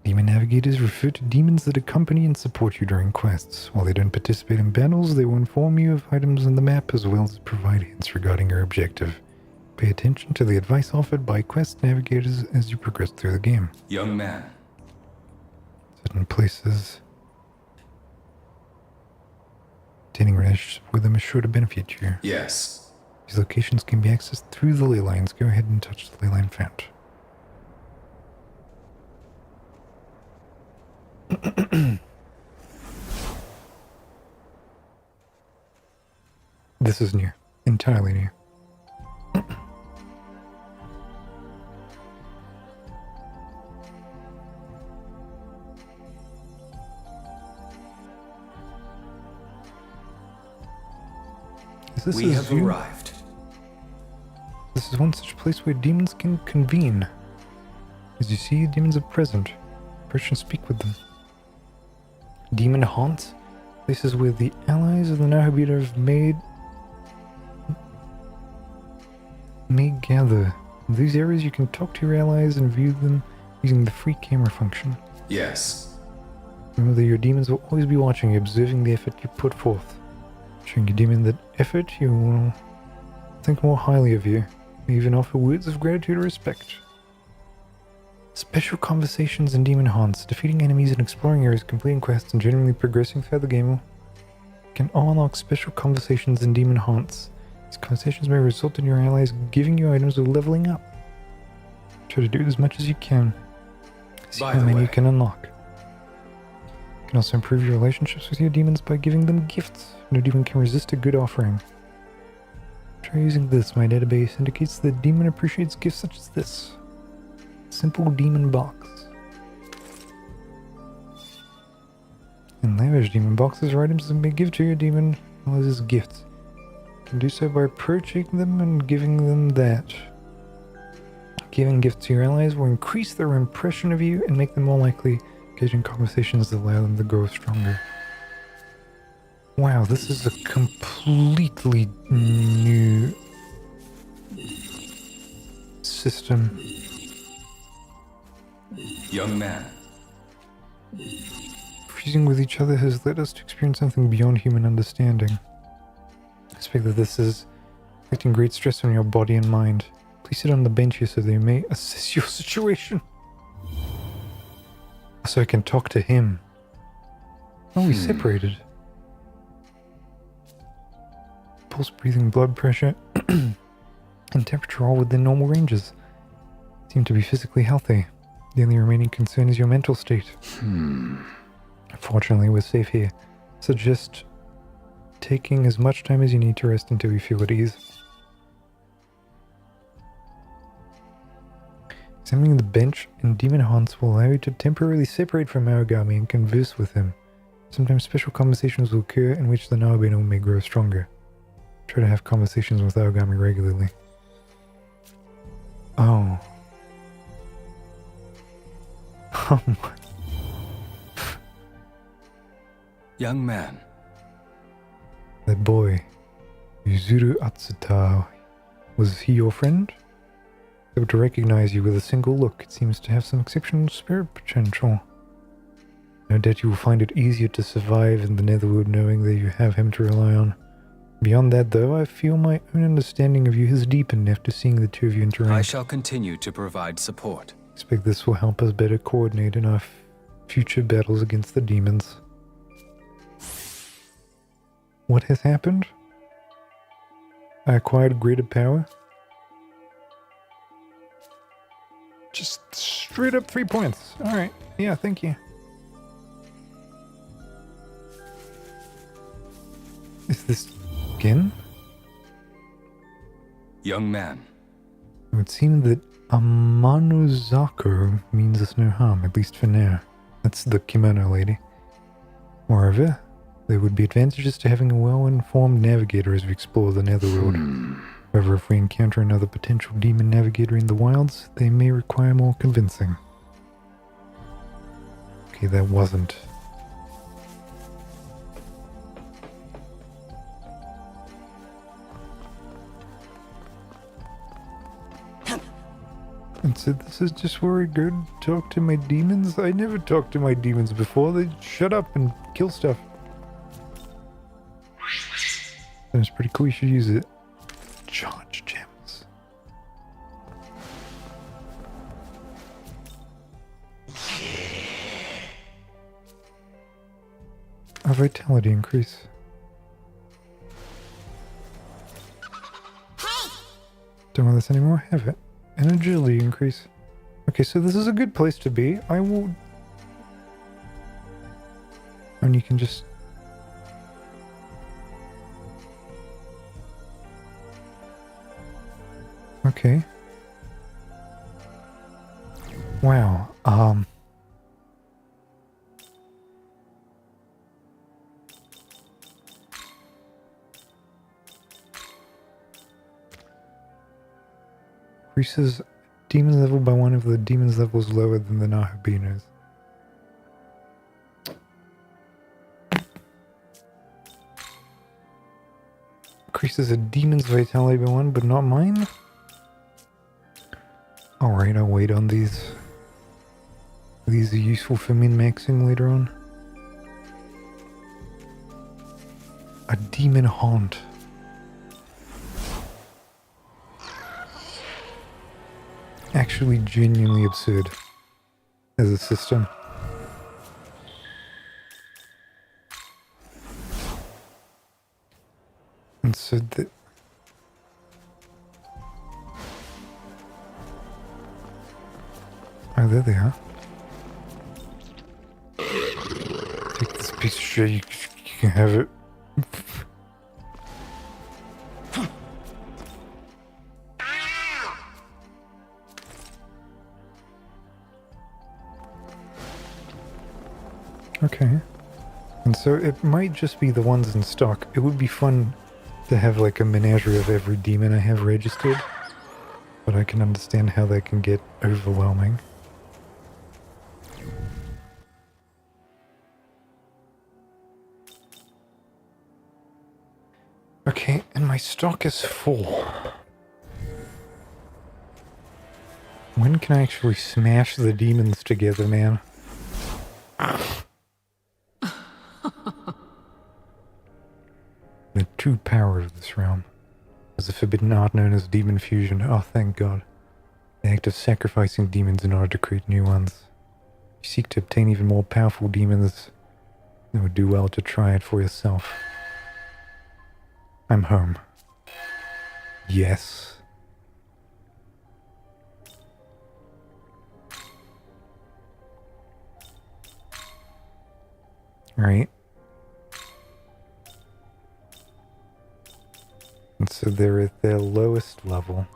Demon navigator. Navigators refer to demons that accompany and support you during quests. While they don't participate in battles, they will inform you of items on the map as well as provide hints regarding your objective. Pay attention to the advice offered by quest navigators as you progress through the game. Young man. Certain places. Maintaining relationships with them is sure to benefit you. Yes. These locations can be accessed through the ley lines. Go ahead and touch the ley line fount. This is new. Entirely new. We have arrived. This is one such place where demons can convene. As you see, demons are present. Approach and speak with them. Demon haunts, places where the allies of the Nahobeater have may gather. In these areas you can talk to your allies and view them using the free camera function. Yes. Remember that your demons will always be watching you, observing the effort you put forth. Showing your demon that effort, you will think more highly of you, even offer words of gratitude or respect. Special conversations in demon haunts, defeating enemies and exploring areas, completing quests, and generally progressing through the game can all unlock special conversations in demon haunts. These conversations may result in your allies giving you items or leveling up. Try to do as much as you can. See how many you can unlock. You can also improve your relationships with your demons by giving them gifts. No demon can resist a good offering. Try using this. My database indicates that demon appreciates gifts such as this. Simple demon box. And lavish demon boxes are items that may give to your demon as gifts. You can do so by approaching them and giving them that. Giving gifts to your allies will increase their impression of you and make them more likely engage in conversations that allow them to grow stronger. Wow, this is a completely new system. Young man. Fusing with each other has led us to experience something beyond human understanding. I suspect that this is inflicting great stress on your body and mind. Please sit on the bench here so they may assess your situation. So I can talk to him. Oh, we separated. Pulse, breathing, blood pressure, and temperature all within normal ranges. Seem to be physically healthy. The only remaining concern is your mental state. Fortunately, we're safe here. Suggest taking as much time as you need to rest until you feel at ease. Examining the bench in demon haunts will allow you to temporarily separate from Megami and converse with him. Sometimes special conversations will occur in which the Naobino may grow stronger. Try to have conversations with Aogami regularly. Oh. Oh my. Young man. That boy, Yuzuru Atsuta, was he your friend? Able to recognize you with a single look, it seems to have some exceptional spirit potential. No doubt you will find it easier to survive in the Netherworld knowing that you have him to rely on. Beyond that, though, I feel my own understanding of you has deepened after seeing the two of you interact. I shall continue to provide support. I expect this will help us better coordinate in our future battles against the demons. What has happened? I acquired greater power? Just straight up 3 points. Alright, yeah, thank you. Is this again? Young man. It would seem that Amanuzako means us no harm, at least for now. That's the kimono lady. Moreover, there would be advantages to having a well-informed navigator as we explore the Netherworld. However, if we encounter another potential demon navigator in the wilds, they may require more convincing. Okay, that wasn't. And so this is just where I go to talk to my demons? I never talked to my demons before. They shut up and kill stuff. That's pretty cool. You should use it. Charge gems. A vitality increase. Don't want this anymore. Have it. An agility increase. Okay, so this is a good place to be. I will... And you can just... Okay. Wow, increases demon level by one if the demon's level is lower than the Nahabino's. Increases a demon's vitality by one, but not mine? Alright, I'll wait on these. These are useful for min-maxing later on. A demon haunt. Actually genuinely absurd as a system. And so the... Oh, there they are. Take this piece of shit, you can have it. Okay. And so it might just be the ones in stock. It would be fun to have like a menagerie of every demon I have registered. But I can understand how they can get overwhelming. Okay, and my stock is full. When can I actually smash the demons together, man? The true power of this realm is a forbidden art known as demon fusion. Oh, thank God. The act of sacrificing demons in order to create new ones. You seek to obtain even more powerful demons, it would do well to try it for yourself. I'm home. Yes. Right. And so they're at their lowest level.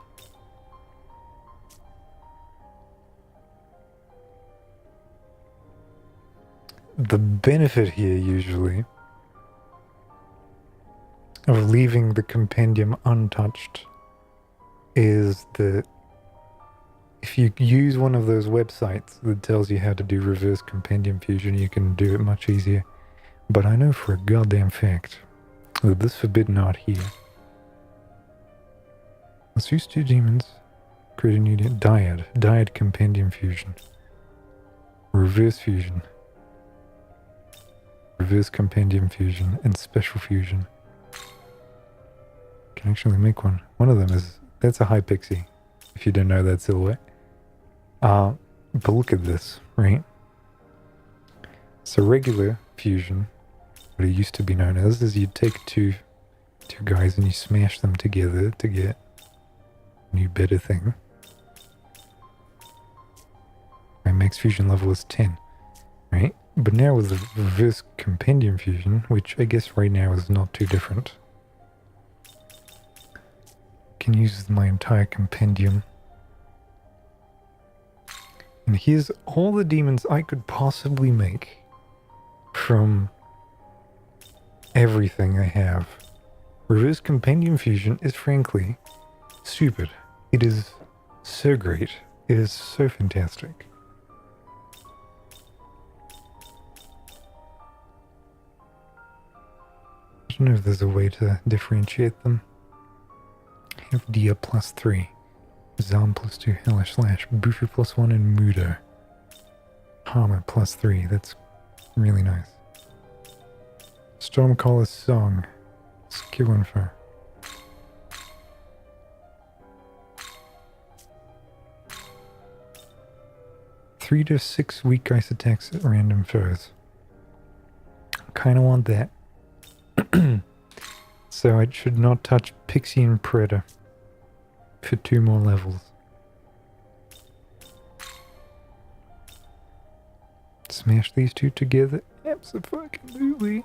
The benefit here usually of leaving the compendium untouched is that if you use one of those websites that tells you how to do reverse compendium fusion, you can do it much easier. But I know for a goddamn fact that this forbidden art here. Let's use two demons. Create a new dyad. Dyad compendium fusion. Reverse fusion. Reverse compendium fusion and special fusion. Can actually make one. One of them is, that's a high pixie, if you don't know that silhouette. But look at this, right? So regular fusion, what it used to be known as, is you take two guys and you smash them together to get a new better thing. My max fusion level is 10, right? But now with the reverse compendium fusion, which I guess right now is not too different, can use my entire compendium. And here's all the demons I could possibly make from everything I have. Reverse compendium fusion is frankly stupid. It is so great. It is so fantastic. I don't know if there's a way to differentiate them. I have Dia +3. Zalm +2, Hellish Slash, Buffer +1, and Muda. Hammer +3, that's really nice. Stormcaller's Song, skill info. Three to 6 weak ice attacks at random foes. Kinda want that. So I should not touch Pixie and Predator for 2 more levels. Smash these two together? Absolutely.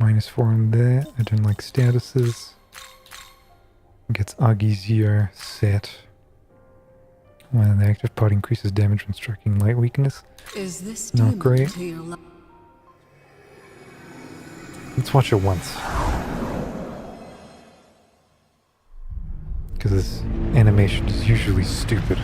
-4 on there. I don't like statuses. Gets Agizio set. When the active part increases damage when striking light weakness. Is this Not great. Let's watch it once. Because this animation is usually stupid.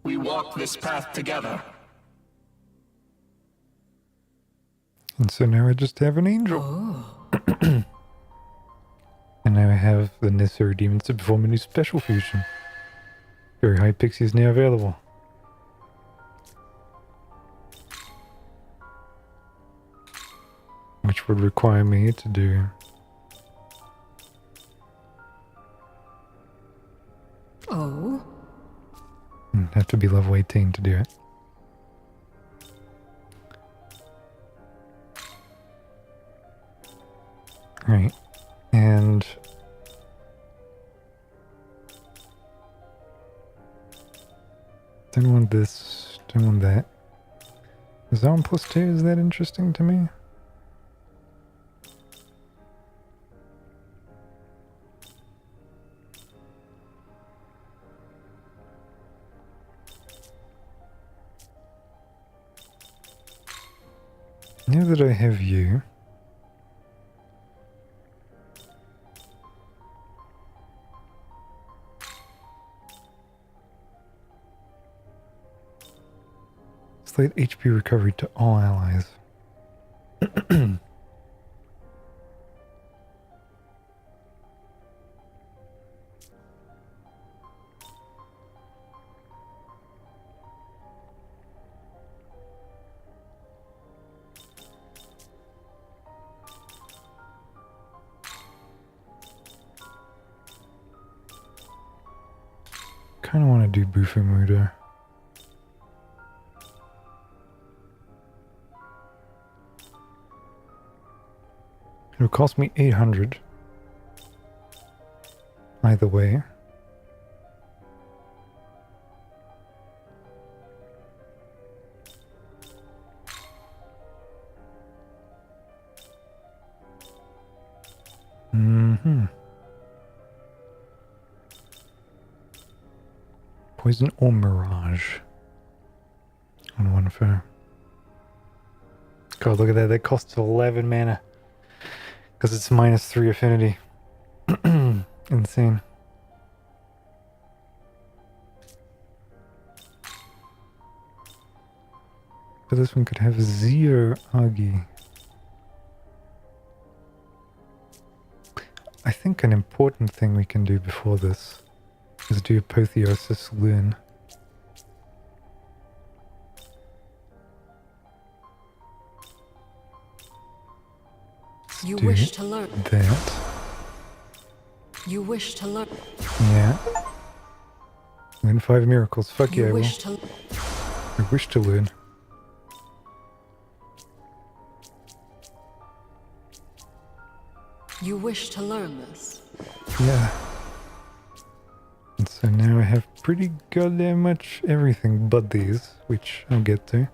We walk this path together. And so now I just have an angel. And now I have the necessary demons to perform a new special fusion. Very high pixie is now available. Which would require me to do... Oh? Have to be level 18 to do it. Right. And... don't want this, don't want that. Zone +2, is that interesting to me? Now that I have you, slight HP recovery to all allies. Kind of want to do Bufumuda. It'll cost me 800. Either way. Poison or Mirage on one foe. God, look at that. That costs 11 mana. Because it's -3 affinity. Insane. But this one could have 0 Agi. I think an important thing we can do before this is do Apotheosis Learn. You wish to learn that. You wish to learn. Yeah. Learn 5 miracles. Fuck yeah, I will. I wish to learn. You wish to learn this. Yeah. And so now I have pretty goddamn much everything but these, which I'll get to.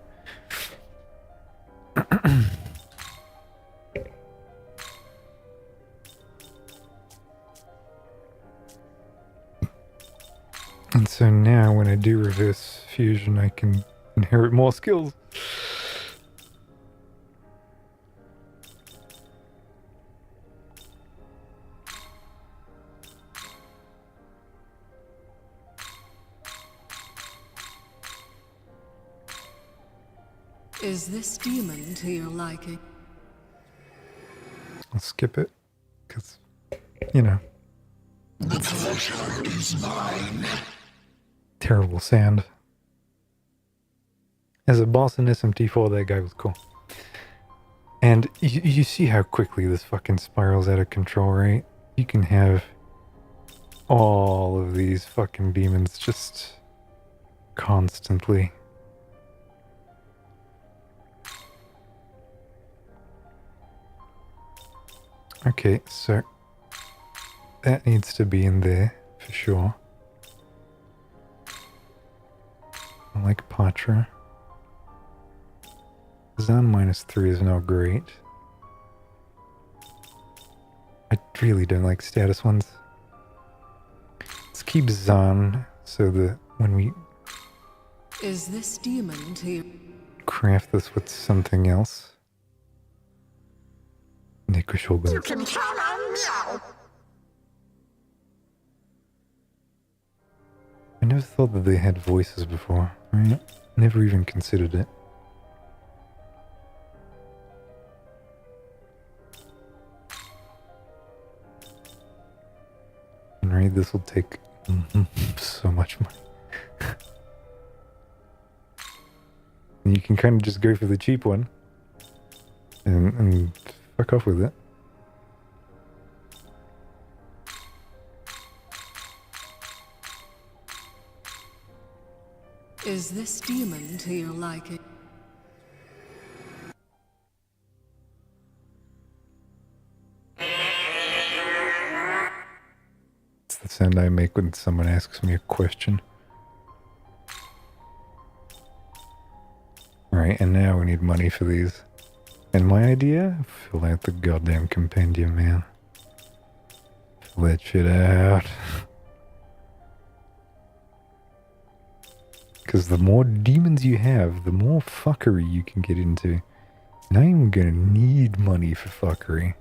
And so now when I do reverse fusion, I can inherit more skills. Is this demon to your liking? I'll skip it, because, you know. The pleasure is mine. Terrible sound. As a boss in SMT4, that guy was cool. And you see how quickly this fucking spirals out of control, right? You can have all of these fucking demons just constantly. Okay, so that needs to be in there for sure. I like Patra. Zan -3 is not great. I really don't like status ones. Let's keep Zan so that when we Is this demon to you? craft this with something else. Nekushogun. You can count on Meow. I never thought that they had voices before, right? Never even considered it. And right, this will take so much money. And you can kind of just go for the cheap one and fuck off with it. Is this demon to your liking? It's the sound I make when someone asks me a question. Right, and now we need money for these. And my idea? Fill out the goddamn compendium, man. Fill that shit out. Because the more demons you have, the more fuckery you can get into. And I'm gonna need money for fuckery.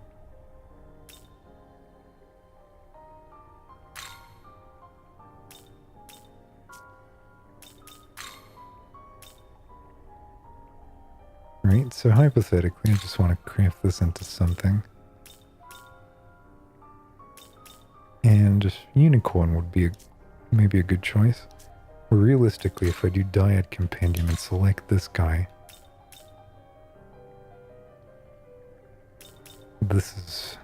Right, so hypothetically, I just want to craft this into something. And unicorn would be maybe a good choice. Realistically, if I do Dyad Compendium and select this guy, this is...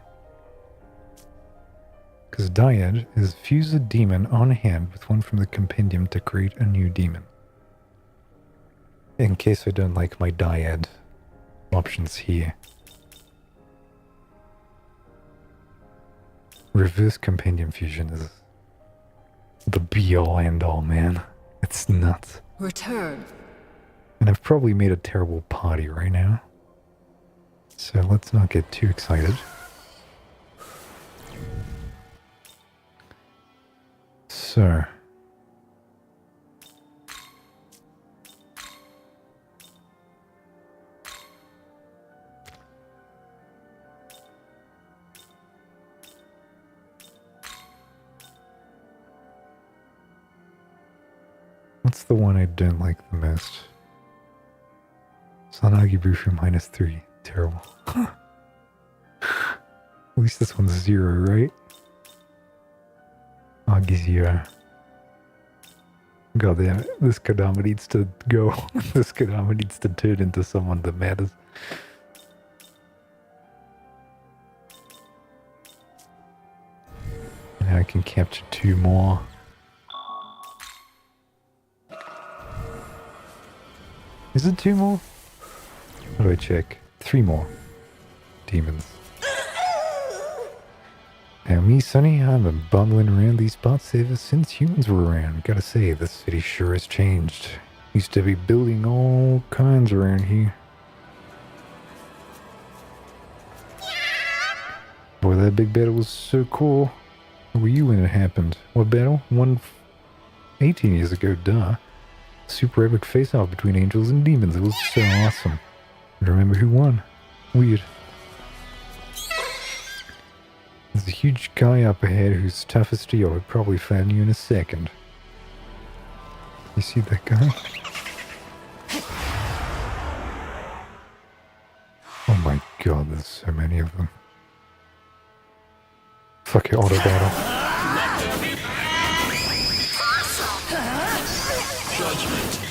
Because Dyad is fuse a demon on hand with one from the compendium to create a new demon. In case I don't like my Dyad options here. Reverse compendium fusion is the be-all end-all, man. It's nuts. Return. And I've probably made a terrible party right now. So let's not get too excited. So... What's the one I don't like the most? Sanagi Bushu -3. Terrible. At least this one's 0, right? Agi 0. God damn it. This Kodama needs to go. This Kodama needs to turn into someone that matters. Now I can capture 2 more. Is it 2 more? How do I check? 3 more demons. Now me, Sonny, I've been bumbling around these spots ever since humans were around. Gotta say, this city sure has changed. Used to be building all kinds around here. Boy, that big battle was so cool. Where were you when it happened? What battle? 18 years ago, duh. Super epic face-off between angels and demons. It was so awesome. I remember who won. Weird. There's a huge guy up ahead who's tough as steel. I'd probably find you in a second. You see that guy? Oh my god, there's so many of them. Fuck it, auto battle. Judgment.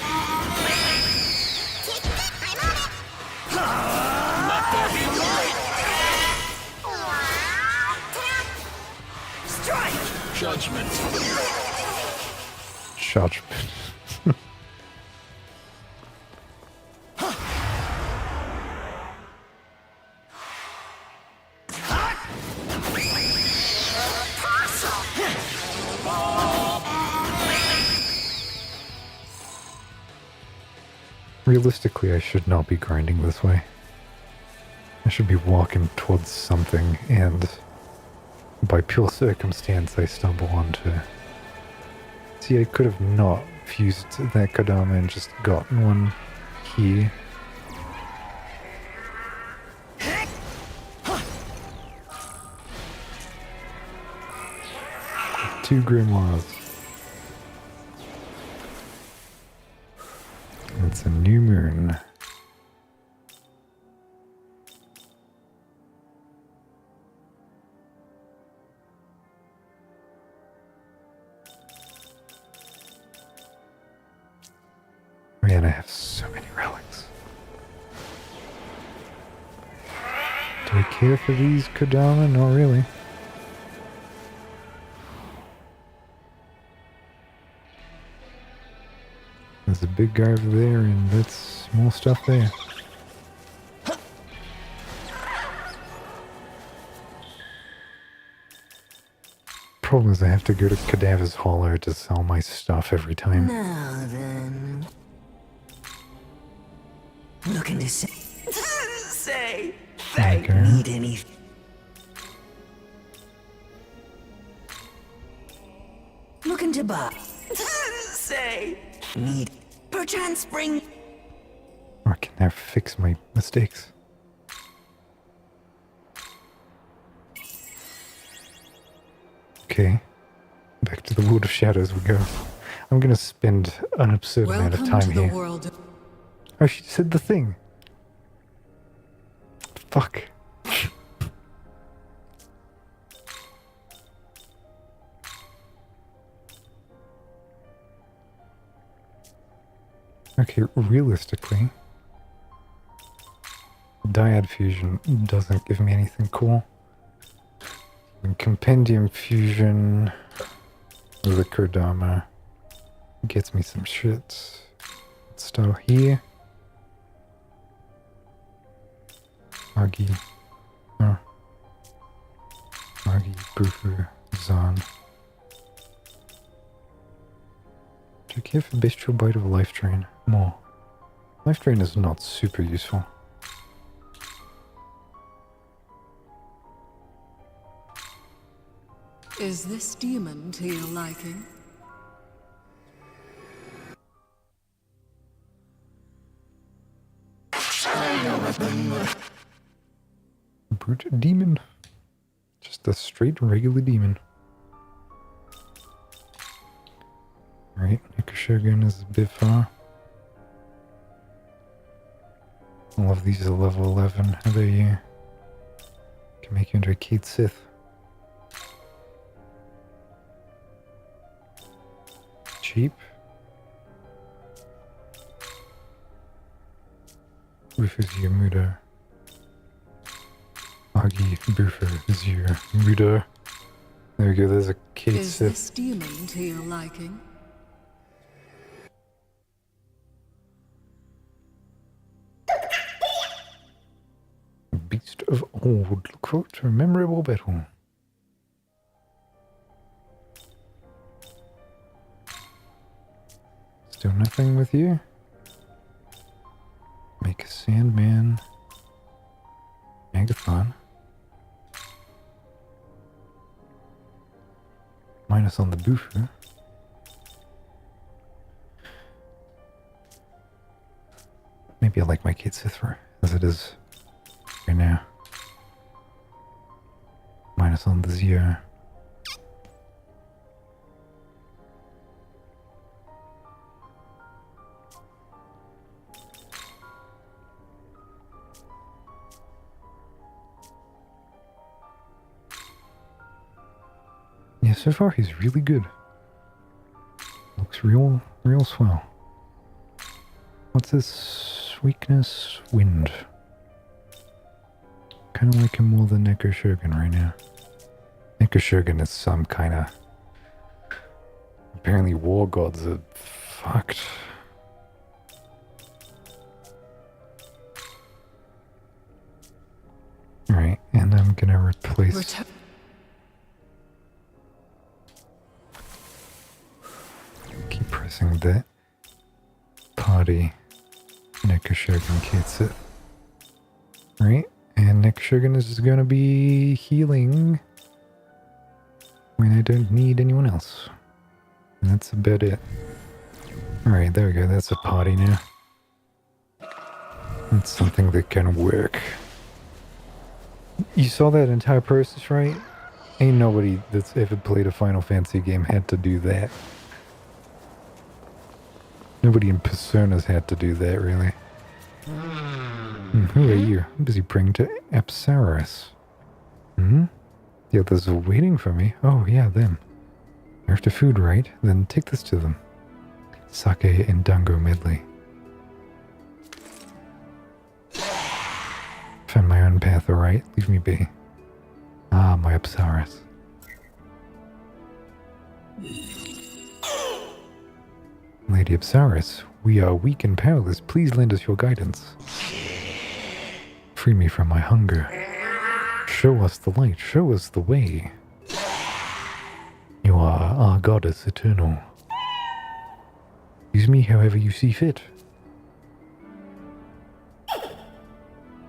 Judgment. Judgment. Realistically, I should not be grinding this way. I should be walking towards something, and by pure circumstance, I stumble onto... See, I could have not fused that Kodama and just gotten one here. Two grimoires. It's a new moon. Man, I have so many relics. Do I care for these Kodama? Not really. There's a big guy over there, and that's more stuff there. Problem is I have to go to Cadaver's Hollow to sell my stuff every time. Now then. Looking to say... say... I need any... Looking to buy... say... Need... Perchance bring... I can now fix my mistakes. Okay. Back to the World of Shadows we go. I'm gonna spend an absurd amount of time here. Oh, she said the thing. Fuck. Okay, realistically, dyad fusion doesn't give me anything cool. And compendium fusion with a Kodama gets me some shit. Let's start here. Agi. Oh. Agi, Bufu, Zan. Do I care for Bestial Bite of Life Drain? More. Life Drain is not super useful. Is this demon to your liking? Brute demon. Just a straight regular demon. Alright, Nikushogun is a bit far. All of these are level 11. How about you? Can make you into a Kate Sith. Cheap. Bufu your Muda. Agi Bufu is your Muda. There we go, there's a Kate Is Sith. this demon to your liking? Beast of Old. Look forward to a memorable battle. Nothing with you? Make a Sandman. Megathon. Minus on the boofer. Maybe I like my Kate Sithra as it is right now. Minus on the Zio. Yeah, so far he's really good. Looks real swell. What's this weakness? Wind. Kind of like him more than Neko Shogun right now. Neko Shogun is some kind of... Apparently war gods are fucked. Alright, and I'm gonna replace... Keep pressing that. Party. Neko Shogun gets it. Right? And Neko Shogun is going to be healing when I don't need anyone else. And that's about it. Alright, there we go. That's a party now. That's something that can work. You saw that entire process, right? Ain't nobody that's ever played a Final Fantasy game had to do that. Nobody in Personas had to do that, really. Who are you? I'm busy praying to Apsaris. The others are waiting for me. Oh, yeah, them. You're after food, right? Then take this to them. Sake and dango medley. Found my own path, alright? Leave me be. Ah, my Apsaris. Lady Apsaris, we are weak and powerless. Please lend us your guidance. Free me from my hunger. Show us the light. Show us the way. You are our goddess eternal. Use me however you see fit.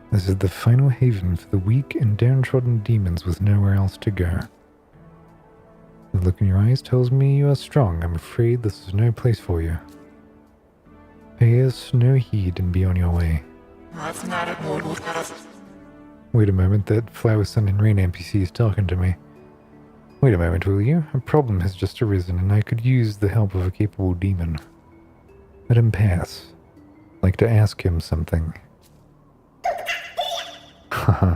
This is the final haven for the weak and downtrodden demons with nowhere else to go. The look in your eyes tells me you are strong. I'm afraid this is no place for you. Pay us no heed and be on your way. Wait a moment, that Flower Sun and Rain NPC is talking to me. Wait a moment, will you? A problem has just arisen and I could use the help of a capable demon. Let him pass. I'd like to ask him something. Haha.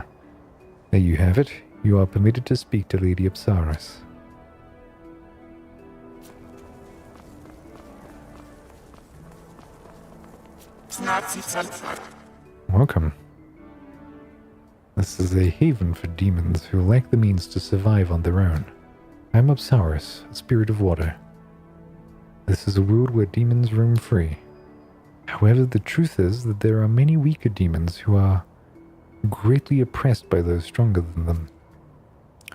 There you have it. You are permitted to speak to Lady Apsaris. Welcome. This is a haven for demons who lack the means to survive on their own. I'm Apsaris, a spirit of water. This is a world where demons roam free. However, the truth is that there are many weaker demons who are greatly oppressed by those stronger than them.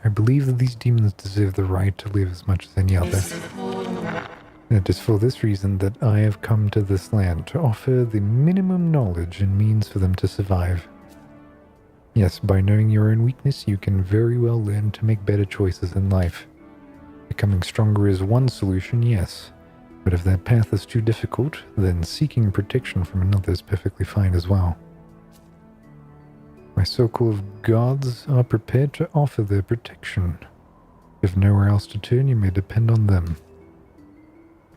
I believe that these demons deserve the right to live as much as any other. It is for this reason that I have come to this land, to offer the minimum knowledge and means for them to survive. Yes, by knowing your own weakness, you can very well learn to make better choices in life. Becoming stronger is one solution, yes, but if that path is too difficult, then seeking protection from another is perfectly fine as well. My so-called gods are prepared to offer their protection. If nowhere else to turn, you may depend on them.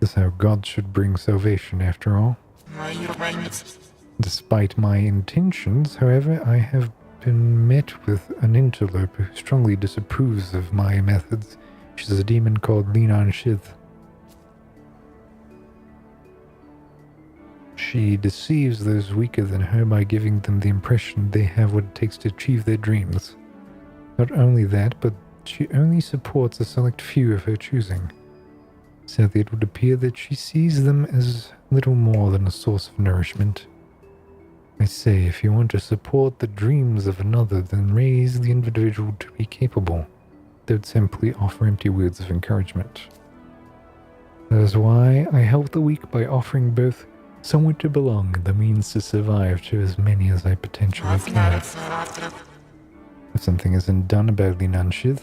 This is how gods should bring salvation, after all. Despite my intentions, however, I have been met with an interloper who strongly disapproves of my methods. She's a demon called Linan Shith. She deceives those weaker than her by giving them the impression they have what it takes to achieve their dreams. Not only that, but she only supports a select few of her choosing. Sadly, it would appear that she sees them as little more than a source of nourishment. I say, if you want to support the dreams of another, then raise the individual to be capable. Don't simply offer empty words of encouragement. That is why I help the weak by offering both somewhere to belong and the means to survive to as many as I potentially can. If something isn't done about the Nanshith,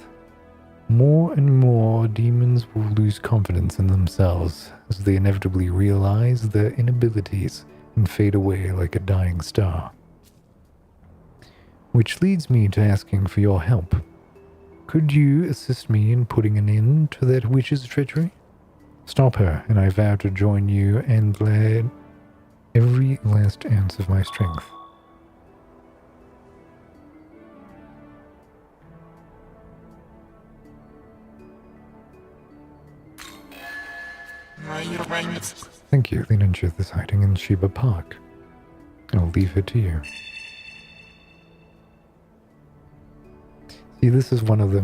more and more demons will lose confidence in themselves as they inevitably realize their inabilities and fade away like a dying star. Which leads me to asking for your help. Could you assist me in putting an end to that witch's treachery? Stop her, and I vow to join you and lend every last ounce of my strength. Thank you. The Ninja is hiding in Shiba Park. I'll leave it to you. See, this is one of the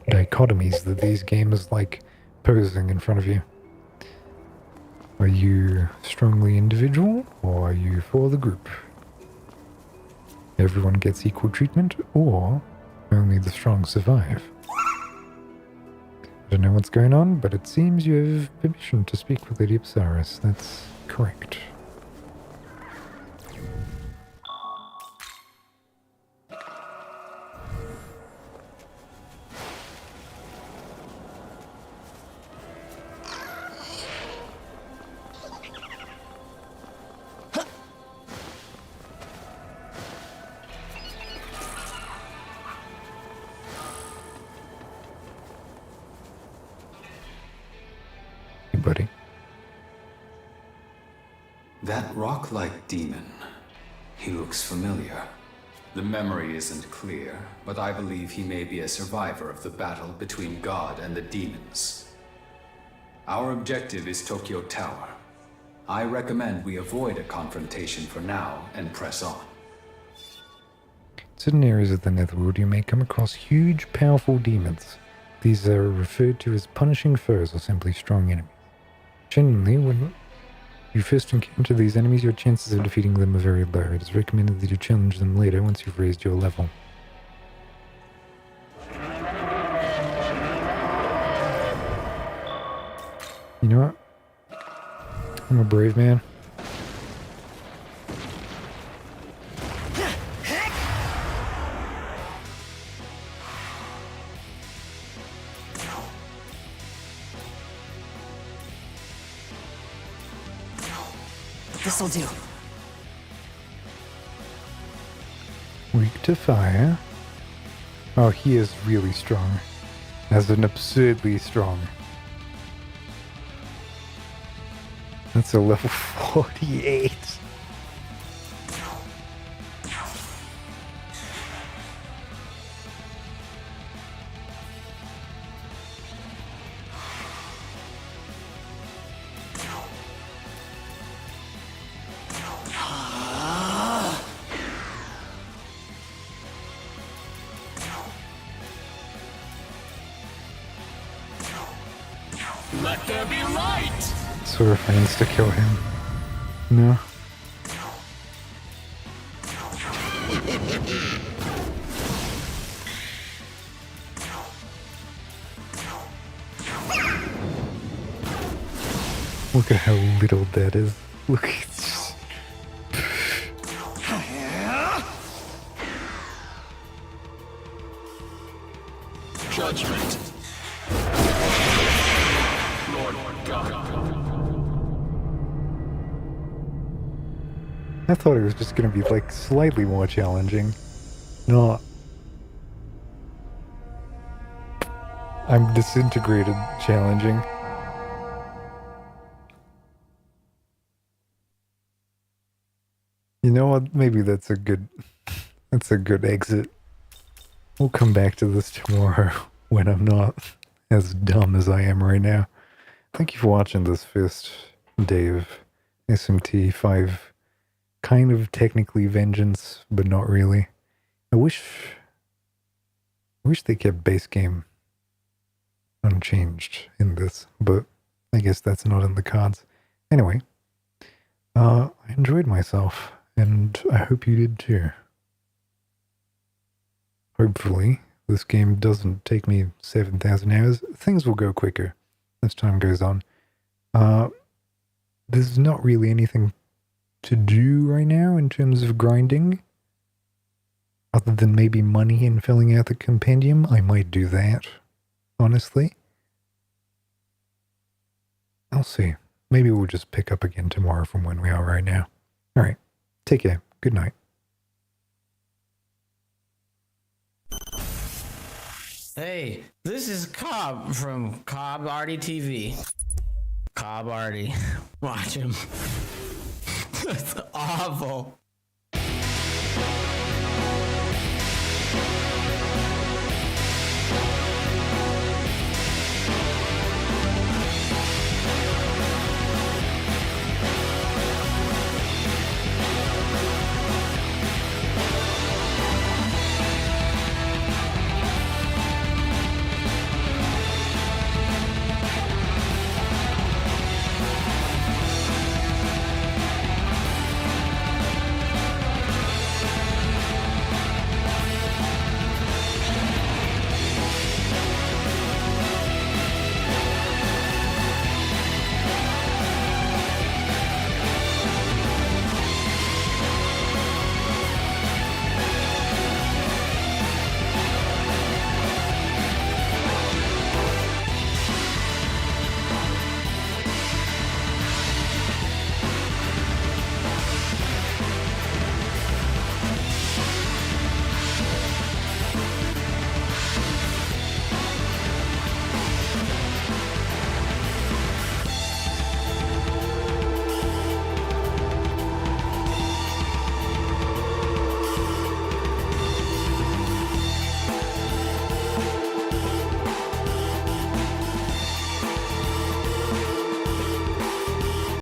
dichotomies that these games like posing in front of you. Are you strongly individual, or are you for the group? Everyone gets equal treatment, or only the strong survive? I don't know what's going on, but it seems you have permission to speak with Lady Ipsaris. That's correct. Buddy. That rock-like demon. He looks familiar. The memory isn't clear, but I believe he may be a survivor of the battle between God and the demons. Our objective is Tokyo Tower. I recommend we avoid a confrontation for now and press on. Certain areas of the Netherworld you may come across huge, powerful demons. These are referred to as punishing foes or simply strong enemies. Generally, when you first encounter these enemies, your chances of defeating them are very low. It is recommended that you challenge them later once you've raised your level. You know what? I'm a brave man. This'll do. Weak to fire. Oh, he is really strong. As in absurdly strong. That's a level 48. Let there be light! So refrains to kill him. No. Look at how little that is. Look, it's just... Judgment. Lord God. I thought it was just gonna be like slightly more challenging. Not... I'm disintegrated challenging. You know what? Maybe that's a good exit. We'll come back to this tomorrow when I'm not as dumb as I am right now. Thank you for watching this first day of SMT 5. Kind of technically vengeance, but not really. I wish they kept base game unchanged in this, but I guess that's not in the cards. Anyway, I enjoyed myself, and I hope you did too. Hopefully, this game doesn't take me 7,000 hours. Things will go quicker. as time goes on. There's not really anything to do right now in terms of grinding. Other than maybe money and filling out the compendium. I might do that, honestly. I'll see. Maybe we'll just pick up again tomorrow from when we are right now. Alright, take care. Good night. Hey, this is Cobb from Cobb ARTV. Cobb Arty. Watch him. That's awful.